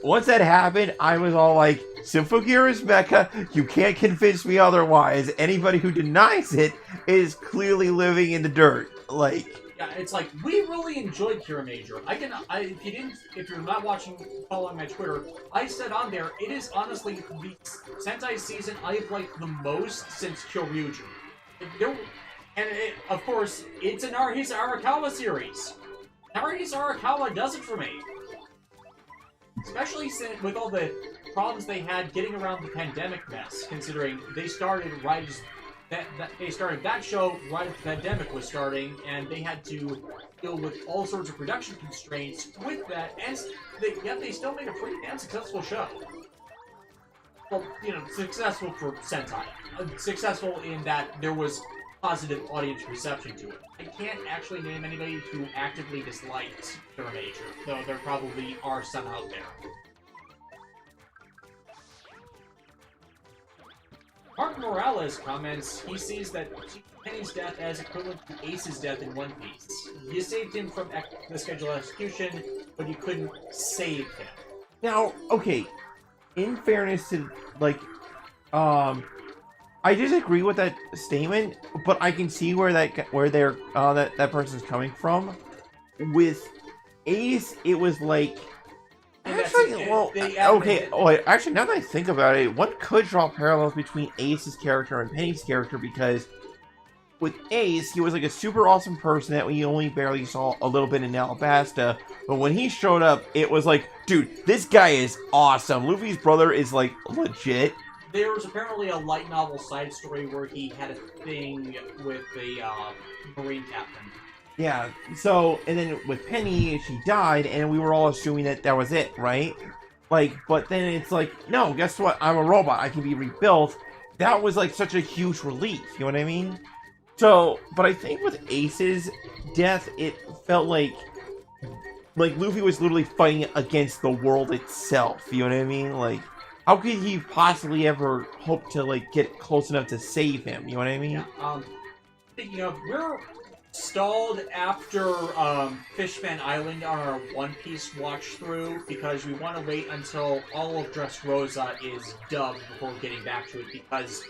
once that happened, I was all like, Symphogear is mecha, you can't convince me otherwise. Anybody who denies it is clearly living in the dirt. Like, Yeah, it's like we really enjoyed Kira Major. If you're not following my Twitter, I said on there, it is honestly the Sentai season I've liked the most since Kyoryuger. Of course, it's an Naruhisa Arakawa series. Naruhisa Arakawa does it for me. Especially with all the problems they had getting around the pandemic mess, considering they started right as they started that show right as the pandemic was starting, and they had to deal with all sorts of production constraints with that, and yet they still made a pretty damn successful show. Well, successful for Sentai. Successful in that there was positive audience reception to it. I can't actually name anybody who actively disliked Kira Major, though there probably are some out there. Mark Morales comments he sees that Penny's death as equivalent to Ace's death in One Piece. You saved him from the scheduled execution, but you couldn't save him. Now, okay, in fairness to, I disagree with that statement, but I can see where that person's coming from. With Ace, it was like... Actually, actually, now that I think about it, one could draw parallels between Ace's character and Penny's character, because with Ace, he was like a super awesome person that we only barely saw a little bit in Alabasta, but when he showed up, it was like, dude, this guy is awesome. Luffy's brother is, like, legit. There was apparently a light novel side story where he had a thing with the Marine captain. Yeah, so, and then with Penny, she died, and we were all assuming that was it, right? But then it's like, no, guess what? I'm a robot. I can be rebuilt. That was, like, such a huge relief, you know what I mean? So, but I think with Ace's death, it felt like Luffy was literally fighting against the world itself, you know what I mean? Like, how could he possibly ever hope to, like, get close enough to save him, you know what I mean? Yeah, speaking of, we're stalled after Fishman Island on our One Piece watch through because we want to wait until all of Dressrosa is dubbed before getting back to it, because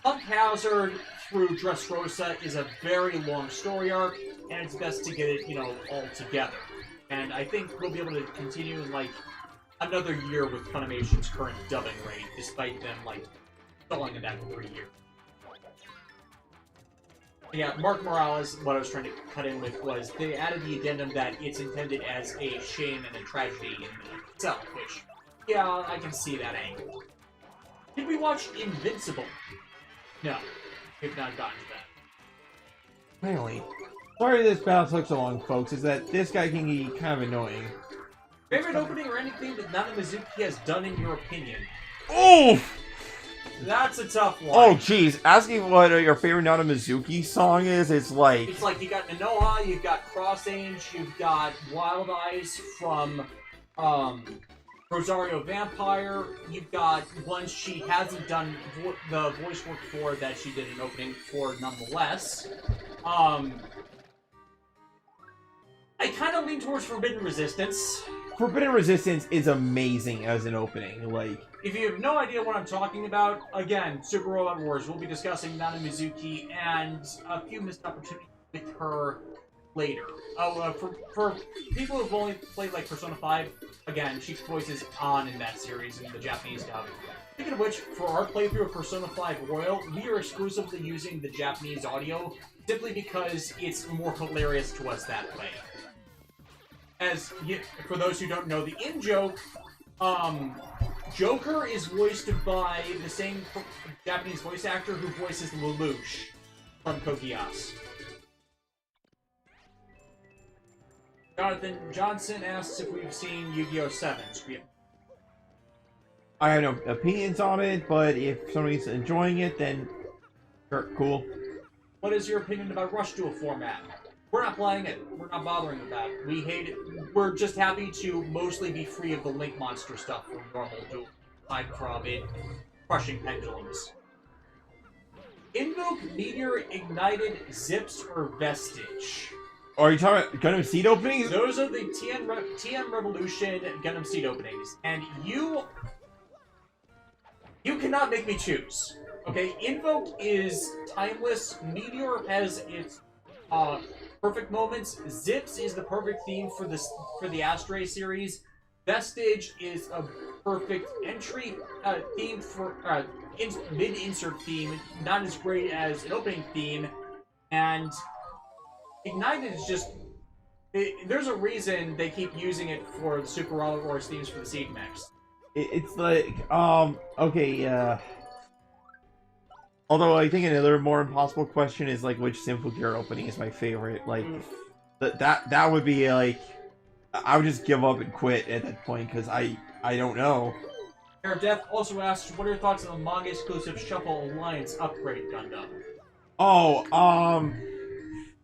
Punk Hazard through Dressrosa is a very long story arc, and it's best to get it, all together. And I think we'll be able to continue in, another year with Funimation's current dubbing rate, despite them, stalling it back for 3 years. Yeah, Mark Morales, what I was trying to cut in with was they added the addendum that it's intended as a shame and a tragedy in itself, which, yeah, I can see that angle. Did we watch Invincible? No, we've not gotten to that. Really? Sorry this battle took so long, folks, is that this guy can be kind of annoying. Favorite opening or anything that Nana Mizuki has done in your opinion? Oh! That's a tough one. Oh, jeez. Asking what your favorite Nana Mizuki song is, it's like... It's like you got Nanoha, you've got Cross Age, you've got Wild Eyes from Rosario Vampire, you've got ones she hasn't done the voice work for that she did an opening for nonetheless. I kind of lean towards Forbidden Resistance. Forbidden Resistance is amazing as an opening, If you have no idea what I'm talking about, again, Super Robot Wars, we'll be discussing Nana Mizuki and a few missed opportunities with her later. For people who've only played, Persona 5, again, she voices On in that series in the Japanese dub. Speaking of which, for our playthrough of Persona 5 Royal, we are exclusively using the Japanese audio, simply because it's more hilarious to us that way. For those who don't know the in-joke, Joker is voiced by the same Japanese voice actor who voices Lelouch from Kokias. Jonathan Johnson asks if we've seen Yu-Gi-Oh! 7. I have no opinions on it, but if somebody's enjoying it, then sure, cool. What is your opinion about Rush Duel format? We're not playing it. We're not bothering with that. We hate it. We're just happy to mostly be free of the Link Monster stuff from normal duel, aside from it crushing pendulums. Invoke, Meteor, Ignited, Zips, or Vestige? Are you talking about Gundam Seed openings? Those are the TM Revolution Gundam Seed openings. And you cannot make me choose. Okay, Invoke is timeless. Meteor has its perfect moments. Zips is the perfect theme for the Astray series. Vestige is a perfect entry theme for mid-insert theme, not as great as an opening theme, and Ignited is just. There's a reason they keep using it for the Super Robot Wars themes for the Seed Mix. It's like, okay, although I think another more impossible question is like which Sinful Gear opening is my favorite. Like, that would be like, I would just give up and quit at that point because I don't know. Air of Death also asks, what are your thoughts on the manga exclusive Shuffle Alliance upgrade Gundam? Oh,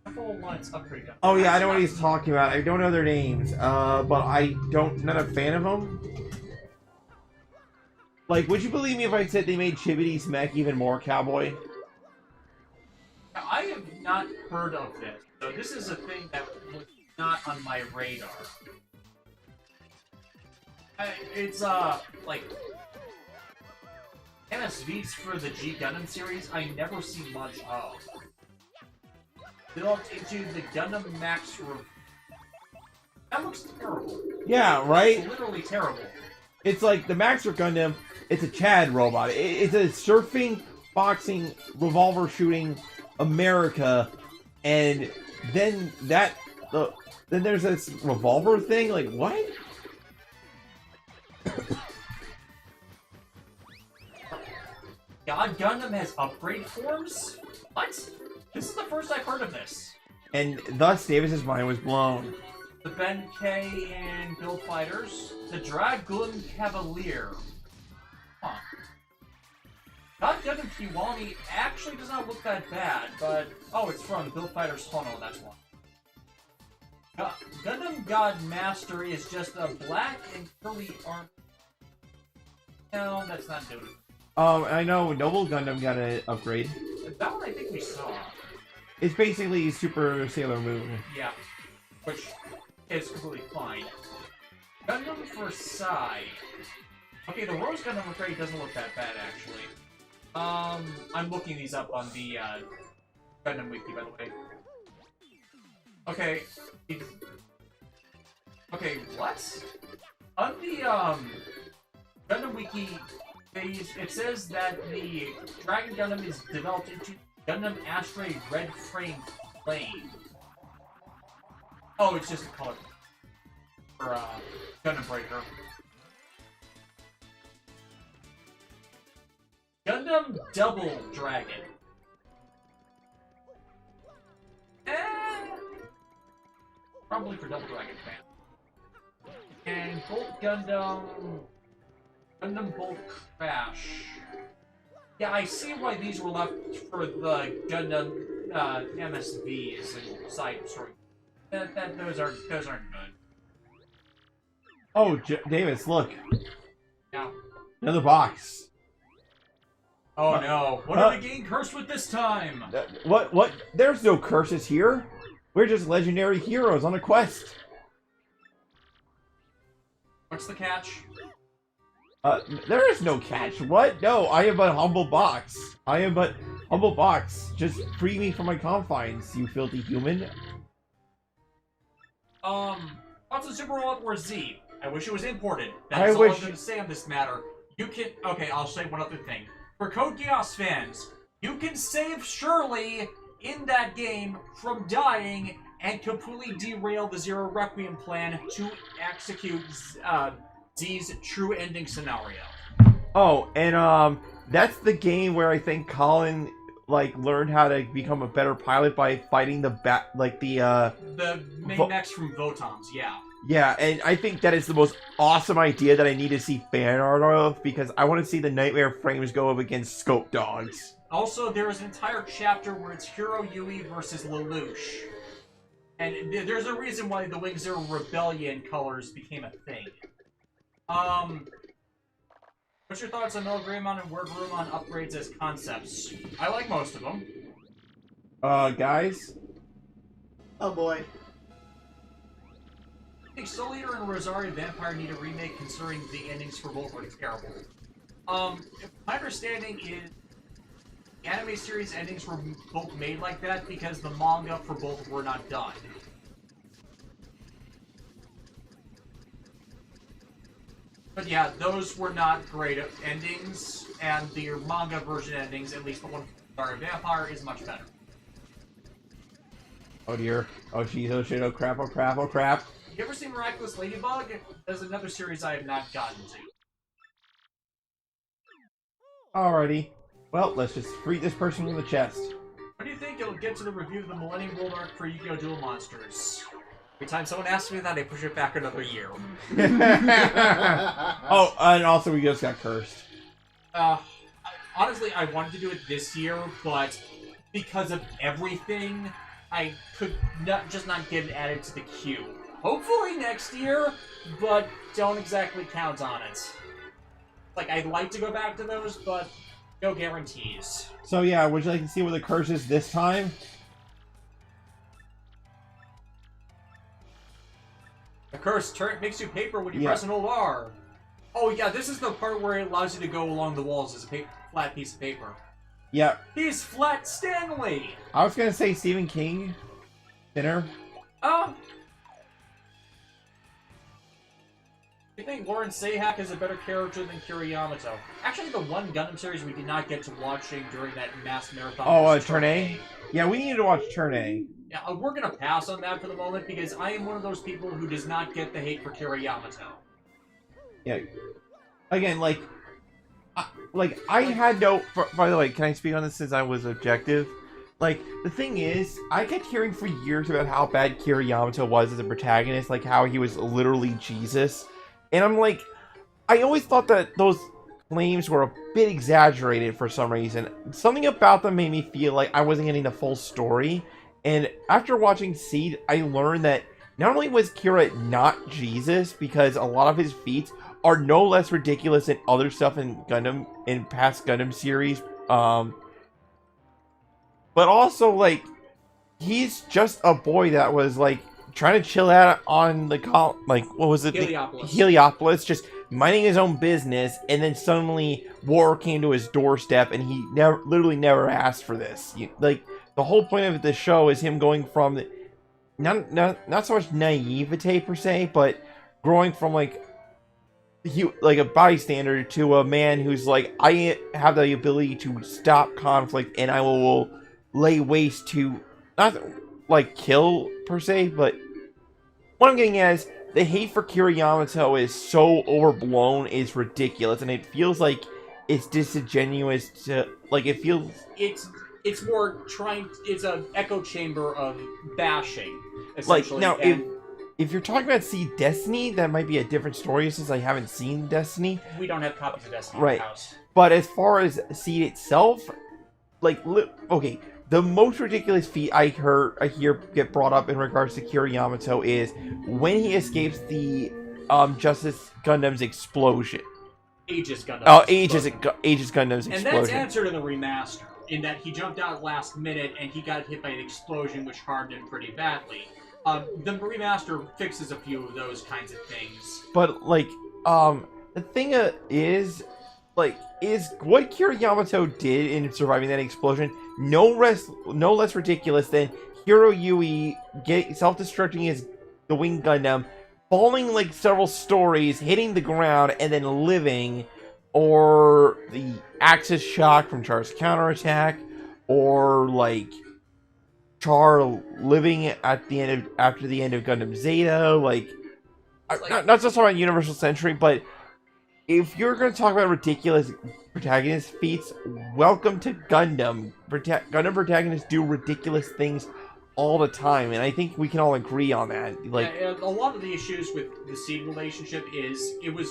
Shuffle Alliance upgrade Gundam. oh yeah, I know what he's talking about. I don't know their names, but not a fan of them. Like, would you believe me if I said they made Chibity's mech even more cowboy? I have not heard of this, so this is a thing that was not on my radar. It's, like, MSVs for the G Gundam series, I never see much of. Developed into the Gundam Max That looks terrible. Yeah, right? It's literally terrible. It's like the Maxer Gundam, it's a Chad robot. It's a surfing, boxing, revolver shooting America, and then then there's this revolver thing. Like, what? God Gundam has upgrade forms? What? This is the first I've heard of this. And thus, Davis's mind was blown. The Benkei and Build Fighters. The Dragoon Cavalier. Huh. God Gundam Kiwami actually does not look that bad, but... Oh, it's from the Build Fighters Hono, that's one. Gundam God Master is just a black and curly arm. No, that's not doing it. I know Noble Gundam got an upgrade. That one I think we saw. It's basically Super Sailor Moon. Yeah. Which is completely fine. Gundam for Sai. Okay, the Rose Gundam upgrade doesn't look that bad, actually. I'm looking these up on the, Gundam Wiki, by the way. Okay. Okay, what? On the, Gundam Wiki, it says that the Dragon Gundam is developed into Gundam Astray Red Frame Plane. Oh, it's just a color for Gundam Breaker. Gundam Double Dragon. Probably for Double Dragon fans. And Bolt Gundam Bolt Crash. Yeah, I see why these were left for the Gundam MSVs and side story. Those aren't good. Oh, Davis, look. Yeah. Another box. Oh no! What are we getting cursed with this time? What? There's no curses here. We're just legendary heroes on a quest. What's the catch? There is no catch. What? No, I am but humble box. I am but humble box. Just free me from my confines, you filthy human. Also Super Robot Wars Z. I wish it was imported. I That's all wish... I'm going to say on this matter. You can... Okay, I'll say one other thing. For Code Geass fans, you can save Shirley in that game from dying and completely derail the Zero Requiem plan to execute Z's true ending scenario. Oh, and that's the game where I think Colin learned how to become a better pilot by fighting the main mechs from Votons, yeah. Yeah, and I think that is the most awesome idea that I need to see fan art of, because I want to see the Nightmare Frames go up against Scope Dogs. Also, there is an entire chapter where it's Hiro Yui versus Lelouch. And there's a reason why the Wing Zero Rebellion colors became a thing. What's your thoughts on Milgramon and Wordrumon upgrades as concepts? I like most of them. Guys? Oh boy. I think Soul Eater and Rosario Vampire need a remake considering the endings for both are terrible. My understanding is anime series endings were both made like that because the manga for both were not done. But yeah, those were not great endings, and the manga version endings, at least the one for Diary of a Vampire, is much better. Oh dear. Oh jeez, oh shit, oh crap, oh crap, oh crap. You ever seen Miraculous Ladybug? There's another series I have not gotten to. Alrighty. Well, let's just free this person from the chest. What do you think you'll get to the review of the Millennium World arc for Yu-Gi-Oh! Duel Monsters? Every time someone asks me that, I push it back another year. Oh, and also we just got cursed. Honestly, I wanted to do it this year, but because of everything, I could just not get it added to the queue. Hopefully next year, but don't exactly count on it. Like, I'd like to go back to those, but no guarantees. So yeah, would you like to see what the curse is this time? The curse makes you paper when you Yeah. press an old R. Oh yeah, this is the part where it allows you to go along the walls as a flat piece of paper. Yeah. He's Flat Stanley! I was gonna say Stephen King. Thinner. I think Lauren Sahak is a better character than Kira Yamato. Actually, the one Gundam series we did not get to watching during that mass marathon. Oh, Turn A? Yeah, we need to watch Turn A. Yeah, we're gonna pass on that for the moment because I am one of those people who does not get the hate for Kira Yamato. Yeah. Again, I had no... By the way, can I speak on this since I was objective? Like, the thing is, I kept hearing for years about how bad Kira Yamato was as a protagonist, like how he was literally Jesus. And I'm like, I always thought that those claims were a bit exaggerated for some reason. Something about them made me feel like I wasn't getting the full story. And after watching Seed, I learned that not only was Kira not Jesus, because a lot of his feats are no less ridiculous than other stuff in Gundam, in past Gundam series, but also, like, he's just a boy that was, like, trying to chill out on the what was it? Heliopolis, just minding his own business, and then suddenly war came to his doorstep, and he literally never asked for this. Like, the whole point of the show is him going from not so much naivete per se, but growing from like a bystander to a man who's like, I have the ability to stop conflict, and I will lay waste to not like kill per se, but what I'm getting at is the hate for Kira Yamato is so overblown, it's ridiculous, and it feels like it's disingenuous to, like, it feels... It's more trying... It's an echo chamber of bashing, essentially. Like, now, if you're talking about See Destiny, that might be a different story since I haven't seen Destiny. We don't have copies of Destiny right. in the house. But as far as Seed itself, like, okay... The most ridiculous feat I hear get brought up in regards to Kira Yamato is when he escapes the Justice Gundam's explosion. Aegis Gundam. Oh, Aegis Gundam's explosion. And that's answered in the remaster, in that he jumped out last minute and he got hit by an explosion which harmed him pretty badly. The remaster fixes a few of those kinds of things. But, like, the thing is what Kira Yamato did in surviving that explosion no less ridiculous than Hiro Yui self-destructing the Wing Gundam, falling like several stories, hitting the ground, and then living, or the Axis shock from Char's counterattack, or like Char living at the end after the end of Gundam Zeta, like not just about Universal Century, but if you're going to talk about ridiculous protagonist feats, welcome to Gundam. Gundam protagonists do ridiculous things all the time, and I think we can all agree on that. Like, yeah, a lot of the issues with the Seed relationship is it was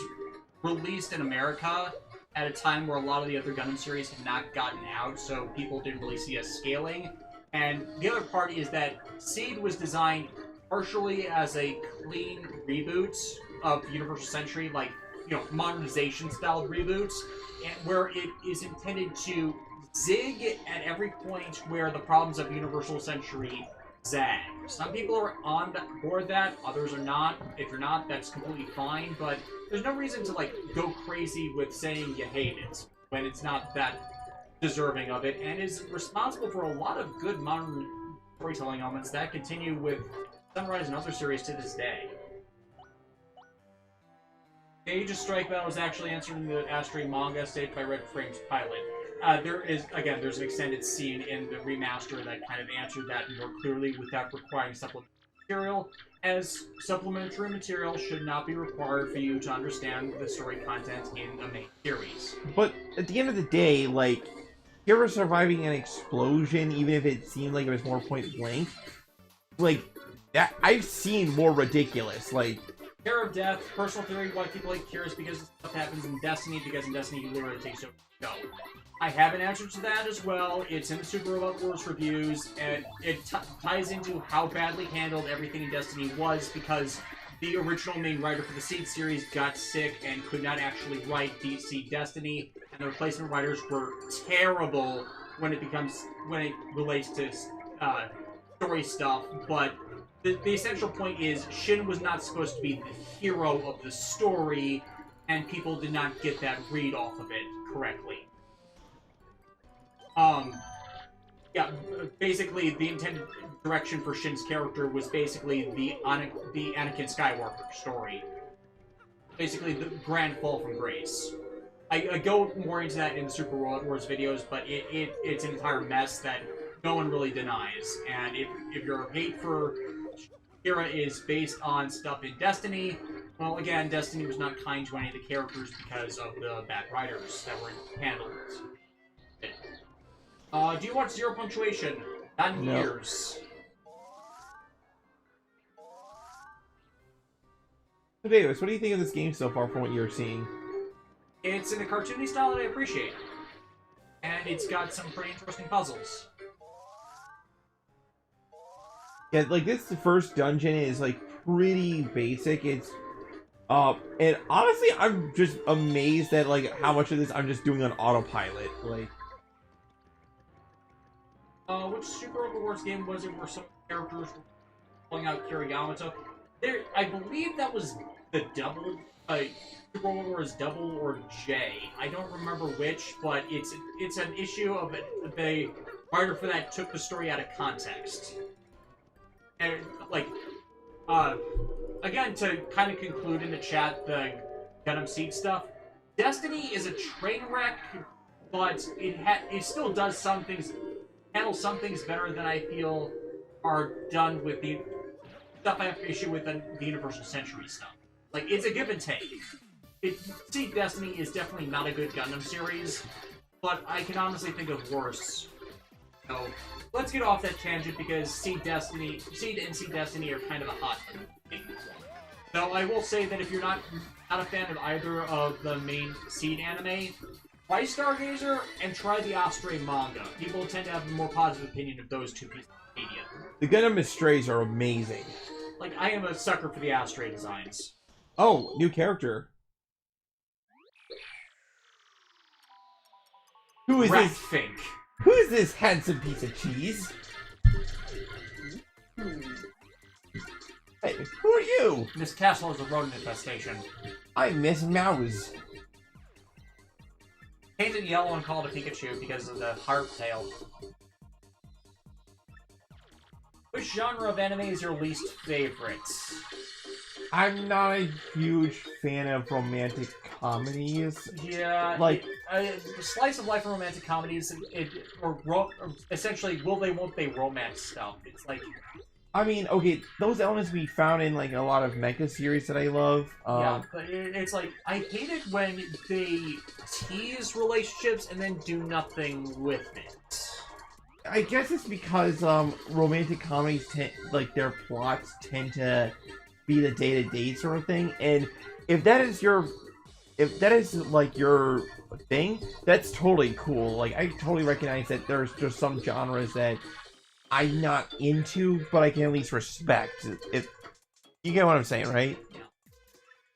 released in America at a time where a lot of the other Gundam series had not gotten out, so people didn't really see us scaling. And the other part is that Seed was designed partially as a clean reboot of Universal Century, like, modernization style reboots, where it is intended to zig at every point where the problems of Universal Century zag. Some people are on board that, others are not. If you're not, that's completely fine, but there's no reason to, like, go crazy with saying you hate it when it's not that deserving of it, and is responsible for a lot of good modern storytelling elements that continue with Sunrise and other series to this day. Age of Strike Battle is actually answering the Astray manga stated by Red Frame's pilot. There's an extended scene in the remaster that kind of answered that more clearly without requiring supplementary material, as supplementary material should not be required for you to understand the story content in a main series. But at the end of the day, like, Kira surviving an explosion, even if it seemed like it was more point blank, like, that I've seen more ridiculous, like... Fear of death, personal theory why people like Kira is because stuff happens in Destiny, because in Destiny you literally take so go. I have an answer to that as well. It's in the Super Robot Wars reviews, and it ties into how badly handled everything in Destiny was, because the original main writer for the Seed series got sick and could not actually write DC Destiny, and the replacement writers were terrible when it relates to story stuff. But the essential point is Shin was not supposed to be the hero of the story, and people did not get that read off of it correctly. Basically, the intended direction for Shin's character was basically the Anakin Skywalker story. Basically, the grand fall from grace. I go more into that in the Super Robot Wars videos, but it's an entire mess that no one really denies. And if your hate for Kira is based on stuff in Destiny, well, again, Destiny was not kind to any of the characters because of the bad writers that were handled it. Do you want 0 punctuation? Not in years. So Davis, what do you think of this game so far from what you're seeing? It's in a cartoony style that I appreciate. And it's got some pretty interesting puzzles. Yeah, like this first dungeon is like pretty basic. It's and honestly I'm just amazed at like how much of this I'm just doing on autopilot. Like which Super Robot Wars game was it where some characters were pulling out Kira Yamato? I believe that was the double, Super Robot Wars Double or J. I don't remember which, but it's an issue of it. The writer for that took the story out of context. And, like, again, to kind of conclude in the chat the Gundam Seed stuff, Destiny is a train wreck, but it still does some things, handles some things better than I feel are done with the stuff I have issue with the Universal Century stuff. Like, it's a give and take. Seed Destiny is definitely not a good Gundam series, but I can honestly think of worse. So, let's get off that tangent because Seed and Seed Destiny are kind of a hot thing. So I will say that if you're not a fan of either of the main Seed anime, try Stargazer and try the Astray manga. People tend to have a more positive opinion of those two pieces of media. the Gundam Astrays are amazing. Like, I am a sucker for the Astray designs. Oh, new character. Who is this? Fink. Who is this handsome piece of cheese? Hey, who are you? This castle is a rodent infestation. I'm Miss Mouse. Painted yellow and called a Pikachu because of the harp tail. Which genre of anime is your least favorite? I'm not a huge fan of romantic comedies. Yeah, like slice of life and romantic comedies, essentially will they, won't they romance stuff. It's like, I mean, okay, those elements we found in like a lot of mecha series that I love. Yeah, but it's like I hate it when they tease relationships and then do nothing with it. I guess it's because romantic comedies their plots tend to be the day-to-day sort of thing, and if that is like your thing, that's totally cool. Like, I totally recognize that there's just some genres that I'm not into, but I can at least respect. If you get what I'm saying, right? Yeah.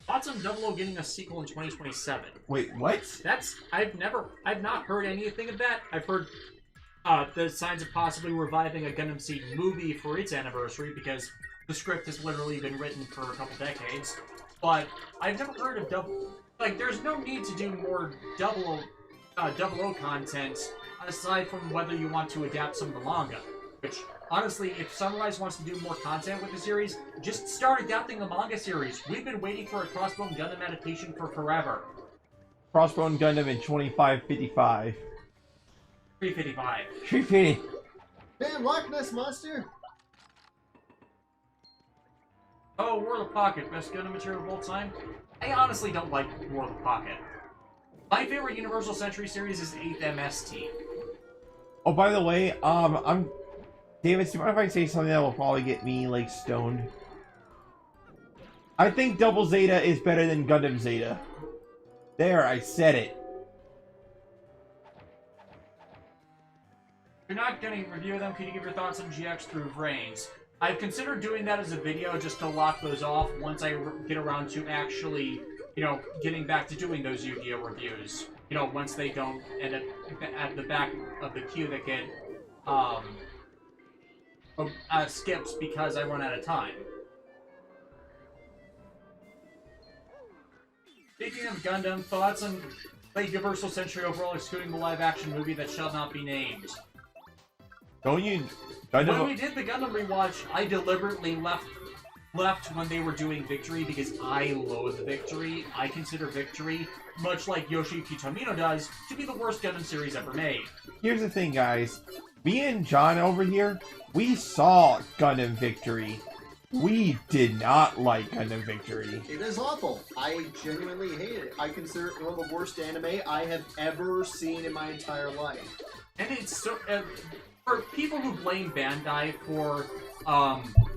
Thoughts on 00 getting a sequel in 2027? Wait, what? I've not heard anything of that. I've heard the signs of possibly reviving a Gundam Seed movie for its anniversary because the script has literally been written for a couple decades, but I've never heard of there's no need to do more 00 content aside from whether you want to adapt some of the manga, which, honestly, if Sunrise wants to do more content with the series, just start adapting the manga series. We've been waiting for a Crossbone Gundam adaptation for forever. Crossbone Gundam in 2555. 355. 350. Man, Loch Ness Monster! Oh, War of the Pocket, best Gundam material of all time? I honestly don't like War of the Pocket. My favorite Universal Century series is 8th MST. Oh, by the way, David, do you mind if I say something that will probably get me, like, stoned? I think Double Zeta is better than Gundam Zeta. There, I said it. If you're not going to review them, can you give your thoughts on GX through Vrains? I've considered doing that as a video just to lock those off once I get around to actually, you know, getting back to doing those Yu-Gi-Oh! Reviews. You know, once they don't end up at the back of the queue that get, skips because I run out of time. Speaking of Gundam, thoughts on the Universal Century overall, excluding the live-action movie that shall not be named. Don't you... When we did the Gundam rewatch, I deliberately left when they were doing Victory because I loathe Victory. I consider Victory, much like Yoshiyuki Tomino does, to be the worst Gundam series ever made. Here's the thing, guys. Me and John over here, we saw Gundam Victory. We did not like Gundam Victory. It is awful. I genuinely hate it. I consider it one of the worst anime I have ever seen in my entire life. And it's so... for people who blame Bandai for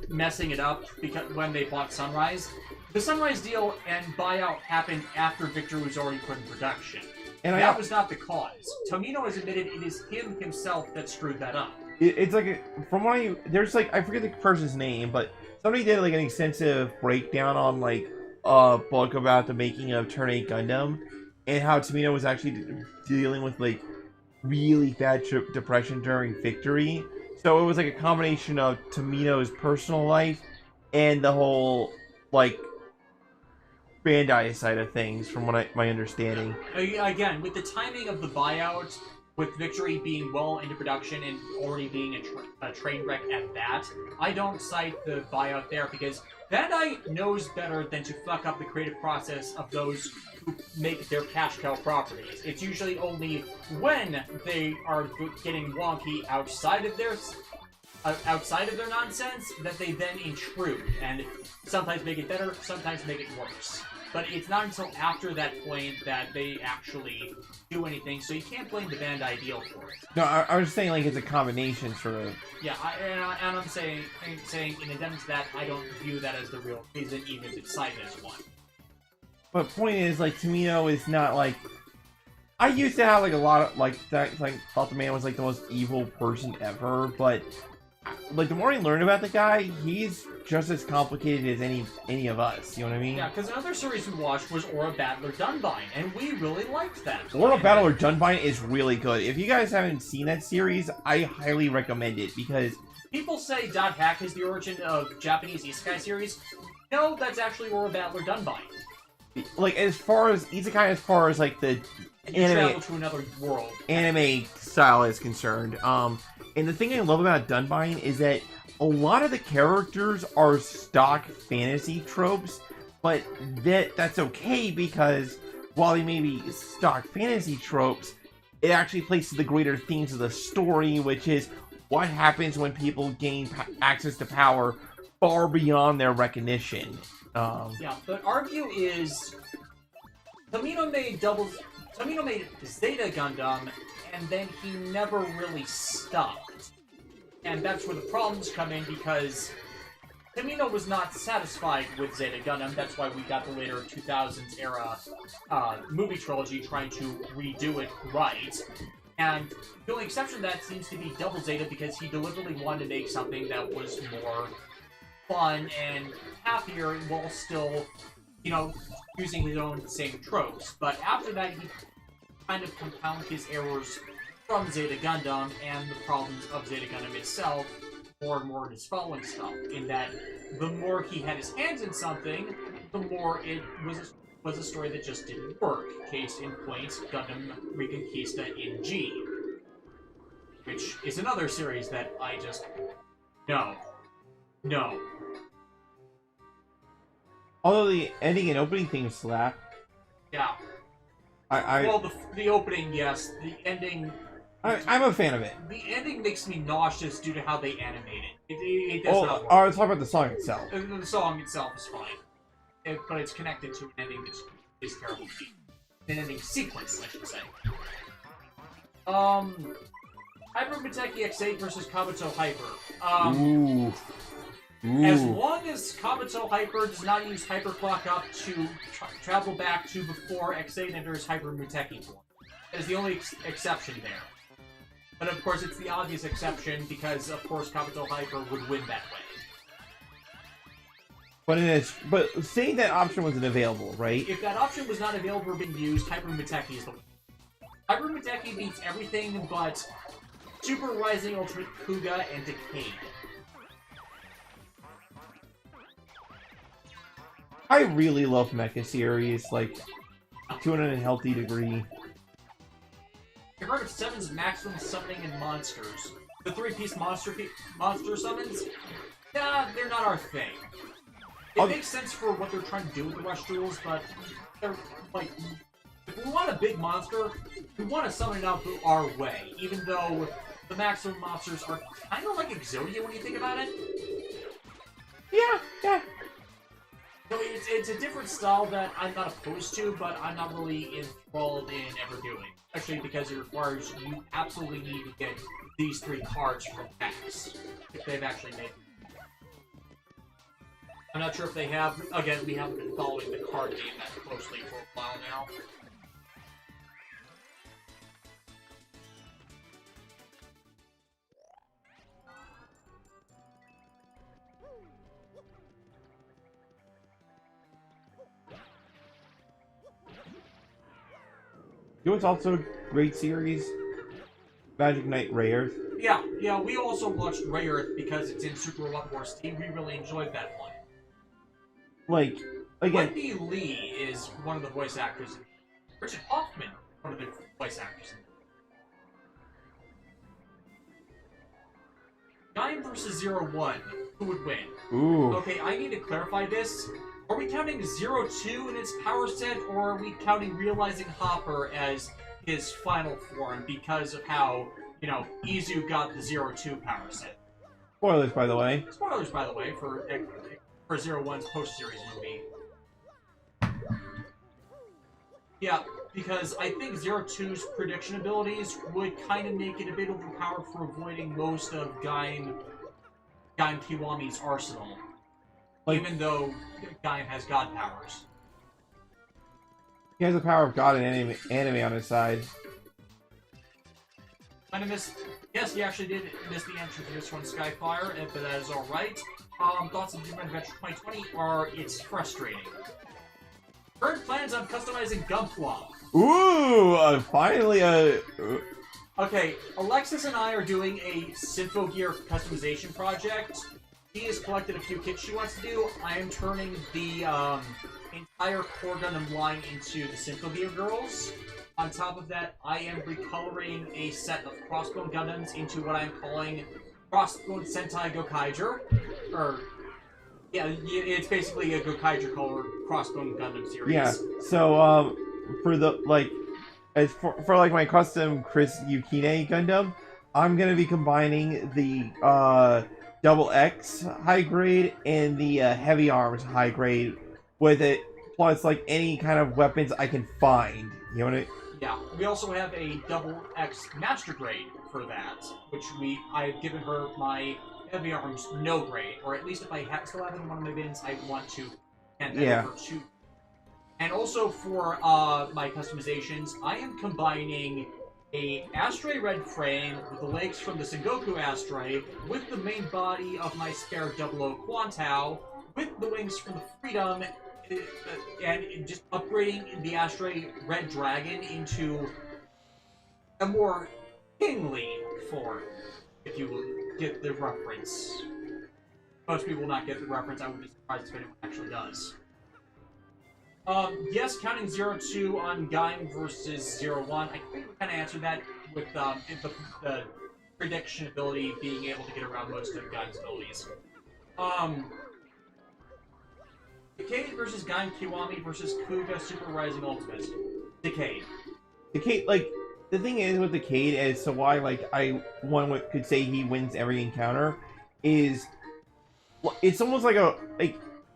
messing it up because when they bought Sunrise, the Sunrise deal and buyout happened after Victory was already put in production. And that was not the cause. Tomino has admitted it is him himself that screwed that up. It's like, from what there's like, I forget the person's name, but somebody did like an extensive breakdown on like a book about the making of Turn 8 Gundam and how Tomino was actually dealing with like really bad depression during Victory. So it was like a combination of Tomino's personal life and the whole like Bandai side of things, from what my understanding. Again, with the timing of the buyout, with Victory being well into production and already being a train wreck at that, I don't cite the buyout there because Bandai knows better than to fuck up the creative process of those who make their cash cow properties. It's usually only when they are getting wonky outside of their nonsense that they then intrude and sometimes make it better, sometimes make it worse. But it's not until after that point that they actually do anything, so you can't blame the Bandai deal for it. No, I was saying like it's a combination sort of. Yeah, and I'm saying in addition to that, I don't view that as the real reason, even if it's cited as one. But point is, like, Tomino is not like. I used to have like a lot of like that. Like, thought the man was like the most evil person ever, but like the more I learn about the guy, he's just as complicated as any of us. You know what I mean? Yeah, because another series we watched was Aura Battler Dunbine, and we really liked that. Aura Battler Dunbine is really good. If you guys haven't seen that series, I highly recommend it because people say Dot Hack is the origin of Japanese isekai series. No, that's actually Aura Battler Dunbine. Like, as far as isekai, as far as like the travel to another world anime style is concerned, and the thing I love about Dunbine is that a lot of the characters are stock fantasy tropes, but that's okay because while they may be stock fantasy tropes, it actually plays to the greater themes of the story, which is what happens when people gain access to power far beyond their recognition. Yeah, but our view is Tomino made Zeta Gundam, and then he never really stopped. And that's where the problems come in, because Tomino was not satisfied with Zeta Gundam. That's why we got the later 2000s era movie trilogy trying to redo it right. And the only exception to that seems to be Double Zeta, because he deliberately wanted to make something that was more fun and happier while still, you know, using his own same tropes. But after that, he kind of compounded his errors from Zeta Gundam and the problems of Zeta Gundam itself more and more in his following stuff, in that the more he had his hands in something, the more it was a story that just didn't work. Case in point, Gundam Reconquista in G. which is another series that I just... No. No. Although the ending and opening things slap. Yeah. Well, the opening, yes. The ending... I'm a fan of it. The ending makes me nauseous due to how they animate it. It does not work. I was talking about the song itself. The song itself is fine. But it's connected to an ending that is terrible. An ending sequence, I should say. Hyper Miteki X8 versus Kabuto Hyper. Ooh. As long as Kabuto Hyper does not use Hyper Clock Up to travel back to before X8 enters Hyper Muteki form. That is the only exception there. But of course, it's the obvious exception because, of course, Kabuto Hyper would win that way. But saying that option wasn't available, right? If that option was not available or being used, Hyper Muteki is the winner. Hyper Muteki beats everything but Super Rising Ultimate Kuga and Decade. I really love Mecha series, like, to an unhealthy degree. I've heard of Seven's maximum summoning and monsters. The three-piece monster summons? Nah, they're not our thing. It makes sense for what they're trying to do with the Rush Duels, but they're, like, if we want a big monster, we want to summon it out our way, even though the maximum monsters are kind of like Exodia when you think about it. Yeah. So it's a different style that I'm not opposed to, but I'm not really enthralled in ever doing. Especially because it requires you absolutely need to get these 3 cards from packs, if they've actually made them. I'm not sure if they have. Again, we haven't been following the card game that closely for a while now. You know what's also a great series? Magic Knight Ray-Earth. Yeah, we also watched Ray-Earth because it's in Super Robot Wars Team. We really enjoyed that one. Like, again... Wendy Lee is one of the voice actors. Richard Hoffman, one of the voice actors. Gaim versus 0-1. Who would win? Ooh. Okay, I need to clarify this. Are we counting 0-2 in its power set, or are we counting Realizing Hopper as his final form because of how, you know, Izu got the 0-2 power set? Spoilers, by the way. Spoilers, by the way, for 0-1's post-series movie. Yeah, because I think 0-2's prediction abilities would kind of make it a bit overpowered for avoiding most of Gaim Kiwami's arsenal. Like, even though Gaim has god powers. He has the power of God and anime on his side. Kind of missed... Yes, he actually did miss the answer to this one, Skyfire, but that is alright. Thoughts of Human Adventure 2020 are it's frustrating. Current plans on customizing Gunpla. Ooh, finally Okay, Alexis and I are doing a Symphogear customization project. She has collected a few kits she wants to do. I am turning the entire Core Gundam line into the Symphogear girls. On top of that, I am recoloring a set of Crossbone Gundams into what I'm calling Crossbone Sentai Gokaiger. Yeah, it's basically a Gokaiger colored Crossbone Gundam series. Yeah, so, for the, like, as for like, my custom Chris Yukine Gundam, I'm gonna be combining the, Double X high grade and the heavy arms high grade with it, plus like any kind of weapons I can find. You know what I mean? Yeah, we also have a Double X master grade for that, which I've given her my heavy arms no grade, or at least if I still have it in one of my bins, I want to hand that over to. And also for my customizations, I am combining a Astray Red frame with the legs from the Sengoku Astray with the main body of my spare 00 Quantao with the wings from the Freedom and just upgrading the Astray Red Dragon into a more kingly form, if you will get the reference. Most people will not get the reference. I would be surprised if anyone actually does. Yes, counting 0-2 on Gaim versus 0-1. I think we kind of answered that with the prediction ability being able to get around most of the gun's abilities. Decade versus Gain Kiwami versus Kuga Super Rising Ultimate. Decade. Decade, like, the thing is with Decade as to why, like, one could say he wins every encounter is, it's almost like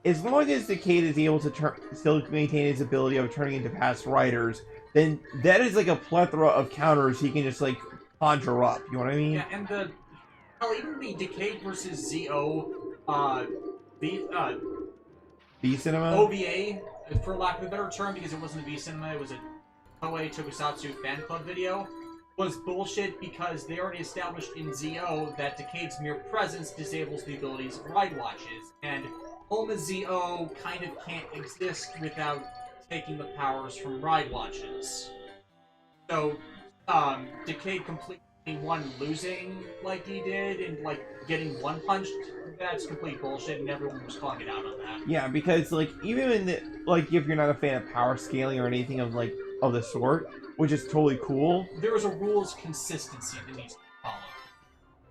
as long as Decade is able to still maintain his ability of turning into past riders, then that is like a plethora of counters he can just, like, conjure up. You know what I mean? Yeah, and even the Decade versus ZO, V-Cinema? OVA, for lack of a better term, because it wasn't a V-Cinema, it was a Toei Tokusatsu fan club video, was bullshit because they already established in ZO that Decade's mere presence disables the abilities of ride watches, and Oma ZO kind of can't exist without taking the powers from ride watches. So, Decade completely won losing like he did, and like getting one punched. That's complete bullshit, and everyone was calling it out on that. Yeah, because like even in the, like if you're not a fan of power scaling or anything of the sort, which is totally cool, there is a rules consistency that needs to be followed.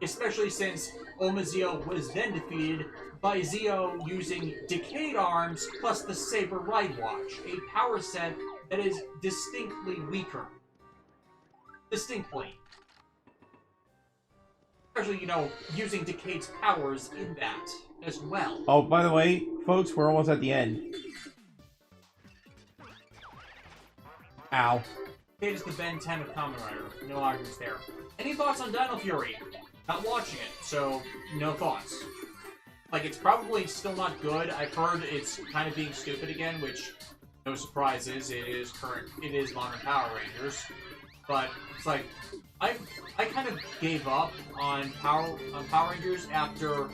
Especially since Oma Zio was then defeated by Zio using Decade Arms plus the Saber Ride Watch, a power set that is distinctly weaker. Distinctly. Especially, you know, using Decade's powers in that as well. Oh, by the way, folks, we're almost at the end. Ow. Decade is the Ben 10 of Kamen Rider. No arguments there. Any thoughts on Dino Fury? Not watching it, so no thoughts. Like, it's probably still not good. I've heard it's kind of being stupid again, which, no surprises, it is modern Power Rangers. But it's like, I kind of gave up on Power Rangers after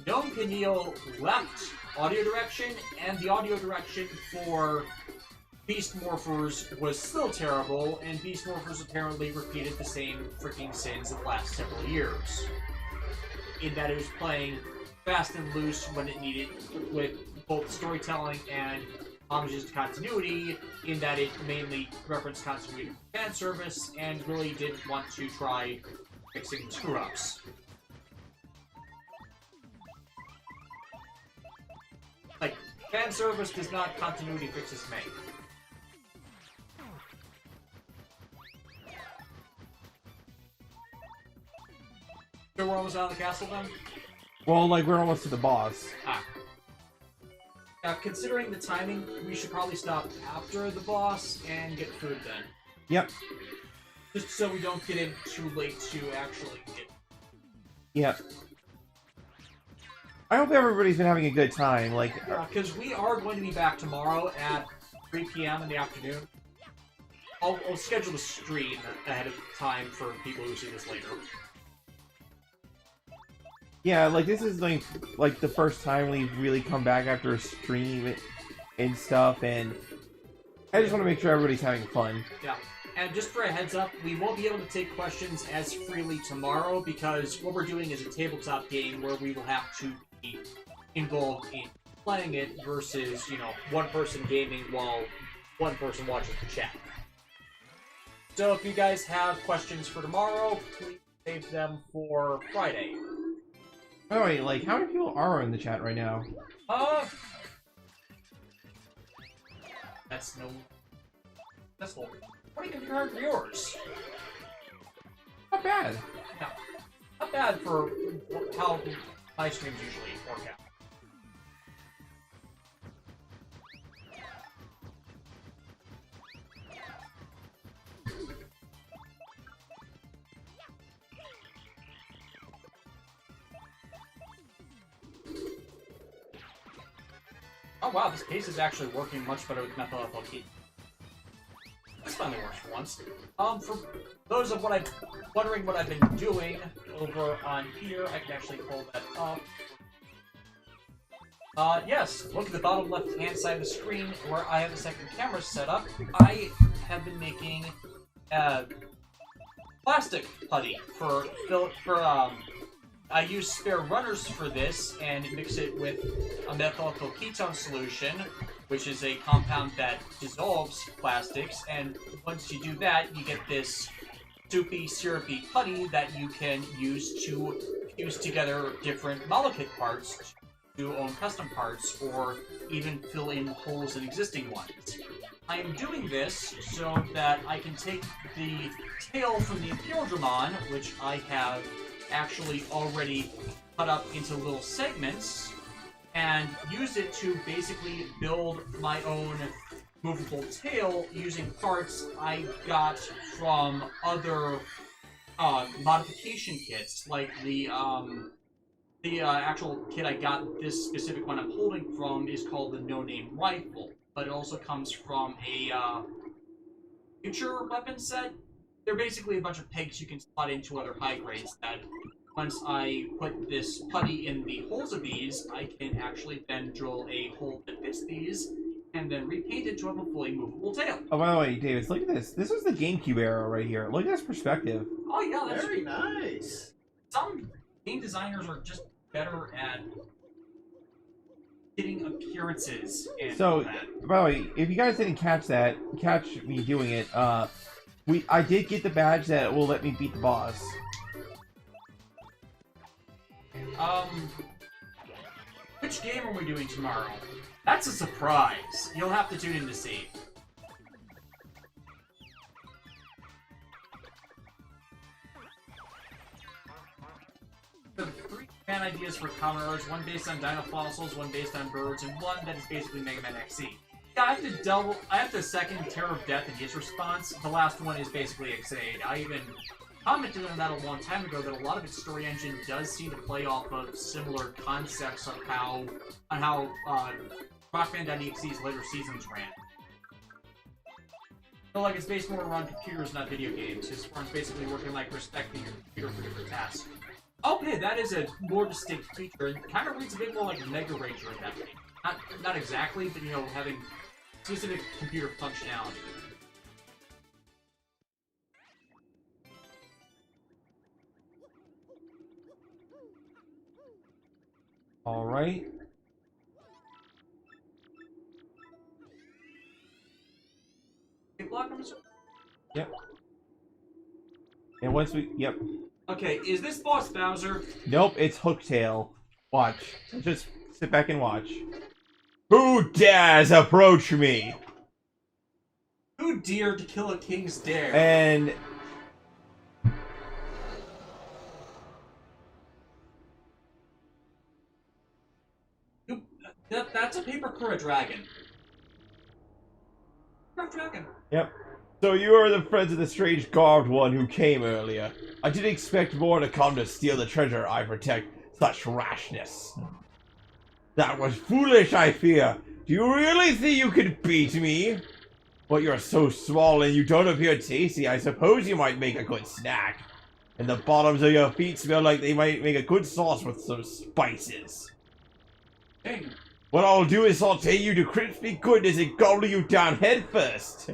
Gnome Keneal left audio direction, and the audio direction for Beast Morphers was still terrible, and Beast Morphers apparently repeated the same freaking sins of the last several years. In that it was playing fast and loose when it needed, with both storytelling and homages to continuity, in that it mainly referenced continuity to fan service and really didn't want to try fixing screw-ups. Like, fan service does not, continuity fixes make. So we're almost out of the castle then? Well, like we're almost to the boss. Considering the timing, we should probably stop after the boss and get food then. Yep. Just so we don't get in too late to actually get... Yep. I hope everybody's been having a good time, like... Yeah, because we are going to be back tomorrow at 3 p.m. in the afternoon. I'll schedule a stream ahead of time for people who see this later. Yeah, like this is like the first time we've really come back after a stream and stuff, and I just want to make sure everybody's having fun. Yeah, and just for a heads up, we won't be able to take questions as freely tomorrow because what we're doing is a tabletop game where we will have to be involved in playing it versus, you know, one person gaming while one person watches the chat. So if you guys have questions for tomorrow, please save them for Friday. By the way, like, how many people are in the chat right now? That's 2,500 viewers. Not bad. No, not bad for how my streams usually work out. Oh wow, this case is actually working much better with methyl ethyl ketone. This finally works for once. For those of wondering what I've been doing over on here, I can actually pull that up. Yes, look at the bottom left-hand side of the screen where I have a second camera set up. I have been making plastic putty for I use spare runners for this and mix it with a methyl ethyl ketone solution, which is a compound that dissolves plastics, and once you do that, you get this soupy, syrupy putty that you can use to fuse together different model kit parts to own custom parts, or even fill in holes in existing ones. I am doing this so that I can take the tail from the Imperial Dramon, which I have actually already cut up into little segments, and use it to basically build my own movable tail using parts I got from other modification kits, like the actual kit I got. This specific one I'm holding from is called the No Name Rifle, but it also comes from a future weapon set. They're basically a bunch of pegs you can slot into other high grades that once I put this putty in the holes of these, I can actually then drill a hole that fits these and then repaint it to have a fully movable tail. Oh, by the way, Davis, look at this. This was the GameCube era right here. Look at this perspective. Oh yeah, that's Very nice. Some game designers are just better at getting appearances and So, that. by the way, if you guys didn't catch me doing it, I did get the badge that will let me beat the boss. Which game are we doing tomorrow? That's a surprise. You'll have to tune in to see. The 3 fan ideas for common arts, one based on dino fossils, one based on birds, and one that is basically Mega Man XC. Yeah, I have to second Terror of Death in his response. The last one is basically Xaid. I even commented on that a long time ago, that a lot of its story engine does seem to play off of similar concepts of how Rockman.exe's later seasons ran. So, like, it's based more around computers, not video games. His forms basically working like respecting your computer for different tasks. Okay, that is a more distinct feature. It kind of reads a bit more like Mega Ranger at that point. Not exactly, but, you know, having specific computer functionality. All right. Block numbers? Yep. And once we, yep. Okay, is this boss Bowser? Nope, it's Hooktail. Watch. Just sit back and watch. Who dares approach me? Who dared to kill a king's dare? And That's a paper for a dragon. Dragon. yep. So you are the friends of the strange garbed one who came earlier. I didn't expect more to come to steal the treasure I protect. Such rashness. That was foolish, I fear. Do you really think you could beat me? But you're so small and you don't appear tasty. I suppose you might make a good snack. And the bottoms of your feet smell like they might make a good sauce with some spices. Dang. What I'll do is saute you to crispy goodness and gobble you down head first.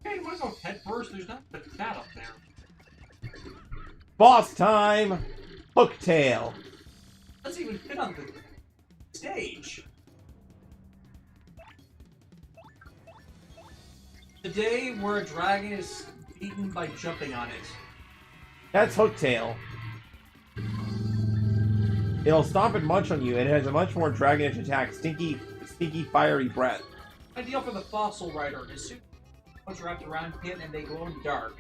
Hey, you wanna go head first? There's nothing but fat up there. Boss time! Hooktail. Doesn't even fit on the stage. The day where a dragon is beaten by jumping on it. That's Hooktail. It'll stomp and munch on you, and it has a much more dragonish attack, stinky, fiery breath. Ideal for the fossil rider. His suit is wrapped around him and they glow in the dark.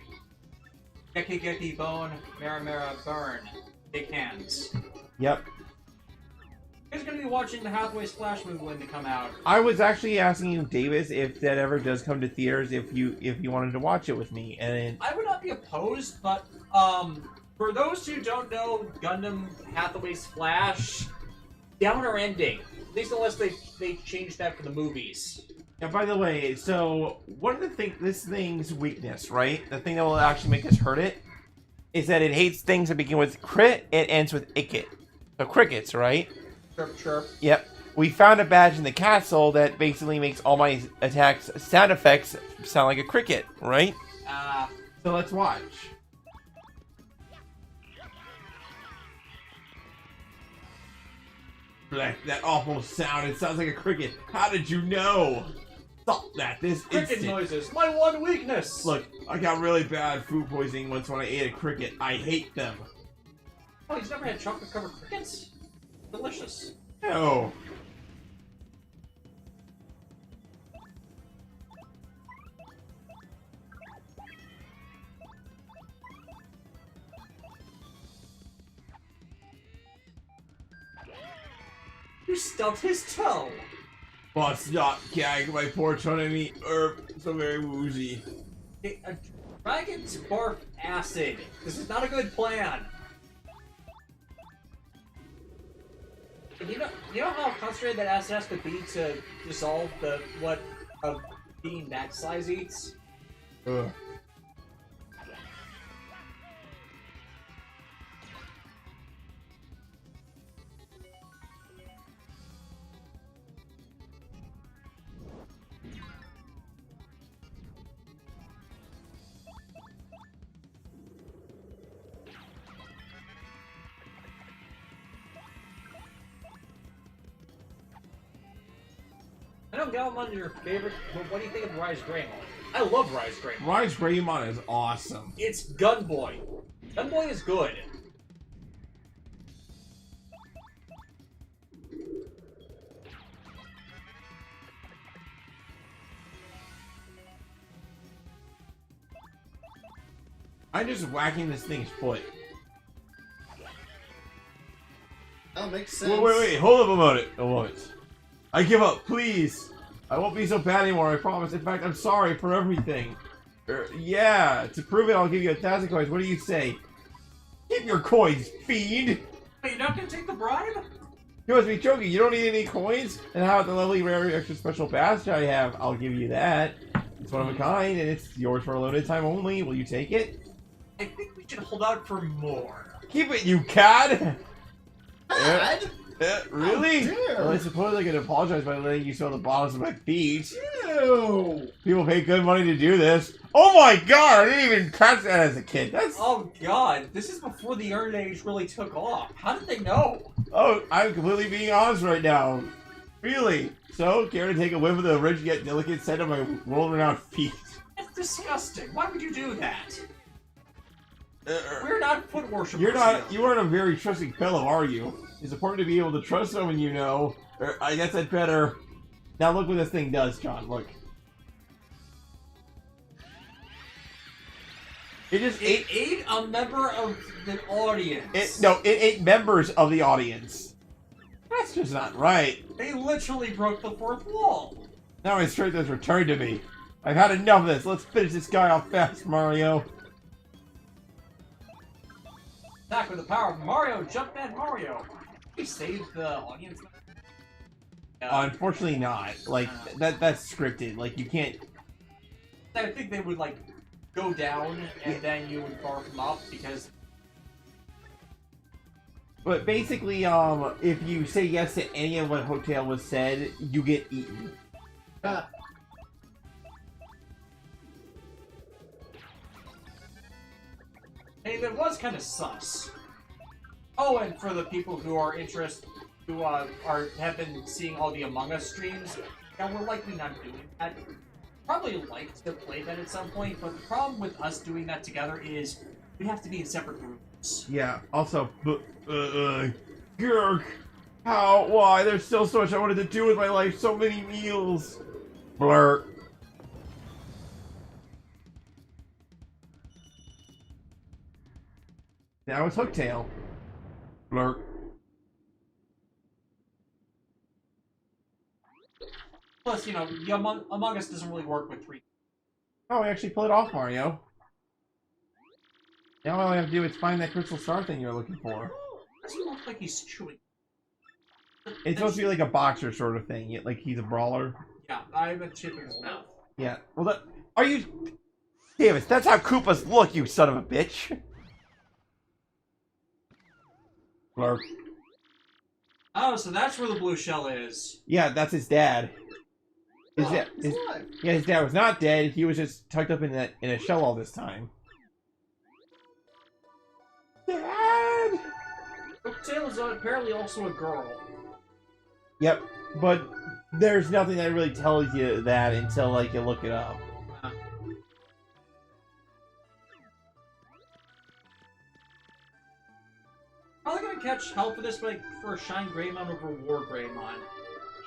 Geki Geki Bone, Mara Mara Burn. Big hands. Yep. Who's gonna be watching the Hathaway Splash movie when they come out? I was actually asking you, Davis, if that ever does come to theaters, if you wanted to watch it with me, and I would not be opposed, but for those who don't know Gundam Hathaway Splash, downer ending. At least unless they changed that for the movies. And by the way, so one of the this thing's weakness, right? The thing that will actually make us hurt it is that it hates things that begin with crit, it ends with icket. So crickets, right? Chirp chirp. Yep. We found a badge in the castle that basically makes all my attacks sound effects sound like a cricket, right? So let's watch. That awful sound, it sounds like a cricket. How did you know? Stop that this Cricket instant. noises, my one weakness! Look, I got really bad food poisoning once when I ate a cricket. I hate them. Oh, he's never had chocolate-covered crickets? Delicious. No. You stubbed his toe! Must not gag my poor me. So very woozy. Dragons barf acid. This is not a good plan. You know how concentrated that acid has to be to dissolve what a being that size eats? Ugh. I know Galmon is your favorite, but what do you think of Rise Greymon? I love Rise Greymon. Rise Greymon is awesome. It's Gunboy. Gunboy is good. I'm just whacking this thing's foot. That makes sense. Wait, hold up a moment. I give up, please. I won't be so bad anymore, I promise. In fact, I'm sorry for everything. Yeah, to prove it, I'll give you 1,000 coins. What do you say? Keep your coins, fiend! Wait, you're not gonna take the bribe? You must be joking. You don't need any coins? And how about the lovely, rare, extra special badge I have? I'll give you that. It's one of a kind, and it's yours for a limited time only. Will you take it? I think we should hold out for more. Keep it, you cad! Bad? Really? Oh, Well, I suppose I could apologize by letting you smell the bottoms of my feet. Ew. People pay good money to do this. Oh my god, I didn't even catch that as a kid. That's... Oh god, this is before the Iron Age really took off. How did they know? Oh, I'm completely being honest right now. Really? So, care to take a whiff of the rich yet delicate scent of my world-renowned feet? That's disgusting. Why would you do that? We're not foot worshippers. You aren't a very trusting fellow, are you? It's important to be able to trust someone you know. I guess I'd better... Now look what this thing does, John, look. It just ate a member of the audience. It ate members of the audience. That's just not right. They literally broke the fourth wall. Now my strength has returned to me. I've had enough of this. Let's finish this guy off fast, Mario. Attack with the power of Mario, Jumpman Mario. He saved the audience. Unfortunately not. Like, that's scripted. Like, you can't... I think they would, like, go down, and then you would barf them up, because... But basically, if you say yes to any of what Hotel was said, you get eaten. Hey, that was kind of sus. Oh, and for the people who are interested, who have been seeing all the Among Us streams, yeah, we're likely not doing that. Probably like to play that at some point, but the problem with us doing that together is we have to be in separate rooms. Yeah, also, Gurk! How? Why? There's still so much I wanted to do with my life, so many meals! Blur. Now it's Hooktail. Blur. Plus, you know, the Among Us doesn't really work with 3. Oh, we actually pulled it off, Mario. Now all I have to do is find that crystal star thing you're looking for. Does he look like he's chewing? It's supposed to be like a boxer sort of thing, yet like he's a brawler. Yeah, I've been chipping his mouth. Yeah. Well, that... Are you... Damn it, that's how Koopas look, you son of a bitch! Blur. Oh, so that's where the blue shell is. Yeah, that's his dad. He's alive. Yeah, his dad was not dead. He was just tucked up in a shell all this time. Dad! Hooktail is apparently also a girl. Yep, but there's nothing that really tells you that until like you look it up. Probably gonna catch hell for this, like for Shine Greymon over War Greymon.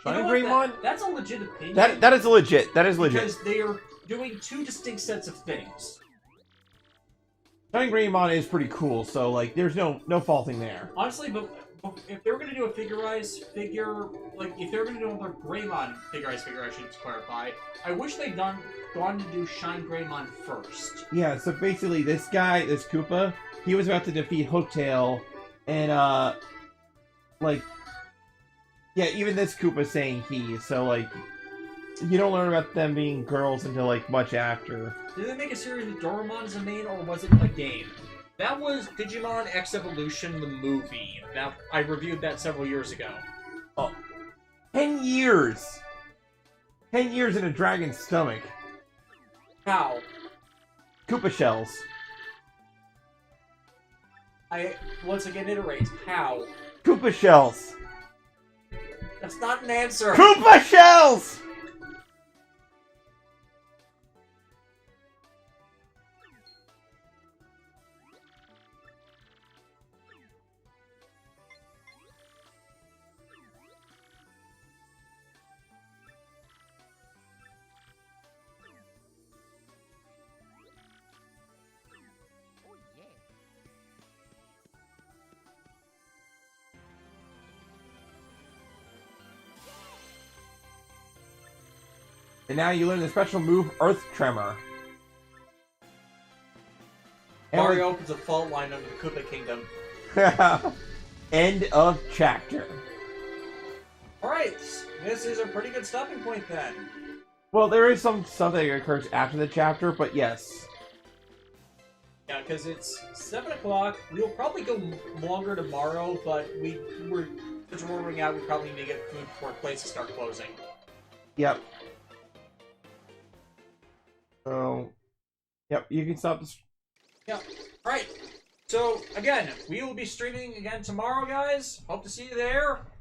Shine Greymon? That's a legit opinion. That is legit. That is legit. Because they are doing two distinct sets of things. Shine Greymon is pretty cool, so like there's no faulting there. Honestly, but if they were gonna do a figurized figure, like if they were gonna do another Greymon figurized figure, I should clarify. I wish they'd gone to do Shine Greymon first. Yeah, so basically this guy, this Koopa, he was about to defeat Hooktail, and like, yeah, even this Koopa's saying he, so like, you don't learn about them being girls until like much after. Did they make a series with Doraemon as a main, or was it a game? That was Digimon X Evolution, the movie. Now, I reviewed that several years ago. Oh, 10 years! 10 years in a dragon's stomach. How? Koopa shells. I, once again, iterate. How? Koopa shells. That's not an answer! Koopa shells! And now you learn the special move, Earth Tremor. Mario opens a fault line under the Koopa Kingdom. End of chapter. Alright, this is a pretty good stopping point then. Well, there is some stuff that occurs after the chapter, but yes. Yeah, because it's 7 o'clock. We'll probably go longer tomorrow, but since we're running out, we probably need to get food before places start closing. Yep. So, yep, you can stop this. Yep. Alright. So, again, we will be streaming again tomorrow, guys. Hope to see you there.